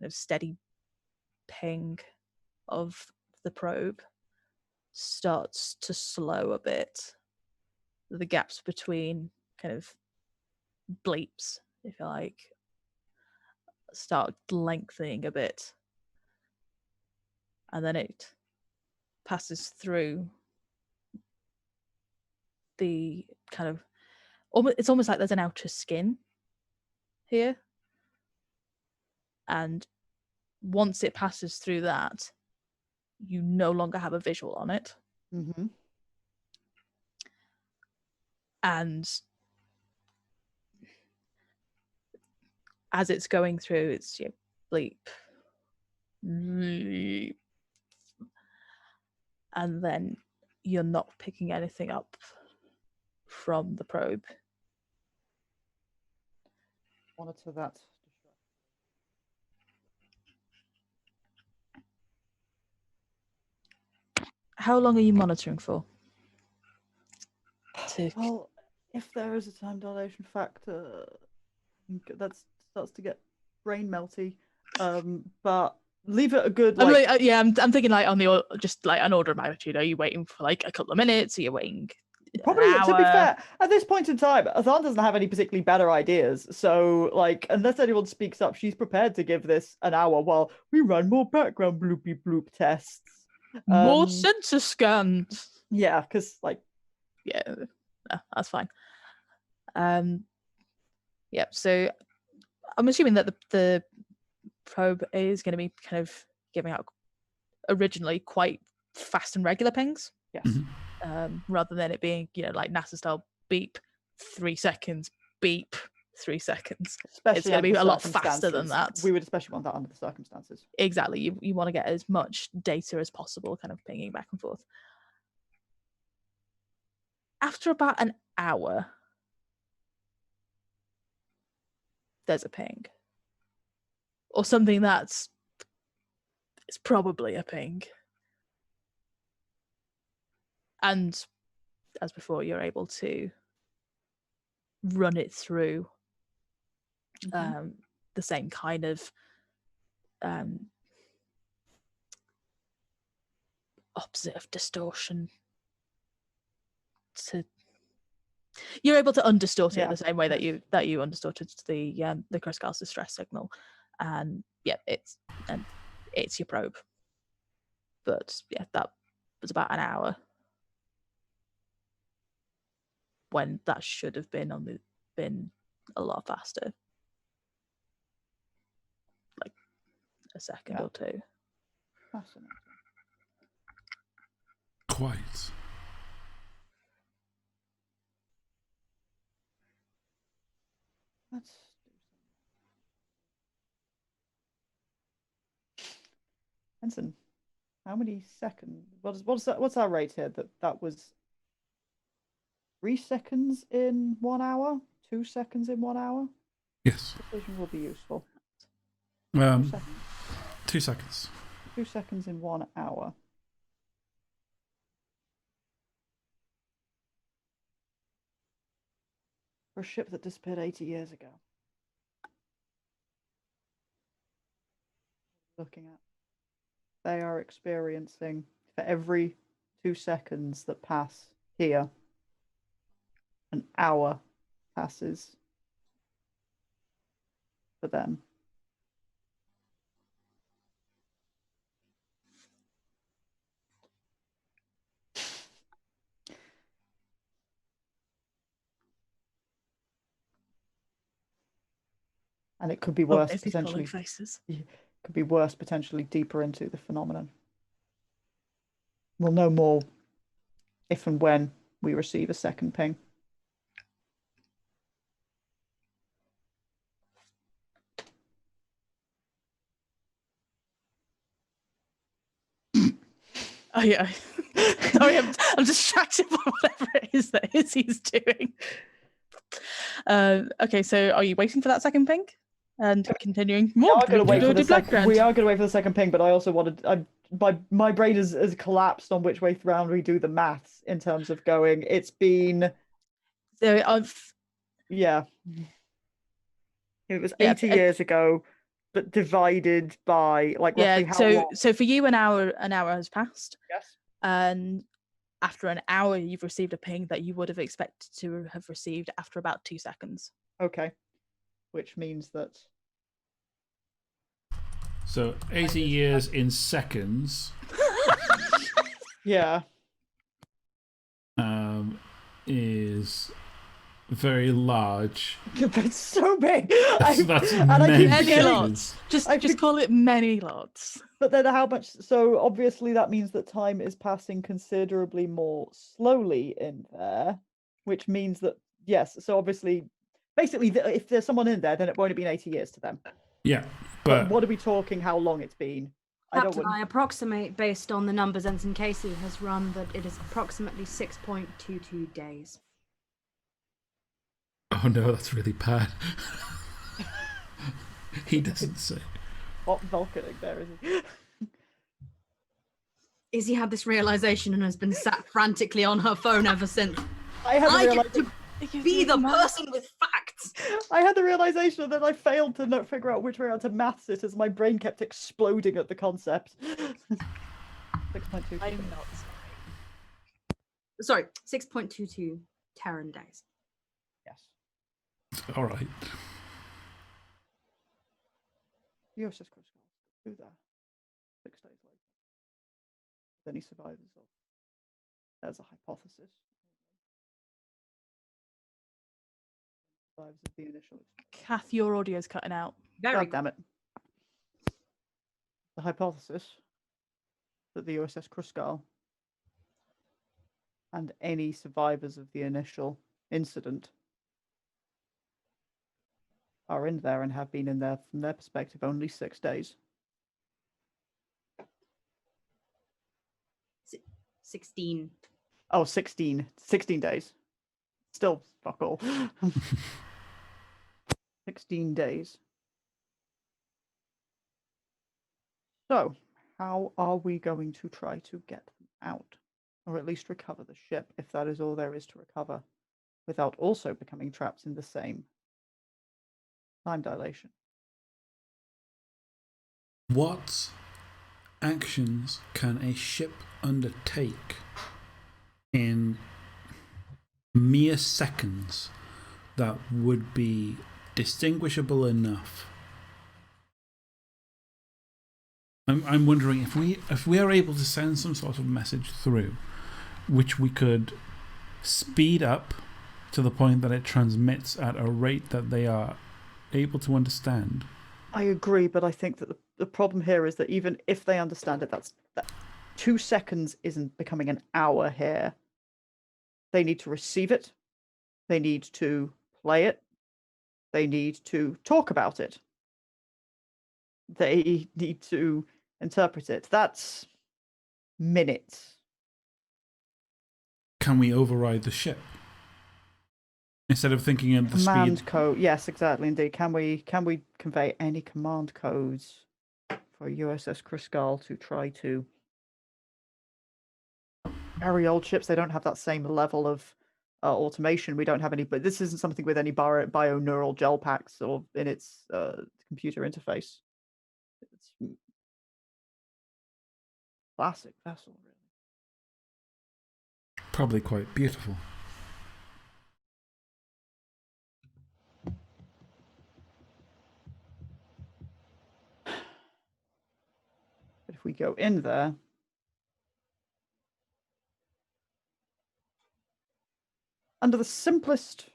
of steady ping of the probe starts to slow a bit. The gaps between kind of bleeps, if you like, start lengthening a bit. And then it passes through the kind of it's almost like there's an outer skin here. And once it passes through that, you no longer have a visual on it. Mm-hmm. And as it's going through, it's bleep, bleep, and then you're not picking anything up from the probe. Monitor that. How long are you monitoring for? Well, if there is a time dilation factor, that starts to get brain melty. But leave it a good like. I'm thinking like on the just like an order of magnitude. Are you waiting for like a couple of minutes? Are you waiting? Probably, to be fair, at this point in time, Azan doesn't have any particularly better ideas. So, like, unless anyone speaks up, she's prepared to give this an hour while we run more background bloopy bloop tests. More sensor scans. Yeah, because, like... Yeah, no, that's fine. Yeah, so I'm assuming that the probe is going to be kind of giving out originally quite fast and regular pings. Yes. Rather than it being, like NASA style beep, 3 seconds, beep, 3 seconds. Especially it's going to be a lot faster than that. We would especially want that under the circumstances. Exactly. You want to get as much data as possible, kind of pinging back and forth. After about an hour, there's a ping. Or something it's probably a ping. And as before, you're able to run it through the same kind of opposite of distortion. You're able to undistort it the same way that you undistorted the Kruskal distress signal, and it's your probe. But that was about an hour when that should have been a lot faster, like a second or two. Fascinating. Quite. Let's do something. Henson, how many seconds? What's our rate here? That was 3 seconds in 1 hour, 2 seconds in 1 hour. Yes. Precision will be useful. 2 seconds. 2 seconds in 1 hour. For a ship that disappeared 80 years ago. Looking at, they are experiencing, for every 2 seconds that pass here, an hour passes for them. And it could be worse potentially. Faces. Could be worse potentially deeper into the phenomenon. We'll know more if and when we receive a second ping. Oh yeah. Sorry, I'm distracted by whatever it is that Izzy's doing. Okay, so are you waiting for that second ping? And continuing. We More are going to wait for the blood second. We are going to wait for the second ping, but I also wanted. My brain has collapsed on which way round we do the maths in terms of going. It's been So I've yeah. It was Yeah, 80 years ago, but divided by like roughly yeah. how So long? so for you, an hour has passed, Yes. and after an hour, you've received a ping that you would have expected to have received after about 2 seconds. Okay. Which means that So 80 years in seconds yeah. is very large. That's so big. That's and I keep many Many forgetting- lots. Just call it many lots. But then how much? So obviously that means that time is passing considerably more slowly in there, which means that yes. So obviously, basically, if there's someone in there, then it won't have been 80 years to them. Yeah, But but what are we talking? How long it's been? Captain, I approximate based on the numbers Ensign Casey has run that it is approximately 6.22 days. oh no, that's really bad. He doesn't say. Hot Vulcanic there, is he? Izzy had this realization and has been sat frantically on her phone ever since. I had the I get realization. to be the person with facts. I had the realization that I failed to not figure out which way to maths it, as my brain kept exploding at the concept. 6.2. I'm not Sorry, 6.22 Terran days. Yes. All right. USS Iskandar. Who there? 6 days later. Then he survives. There's a hypothesis. Survives of the initial. Kath, your audio's cutting out. Very God damn it. The hypothesis that the USS Iskandar and any survivors of the initial incident are in there and have been in there from their perspective only 6 days. 16. Oh, 16 days. Still fuck all. 16 days. So, how are we going to try to get them out? Or at least recover the ship, if that is all there is to recover, without also becoming trapped in the same time dilation? What actions can a ship undertake in mere seconds that would be distinguishable enough? I'm wondering if we are able to send some sort of message through, which we could speed up to the point that it transmits at a rate that they are able to understand. I agree, but I think that the problem here is that even if they understand it, that 2 seconds isn't becoming an hour here. They need to receive it. They need to play it. They need to talk about it. They need to interpret it. That's minutes. Can we override the ship? Instead of thinking at the Command speed... code. Yes, exactly. Indeed. Can we convey any command codes for USS Iskandar to try to very old ships? They don't have that same level of automation. We don't have any, but this isn't something with any bio-neural gel packs or in its computer interface. It's classic vessel, really. Probably quite beautiful. But if we go in there, under the simplest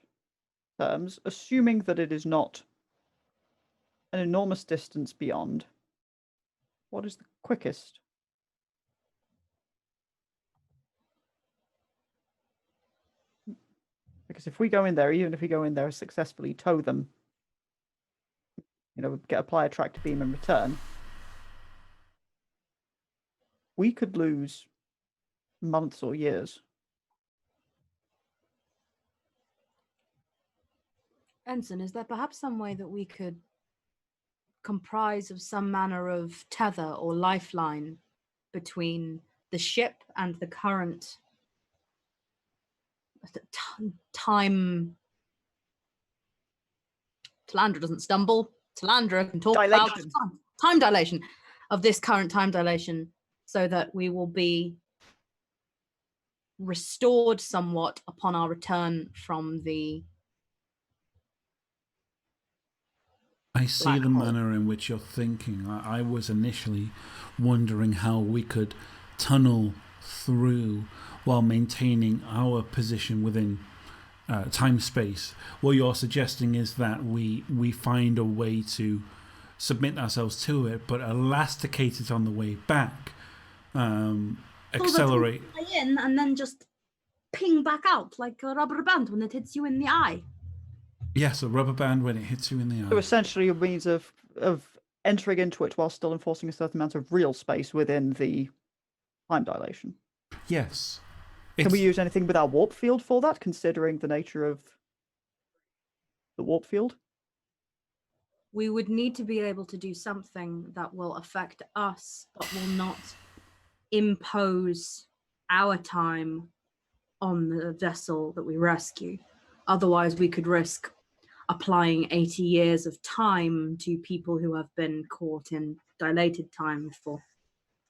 terms, assuming that it is not an enormous distance beyond, what is the quickest? Because if we go in there, even if we go in there, successfully tow them, apply a tractor beam and return, we could lose months or years. Ensign, is there perhaps some way that we could comprise of some manner of tether or lifeline between the ship and the current time? Talandra doesn't stumble. Talandra can talk about Dilation. time dilation of this current time dilation, so that we will be restored somewhat upon our return from the I see black the hole. manner in which you're thinking. I was initially wondering how we could tunnel through while maintaining our position within time-space. What you're suggesting is that we find a way to submit ourselves to it, but elasticate it on the way back. Accelerate. Fly in and then just ping back out like a rubber band when it hits you in the eye. Yes, a rubber band when it hits you in the So eye. essentially a means of entering into it while still enforcing a certain amount of real space within the time dilation. Yes. Can we use anything with our warp field for that, considering the nature of the warp field? We would need to be able to do something that will affect us, but will not impose our time on the vessel that we rescue. Otherwise, we could risk applying 80 years of time to people who have been caught in dilated time for,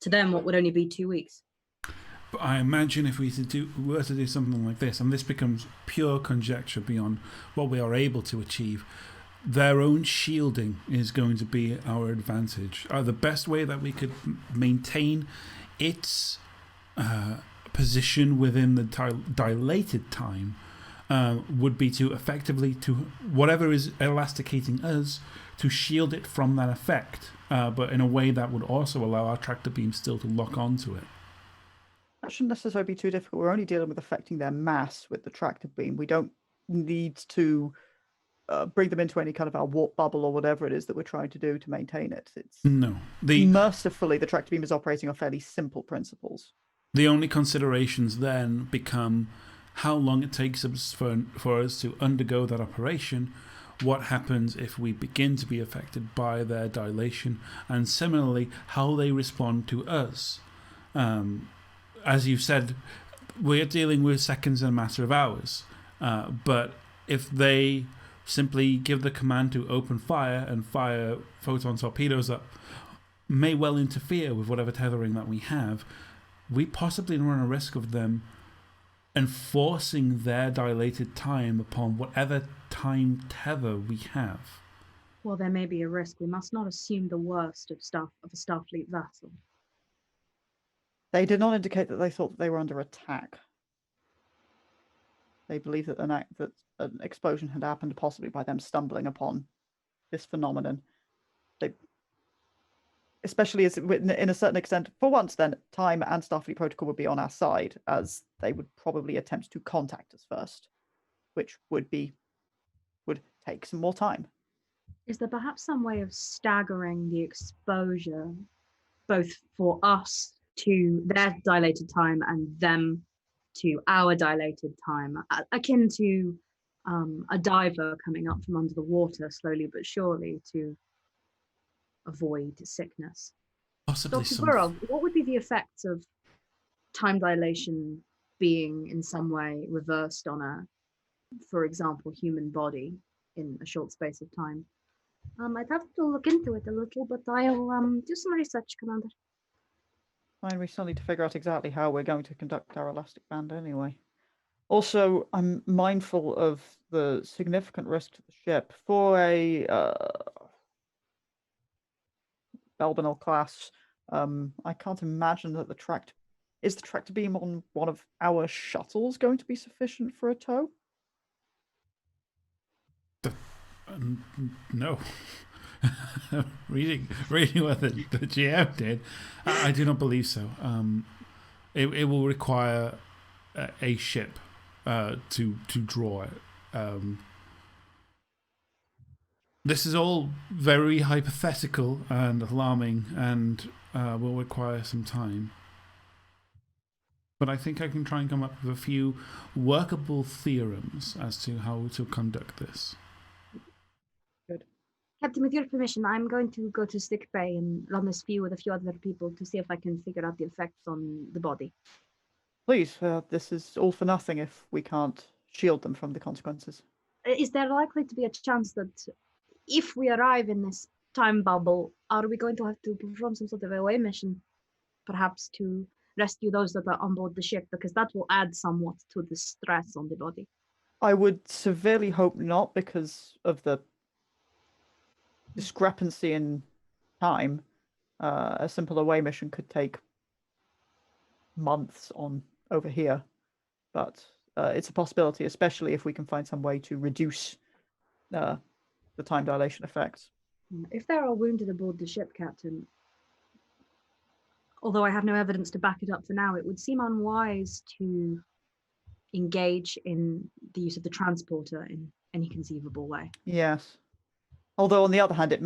to them, what would only be 2 weeks. But I imagine if we were to do something like this, and this becomes pure conjecture beyond what we are able to achieve, their own shielding is going to be our advantage. The best way that we could maintain its position within the dilated time would be to effectively, to whatever is elasticating us, to shield it from that effect, but in a way that would also allow our tractor beam still to lock onto it. That shouldn't necessarily be too difficult. We're only dealing with affecting their mass with the tractor beam. We don't need to bring them into any kind of our warp bubble or whatever it is that we're trying to do to maintain it. It's No. mercifully, the tractor beam is operating on fairly simple principles. The only considerations then become how long it takes us for us to undergo that operation, what happens if we begin to be affected by their dilation, and similarly, how they respond to us. As you've said, we're dealing with seconds and a matter of hours. But if they simply give the command to open fire and fire photon torpedoes up, may well interfere with whatever tethering that we have, we possibly run a risk of them enforcing their dilated time upon whatever time tether we have. Well, there may be a risk. We must not assume the worst of a Starfleet vessel. They did not indicate that they thought that they were under attack. They believe that an explosion had happened, possibly by them stumbling upon this phenomenon. They, especially as in a certain extent, for once, then time and Starfleet protocol would be on our side, as they would probably attempt to contact us first, which would take some more time. Is there perhaps some way of staggering the exposure, both for us to their dilated time and them to our dilated time, akin to a diver coming up from under the water slowly but surely to avoid sickness? Possibly Dr. some. Burrow, what would be the effects of time dilation being in some way reversed on a, for example, human body in a short space of time? I'd have to look into it a little, but I'll do some research, Commander. Fine, we still need to figure out exactly how we're going to conduct our elastic band anyway. Also, I'm mindful of the significant risk to the ship. For a Belbanel class, I can't imagine that the tractor beam on one of our shuttles going to be sufficient for a tow? No. reading what the GM did, I do not believe so. It will require a ship to draw it. This is all very hypothetical and alarming, and will require some time. but I think I can try and come up with a few workable theorems as to how to conduct this. Captain, with your permission, I'm going to go to sick bay and run this few with a few other people to see if I can figure out the effects on the body. Please, this is all for nothing if we can't shield them from the consequences. Is there likely to be a chance that if we arrive in this time bubble, are we going to have to perform some sort of away mission, perhaps to rescue those that are on board the ship, because that will add somewhat to the stress on the body? I would severely hope not, because of the discrepancy in time. A simple away mission could take months on over here, but it's a possibility, especially if we can find some way to reduce the time dilation effects. If there are wounded aboard the ship, Captain, although I have no evidence to back it up for now, it would seem unwise to engage in the use of the transporter in any conceivable way. Yes. Although on the other hand, it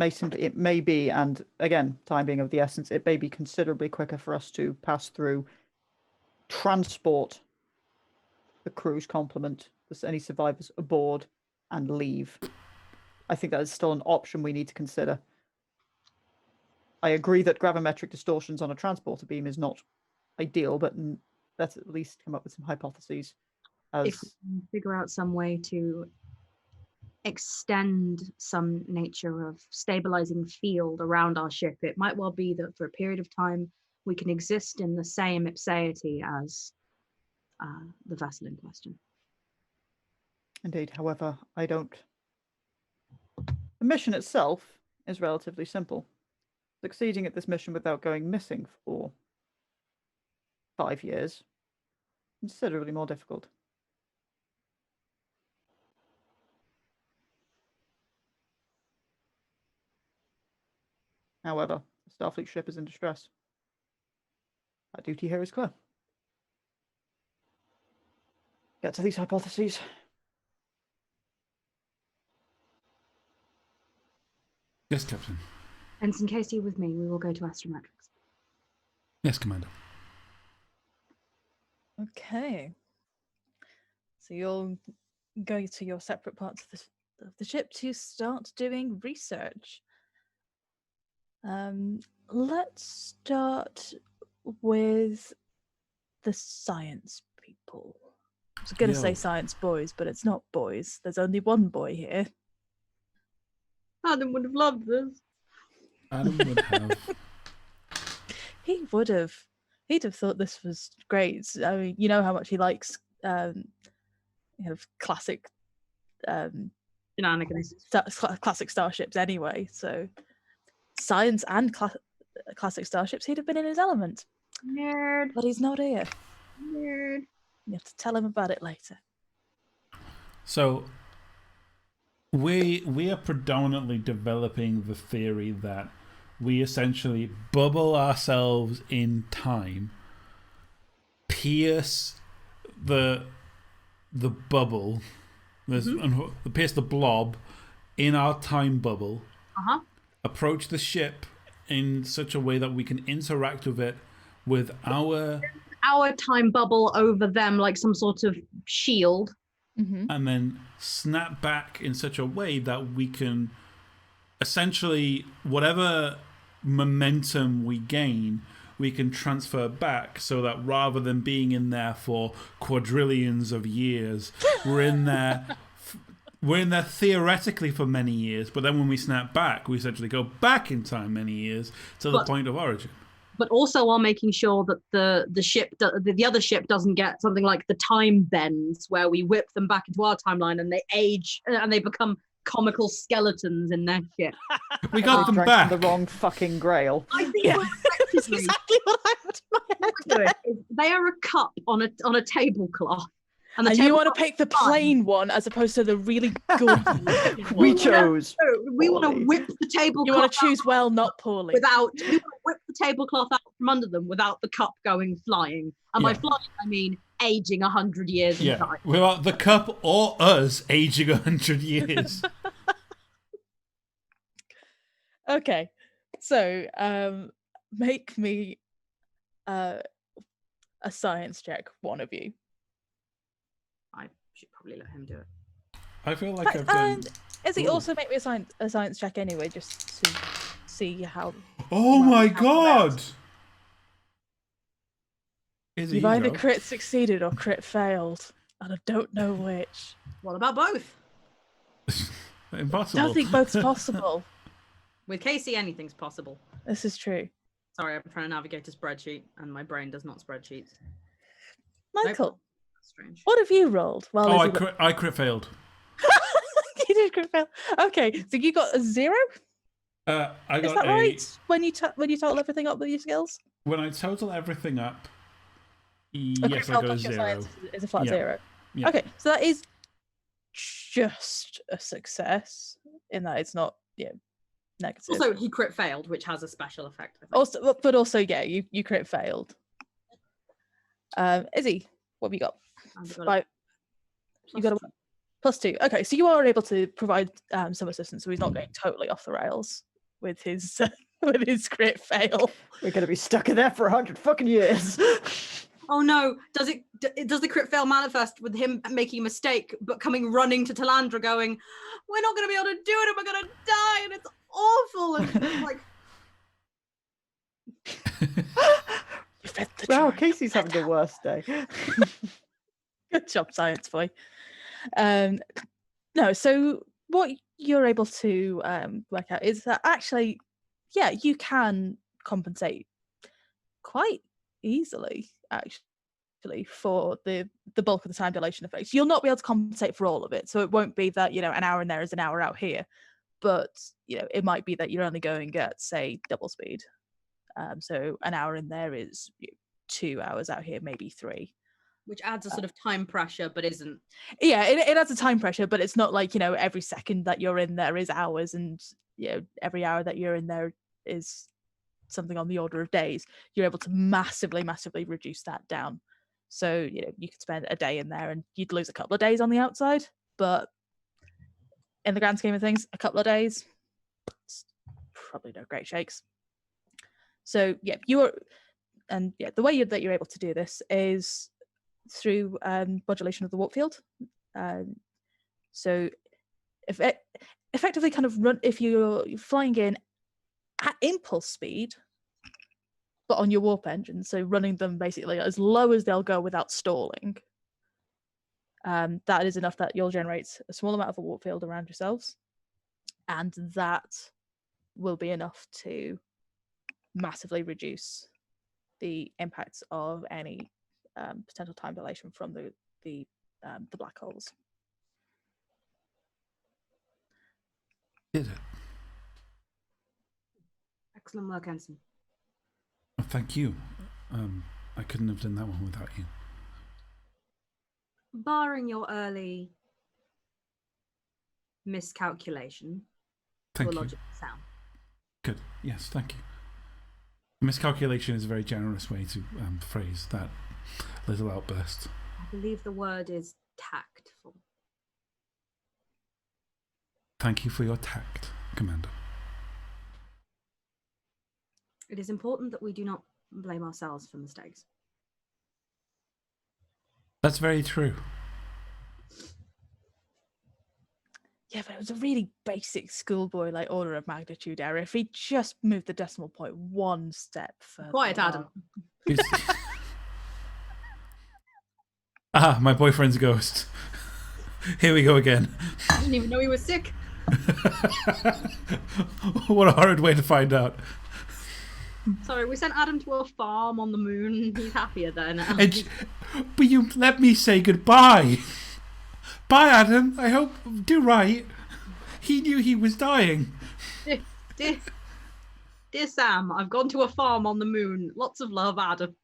may be, and again, time being of the essence, it may be considerably quicker for us to pass through, transport the crew's complement, any survivors aboard, and leave. I think that is still an option we need to consider. I agree that gravimetric distortions on a transporter beam is not ideal, but let's at least come up with some hypotheses. If we can figure out some way to extend some nature of stabilizing field around our ship, it might well be that for a period of time we can exist in the same ipseity as the vessel in question. Indeed, however, the mission itself is relatively simple. Succeeding at this mission without going missing for 5 years, considerably more difficult. However, the Starfleet ship is in distress. Our duty here is clear. Get to these hypotheses. Yes, Captain. Ensign Casey with me, we will go to astrometrics. Yes, Commander. Okay. So you'll go to your separate parts of the ship to start doing research. Let's start with the science people. I was going to say science boys, but it's not boys. There's only one boy here. Adam would have loved this. Adam would have. He would have. He'd have thought this was great. I mean, you know how much he likes classic Shenanigans. Classic starships anyway. So science and classic starships, he'd have been in his element. Nerd. But he's not here. Nerd. You have to tell him about it later. So we are predominantly developing the theory that we essentially bubble ourselves in time, pierce the bubble, pierce the blob in our time bubble, approach the ship in such a way that we can interact with it with our time bubble over them like some sort of shield. And then snap back in such a way that we can essentially, whatever momentum we gain, we can transfer back, so that rather than being in there for quadrillions of years, we're in there theoretically for many years, but then when we snap back, we essentially go back in time many years to the point of origin. But also while making sure that the other ship doesn't get something like the time bends, where we whip them back into our timeline and they age and they become comical skeletons in their ship. We got them back. The wrong fucking grail. I think that's exactly what I had in my head. They are a cup on a tablecloth. And you want to pick the plain one as opposed to the really good one. We chose. We want to whip the tablecloth. You want to choose well, not poorly. We want to whip the tablecloth out from under them without the cup going flying. And by flying, I mean aging 100 years in time. Without the cup or us aging 100 years. Okay, so make me a a science check, one of you. I should probably let him do it. I feel like I've done. And Izzy, Ooh. also make me a science check anyway, just to see how. Oh well my you have the god! maths. Izzy, You've you either go. crit succeeded or crit failed, and I don't know which. What about both? I Impossible. don't think both's possible. With Casey, anything's possible. This is true. Sorry, I'm trying to navigate a spreadsheet, and my brain does not spreadsheets. Michael, That's strange. what have you rolled? Well, Oh, I crit failed. You did crit fail. Okay, so you got a 0? I got Is that a. right? When you total everything up with your skills? When I total everything up, A yes, crit I fail got a plus your 0. science is a flat Yeah. 0. Yeah. Okay, so that is just a success in that it's not negative. Also, he crit failed, which has a special effect. I think. But also, yeah, you crit failed. Izzy, what have you got? And we got a Right, you got a +2. Okay, so you are able to provide some assistance, so he's not going totally off the rails with his with his crit fail. We're gonna be stuck in there for 100 fucking years. Oh no! Does the crit fail manifest with him making a mistake, but coming running to Talandra, going, "We're not going to be able to do it, and we're going to die, and it's awful." And like, You fed the Wow, giant. Casey's having the worst day. Good job, science boy. No, so what you're able to work out is that actually, yeah, you can compensate quite easily, actually, for the bulk of the time dilation effects. You'll not be able to compensate for all of it, so it won't be that an hour in there is an hour out here, but it might be that you're only going at, say, double speed. So an hour in there is 2 hours out here, maybe 3. which adds a sort of time pressure, but isn't. Yeah, it adds a time pressure, but it's not like every second that you're in there is hours, and every hour that you're in there is something on the order of days. You're able to massively reduce that down, so you could spend a day in there and you'd lose a couple of days on the outside, but in the grand scheme of things, a couple of days, it's probably no great shakes. So yeah, the way that you're able to do this is through modulation of the warp field. So effectively kind of run, if you're flying in at impulse speed, but on your warp engine, so running them basically as low as they'll go without stalling, that is enough that you'll generate a small amount of a warp field around yourselves, and that will be enough to massively reduce the impacts of any potential time dilation from the black holes. Did it? Excellent work, Ensign. Oh, thank you. I couldn't have done that one without you. Barring your early miscalculation, Thank your you. logic is sound. Good. Yes, thank you. Miscalculation is a very generous way to phrase that little outburst. I believe the word is tactful. Thank you for your tact, Commander. It is important that we do not blame ourselves for mistakes. That's very true. Yeah, but it was a really basic schoolboy order of magnitude error. If he just moved the decimal point one step further. Quiet, Adam. My boyfriend's a ghost. Here we go again. I didn't even know he was sick. What a horrid way to find out. Sorry, we sent Adam to a farm on the moon. He's happier there now. But you let me say goodbye. Bye, Adam. I hope do right. He knew he was dying. Dear Sam, I've gone to a farm on the moon. Lots of love, Adam.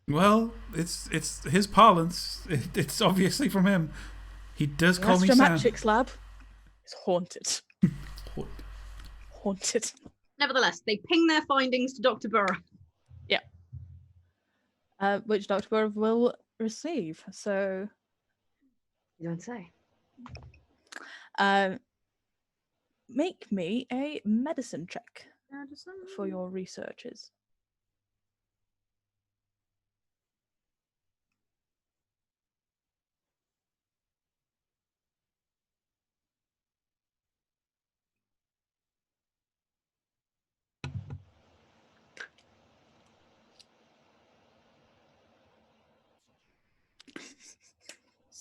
Well, it's his parlance. It's obviously from him. He does call me Sam. Astrometrics lab is haunted. Haunted. Nevertheless, they ping their findings to Dr. Burrow. Yeah. Which Dr. Burrow will receive. So. You don't say. Make me a medicine check for your researches.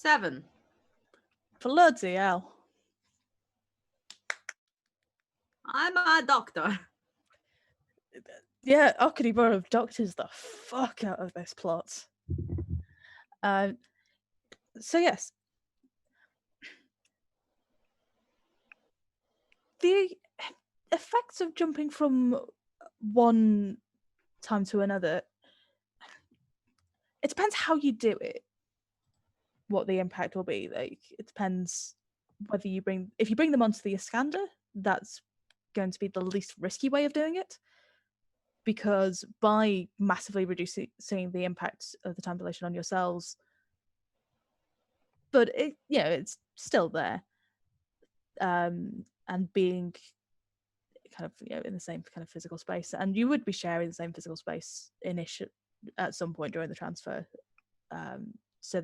7. Bloody hell. I'm a doctor. Yeah, Okudiboro doctors the fuck out of this plot. So yes. The effects of jumping from one time to another, it depends how you do it, what the impact will be. Like, it depends whether if you bring them onto the Iskandar, that's going to be the least risky way of doing it, because by massively reducing the impact of the time dilation on your cells, but it's still there, and being kind of in the same kind of physical space, and you would be sharing the same physical space at some point during the transfer, so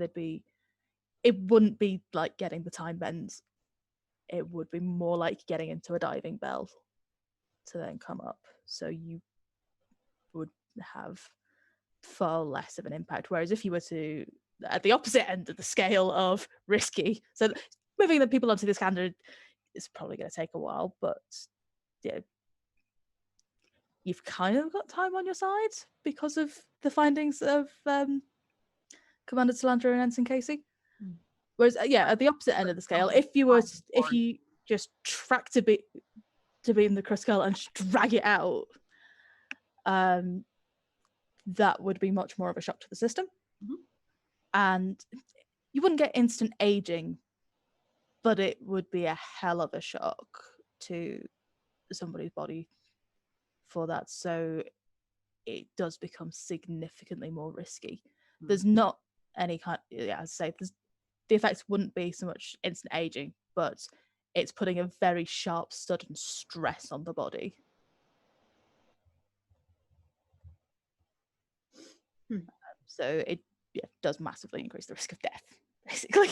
it wouldn't be like getting the time bends, it would be more like getting into a diving bell to then come up, so you would have far less of an impact. Whereas if you were to at the opposite end of the scale of risky, so moving the people onto the Iskandar is probably going to take a while, but yeah, you've kind of got time on your side because of the findings of Commander Salandra and Ensign Casey. Whereas at the opposite end of the scale, if you just track to beam the Cruskull and drag it out, that would be much more of a shock to the system. And you wouldn't get instant aging, but it would be a hell of a shock to somebody's body for that. So it does become significantly more risky. There's not any kind, as I say, the effects wouldn't be so much instant aging, but it's putting a very sharp, sudden stress on the body. So it does massively increase the risk of death, basically.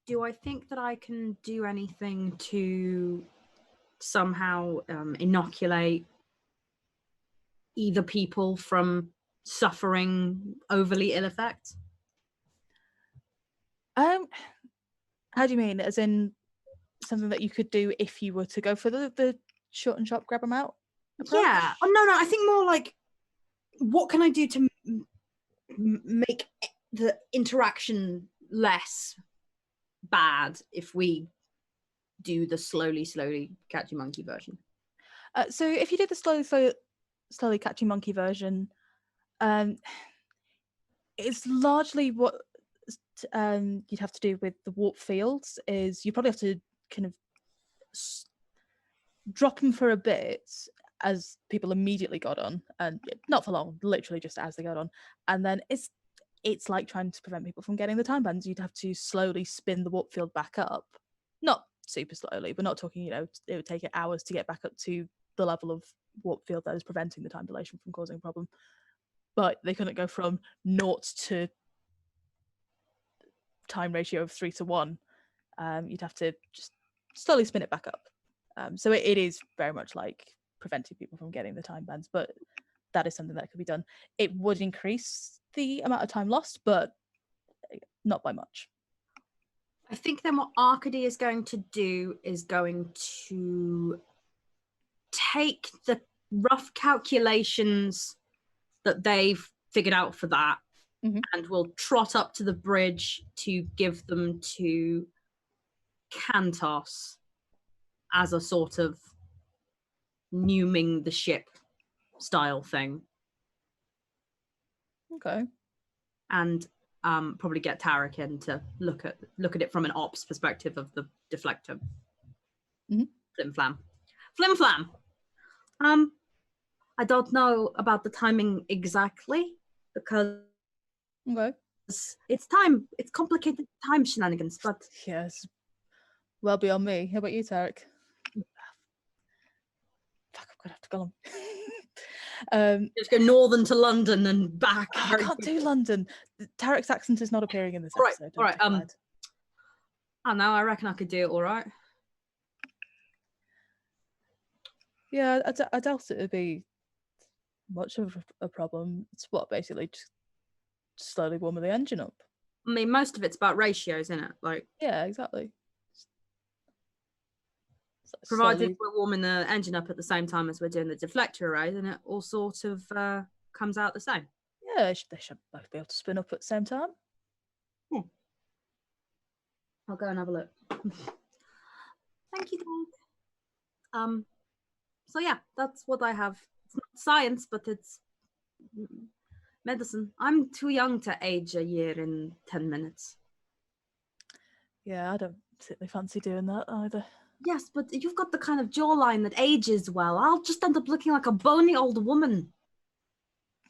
Do I think that I can do anything to somehow inoculate either people from suffering overly ill effects? How do you mean? As in something that you could do if you were to go for the short and sharp grab them out approach? Yeah. Oh no, I think more like, what can I do to make the interaction less bad if we do the slowly catchy monkey version? So if you did the slowly catchy monkey version, it's largely what you'd have to do with the warp fields is you probably have to kind of drop them for a bit as people immediately got on, and not for long, literally just as they got on, and then it's like trying to prevent people from getting the time bands. You'd have to slowly spin the warp field back up, not super slowly, but not talking, it would take it hours to get back up to the level of warp field that is preventing the time dilation from causing a problem. But they couldn't go from 0 to time ratio of 3 to 1. You'd have to just slowly spin it back up. So it is very much like preventing people from getting the time bands, but that is something that could be done. It would increase the amount of time lost, but not by much. I think then what Arcady is going to do is going to take the rough calculations that they've figured out for that, and will trot up to the bridge to give them to Kantos as a sort of numing the ship style thing. Okay. And probably get Tarek in to look at it from an ops perspective of the deflector. Flim flam. I don't know about the timing exactly because it's complicated time shenanigans, but yes, well beyond me. How about you, Tarek? Fuck, I'm gonna have to go on. Just go northern to London and back. I can't do London. Tarek's accent is not appearing in this episode. All right. I know. I reckon I could do it all right. Yeah, I doubt it would be much of a problem. It's what basically just slowly warming the engine up. I mean, most of it's about ratios, isn't it? Like, Yeah, exactly. So provided slowly- we're warming the engine up at the same time as we're doing the deflector array, then it all sort of comes out the same. yeah, they should both be able to spin up at the same time. I'll go and have a look. Thank you, Dad. So yeah, that's what I have. It's not science, but it's medicine. I'm too young to age a year in 10 minutes. Yeah, I don't particularly fancy doing that either. Yes, but you've got the kind of jawline that ages well. I'll just end up looking like a bony old woman.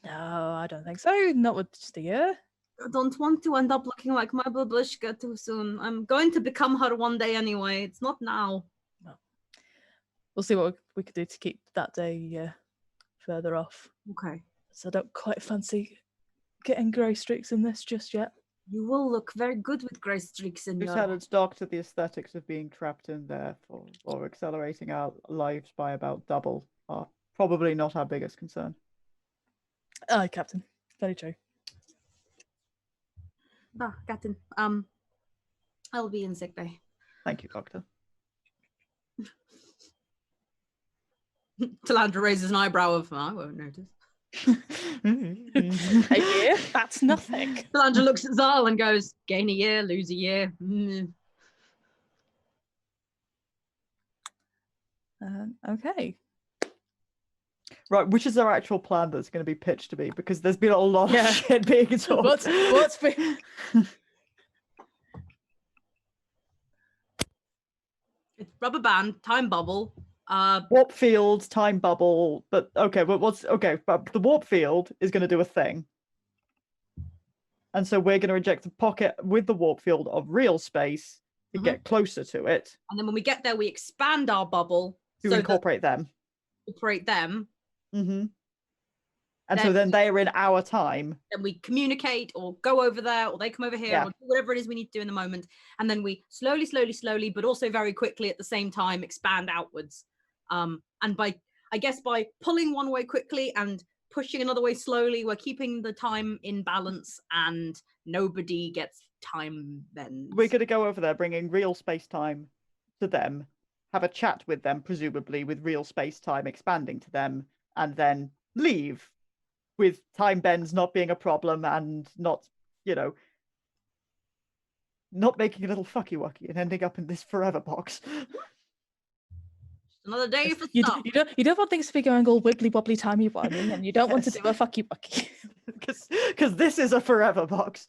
No, I don't think so. Not with just a year. I don't want to end up looking like my babushka too soon. I'm going to become her one day anyway. It's not now. We'll see what we could do to keep that day further off. Okay. So I don't quite fancy getting grey streaks in this just yet. You will look very good with grey streaks in Who's your... had its doctor the aesthetics of being trapped in there or accelerating our lives by about double are probably not our biggest concern. Aye, Captain. Very true. Ah, Captain. I'll be in sick bay. Thank you, Doctor. Talandra raises an eyebrow of, I won't notice. A year? That's nothing. Talandra looks at Zal and goes, gain a year, lose a year. Mm. Okay. Right, which is our actual plan that's going to be pitched to me? Because there's been a lot Yeah. of shit being talked. What's been... It's rubber band, time bubble. Warp field, time bubble, but okay, but the warp field is going to do a thing. And so we're going to inject a pocket with the warp field of real space to get closer to it. And then when we get there, we expand our bubble To incorporate them. Incorporate them. Mm-hmm. And so then they are in our time. Then we communicate or go over there or they come over here or do whatever it is we need to do in the moment. And then we slowly, but also very quickly at the same time expand outwards. And by pulling one way quickly and pushing another way slowly, we're keeping the time in balance and nobody gets time bends. We're going to go over there bringing real space-time to them, have a chat with them, presumably with real space-time expanding to them, and then leave with time bends not being a problem and not, not making a little fucky-wucky and ending up in this forever box. Another day for You stuff. don't want things to be going all wibbly wobbly timey wimey, and you don't want to do a fucky wucky. Because this is a forever box.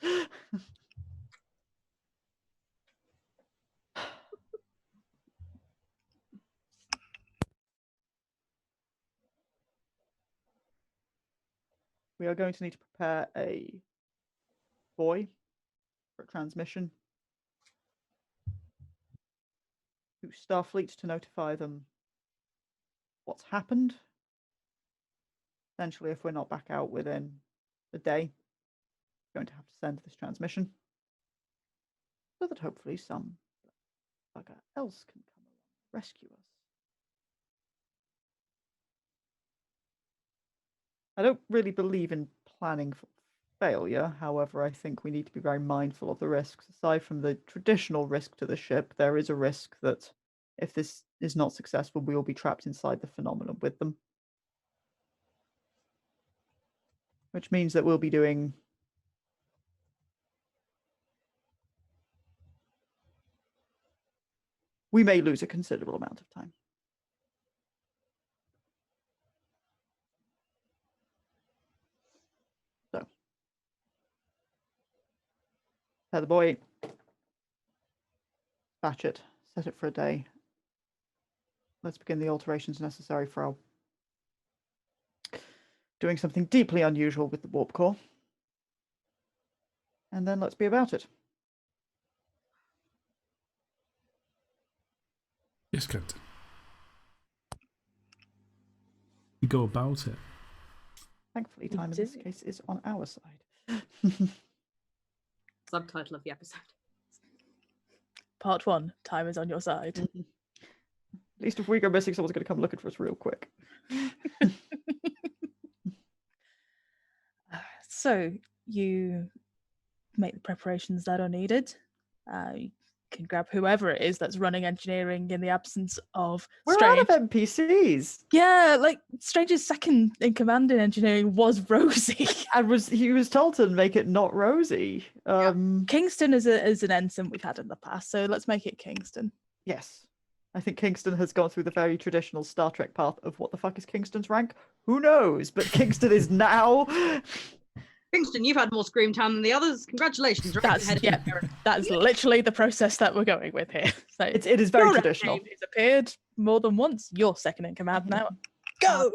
We are going to need to prepare a buoy for a transmission to Starfleet to notify them what's happened. Essentially, if we're not back out within the day, we're going to have to send this transmission so that hopefully some bugger else can come along and rescue us. I don't really believe in planning for failure. However, I think we need to be very mindful of the risks. Aside from the traditional risk to the ship, there is a risk that if this is not successful, we will be trapped inside the phenomenon with them. Which means that we'll be doing we may lose a considerable amount of time. So, pair the buoy, batch it, set it for a day. Let's begin the alterations necessary for our doing something deeply unusual with the warp core. And then let's be about it. Yes, Captain. We go about it. Thankfully, time in this case is on our side. Subtitle of the episode. Part 1, time is on your side. At least if we go missing, someone's going to come looking for us real quick. So you make the preparations that are needed. You can grab whoever it is that's running engineering in the absence of We're Strange. out of NPCs. Yeah, like Strange's second in command in engineering was Rosie. And he was told to make it not Rosie. Kingston is an ensign we've had in the past, so let's make it Kingston. Yes. I think Kingston has gone through the very traditional Star Trek path of what the fuck is Kingston's rank? Who knows? But Kingston is now. Kingston, you've had more scream time than the others. Congratulations. Right That's ahead. that's literally the process that we're going with here. So It is very your traditional. name has appeared more than once. You're second in command now. Go.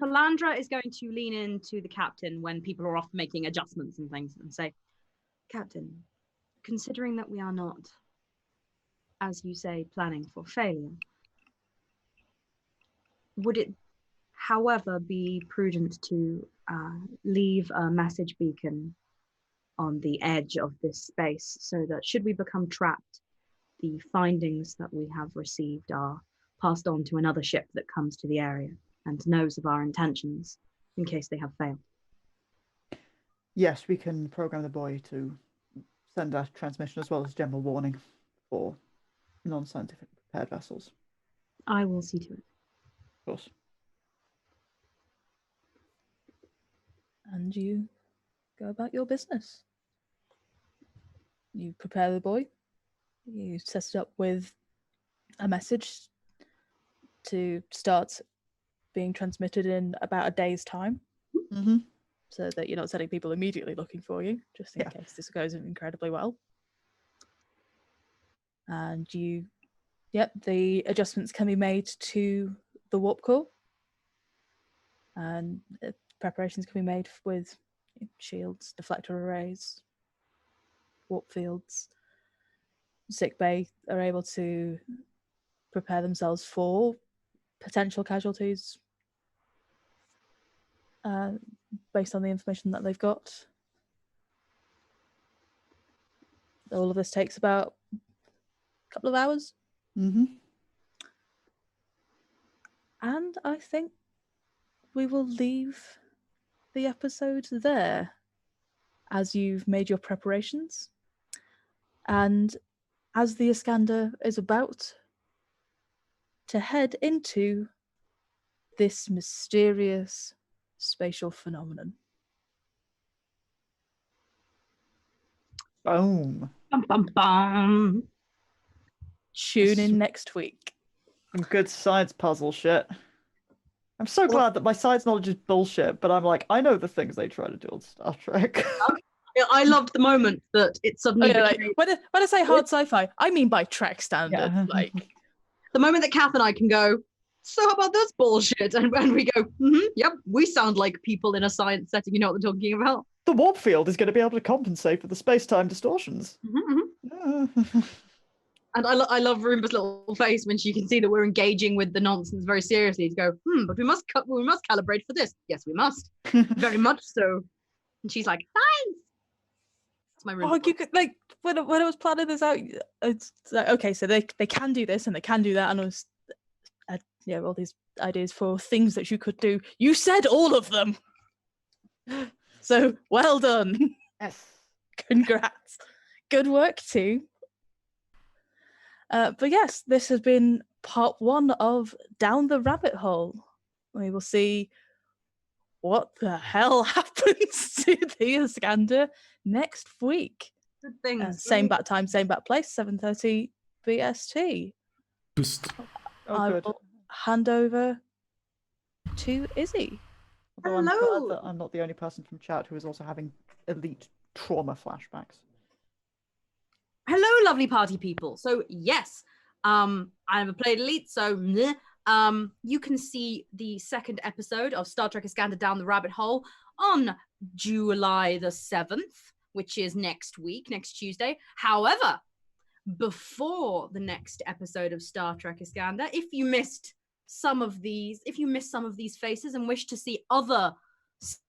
Palandra is going to lean into the captain when people are off making adjustments and things and say, Captain, considering that we are not, as you say, planning for failure, would it, however, be prudent to leave a message beacon on the edge of this space so that should we become trapped, the findings that we have received are passed on to another ship that comes to the area and knows of our intentions in case they have failed? Yes, we can program the boy to send a transmission as well as general warning for non-scientific prepared vessels. I will see to it. Of course. And you go about your business. You prepare the boy. You set it up with a message to start being transmitted in about a day's time, Mm-hmm. so that you're not sending people immediately looking for you, just in case this goes incredibly well. And the adjustments can be made to the warp core, and preparations can be made with shields, deflector arrays, warp fields. Sickbay are able to prepare themselves for potential casualties based on the information that they've got. All of this takes about a couple of hours. Mm-hmm. And I think we will leave the episode there as you've made your preparations. And as the Iskandar is about to head into this mysterious spatial phenomenon. Boom. Bum, bum, bum. Tune in next week. Some good science puzzle shit. I'm so glad that my science knowledge is bullshit, but I'm like, I know the things they try to do on Star Trek. I loved the moment that it suddenly became... when I say hard sci-fi, I mean by Trek standard. Yeah. Like the moment that Kath and I can go, so how about this bullshit? And we go, yep, we sound like people in a science setting, you know what they're talking about. The warp field is going to be able to compensate for the space-time distortions. And I love Roomba's little face when she can see that we're engaging with the nonsense very seriously. To go, but we must calibrate for this. Yes, we must. Very much so. And she's like, science. That's my Roomba. you could, like when I was planning this out, it's like, okay, so they can do this and they can do that, and I was all these ideas for things that you could do. You said all of them. So well done. Yes. Congrats. Good work too. But yes, this has been part 1 of Down the Rabbit Hole. We will see what the hell happens to the Iskandar next week. Good things. Same bat time, same bat place, 7:30 BST. I Good. will hand over to Izzy. Although I'm Hello. glad that I'm not the only person from chat who is also having elite trauma flashbacks. Hello, lovely party people. So yes, I have played Elite, so you can see the second episode of Star Trek Iskandar Down the Rabbit Hole on July the 7th, which is next week, next Tuesday. However, before the next episode of Star Trek Iskandar, if you missed some of these faces and wish to see other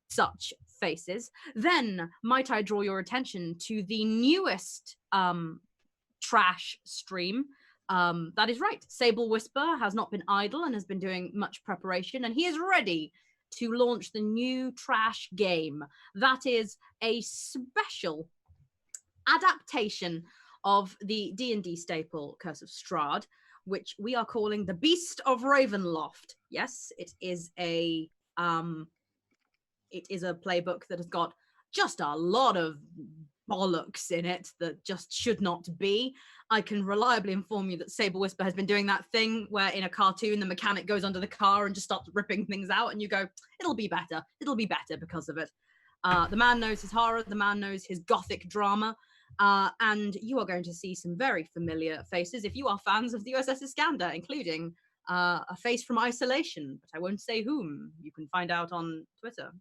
such faces, then might I draw your attention to the newest trash stream. That is right. Sable Whisper has not been idle and has been doing much preparation, and he is ready to launch the new Trash game. That is a special adaptation of the D&D staple Curse of Strahd, which we are calling the Beast of Ravenloft. Yes, it is a playbook that has got just a lot of bollocks in it that just should not be. I can reliably inform you that Saber Whisper has been doing that thing where in a cartoon the mechanic goes under the car and just starts ripping things out, and you go, it'll be better because of it. The man knows his horror, the man knows his gothic drama, and you are going to see some very familiar faces if you are fans of the USS Iskandar, including a face from Isolation, but I won't say whom. You can find out on Twitter,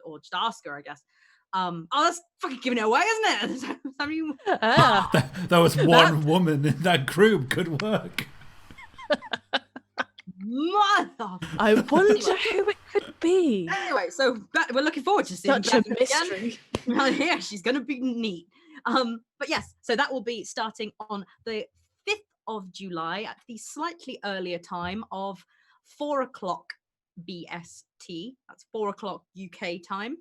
or just ask her, I guess. Oh, that's fucking giving it away, isn't it? I mean, that was one woman in that group. Good work. I wonder who it could be. Anyway, so we're looking forward to seeing Such a Beth mystery. again. Yeah, she's going to be neat. But yes, so that will be starting on the 5th of July at the slightly earlier time of 4 o'clock BST. That's 4 o'clock UK time.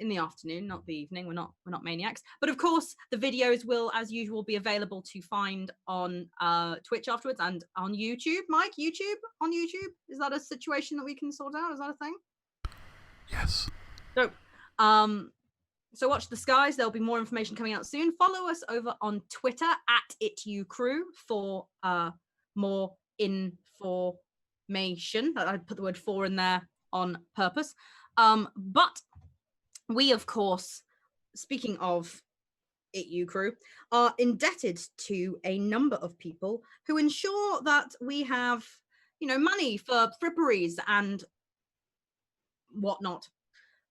In the afternoon, not the evening. We're not maniacs. But of course, the videos will, as usual, be available to find on Twitch afterwards and on YouTube. Mike, YouTube on YouTube? Is that a situation that we can sort out? Is that a thing? Yes. So, so watch the skies. There'll be more information coming out soon. Follow us over on Twitter at @ItUCrew for more information. I put the word "for" in there on purpose. But we, of course, speaking of @ItUCrew, are indebted to a number of people who ensure that we have, money for fripperies and whatnot.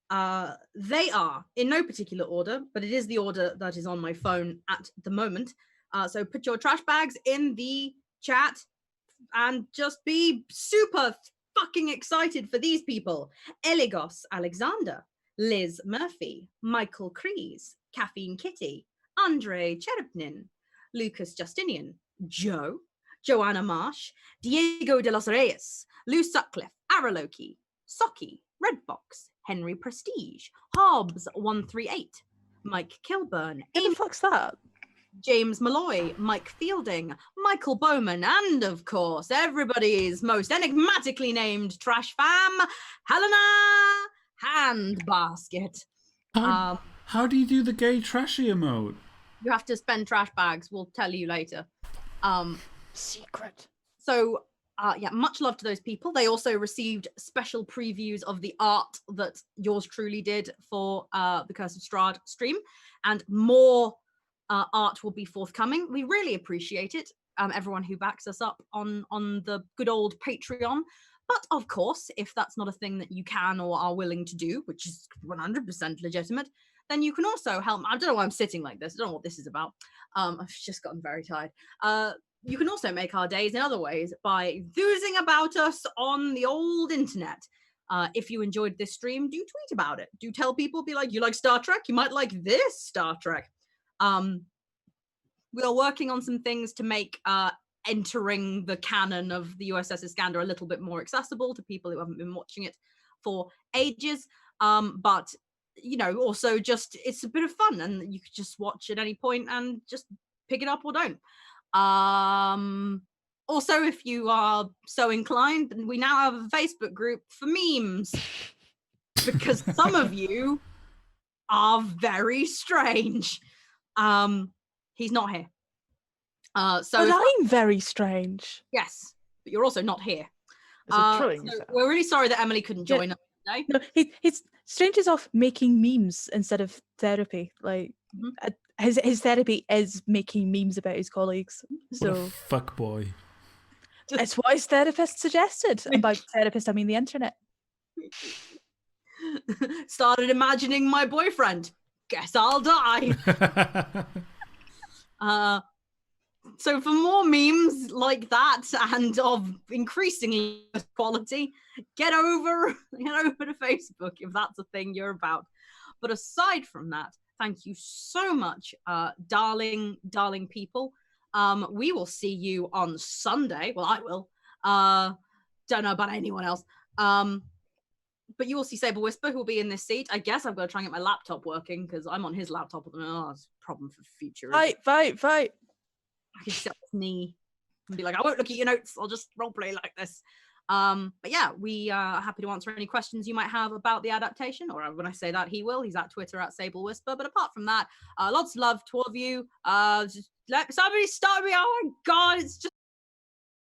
They are in no particular order, but it is the order that is on my phone at the moment. So put your trash bags in the chat and just be super fucking excited for these people. Eligos Alexander, Liz Murphy, Michael Crees, Caffeine Kitty, Andre Cherepnin, Lucas Justinian, Joe, Joanna Marsh, Diego de los Reyes, Lou Sutcliffe, Araloki, Socky, Redbox, Henry Prestige, Hobbs138, Mike Kilburn, Who the fuck's that? James Malloy, Mike Fielding, Michael Bowman, and of course, everybody's most enigmatically named trash fam, Helena Handbasket. How do you do the gay trashy emote? You have to spend trash bags. We'll tell you later. Secret. So, yeah, much love to those people. They also received special previews of the art that yours truly did for the Curse of Strahd stream, and more art will be forthcoming. We really appreciate it, everyone who backs us up on the good old Patreon. But of course, if that's not a thing that you can or are willing to do, which is 100% legitimate, then you can also help. I don't know why I'm sitting like this. I don't know what this is about. I've just gotten very tired. You can also make our days in other ways by enthusing about us on the old internet. If you enjoyed this stream, do tweet about it. Do tell people, be like, you like Star Trek? You might like this Star Trek. We are working on some things to make entering the canon of the USS Iskandar a little bit more accessible to people who haven't been watching it for ages. But, also just, it's a bit of fun, and you could just watch at any point and just pick it up or don't. Also, if you are so inclined, we now have a Facebook group for memes, because some of you are very strange. He's not here. But I'm very strange. Yes, but you're also not here. There's a trilling So sound. we're really sorry that Emily couldn't join us today. No, he's Strange is off making memes instead of therapy. Like his therapy is making memes about his colleagues. What a So fuck boy. it's what his therapist suggested. And by therapist, I mean the internet. Started imagining my boyfriend. Guess I'll die. So for more memes like that and of increasingly quality, get over to Facebook if that's a thing you're about. But aside from that, thank you so much, darling people. We will see you on Sunday. Well, I will. Don't know about anyone else. but you will see Sable Whisper, who will be in this seat. I guess I've got to try and get my laptop working because I'm on his laptop at the moment. Oh, it's a problem for the future. Fight. I can set his knee and be like, I won't look at your notes. I'll just roleplay like this. But yeah, we are happy to answer any questions you might have about the adaptation. Or when I say that, he will. He's at Twitter at Sable Whisper. But apart from that, lots of love to all of you. Just let somebody stop me. Oh my god, it's just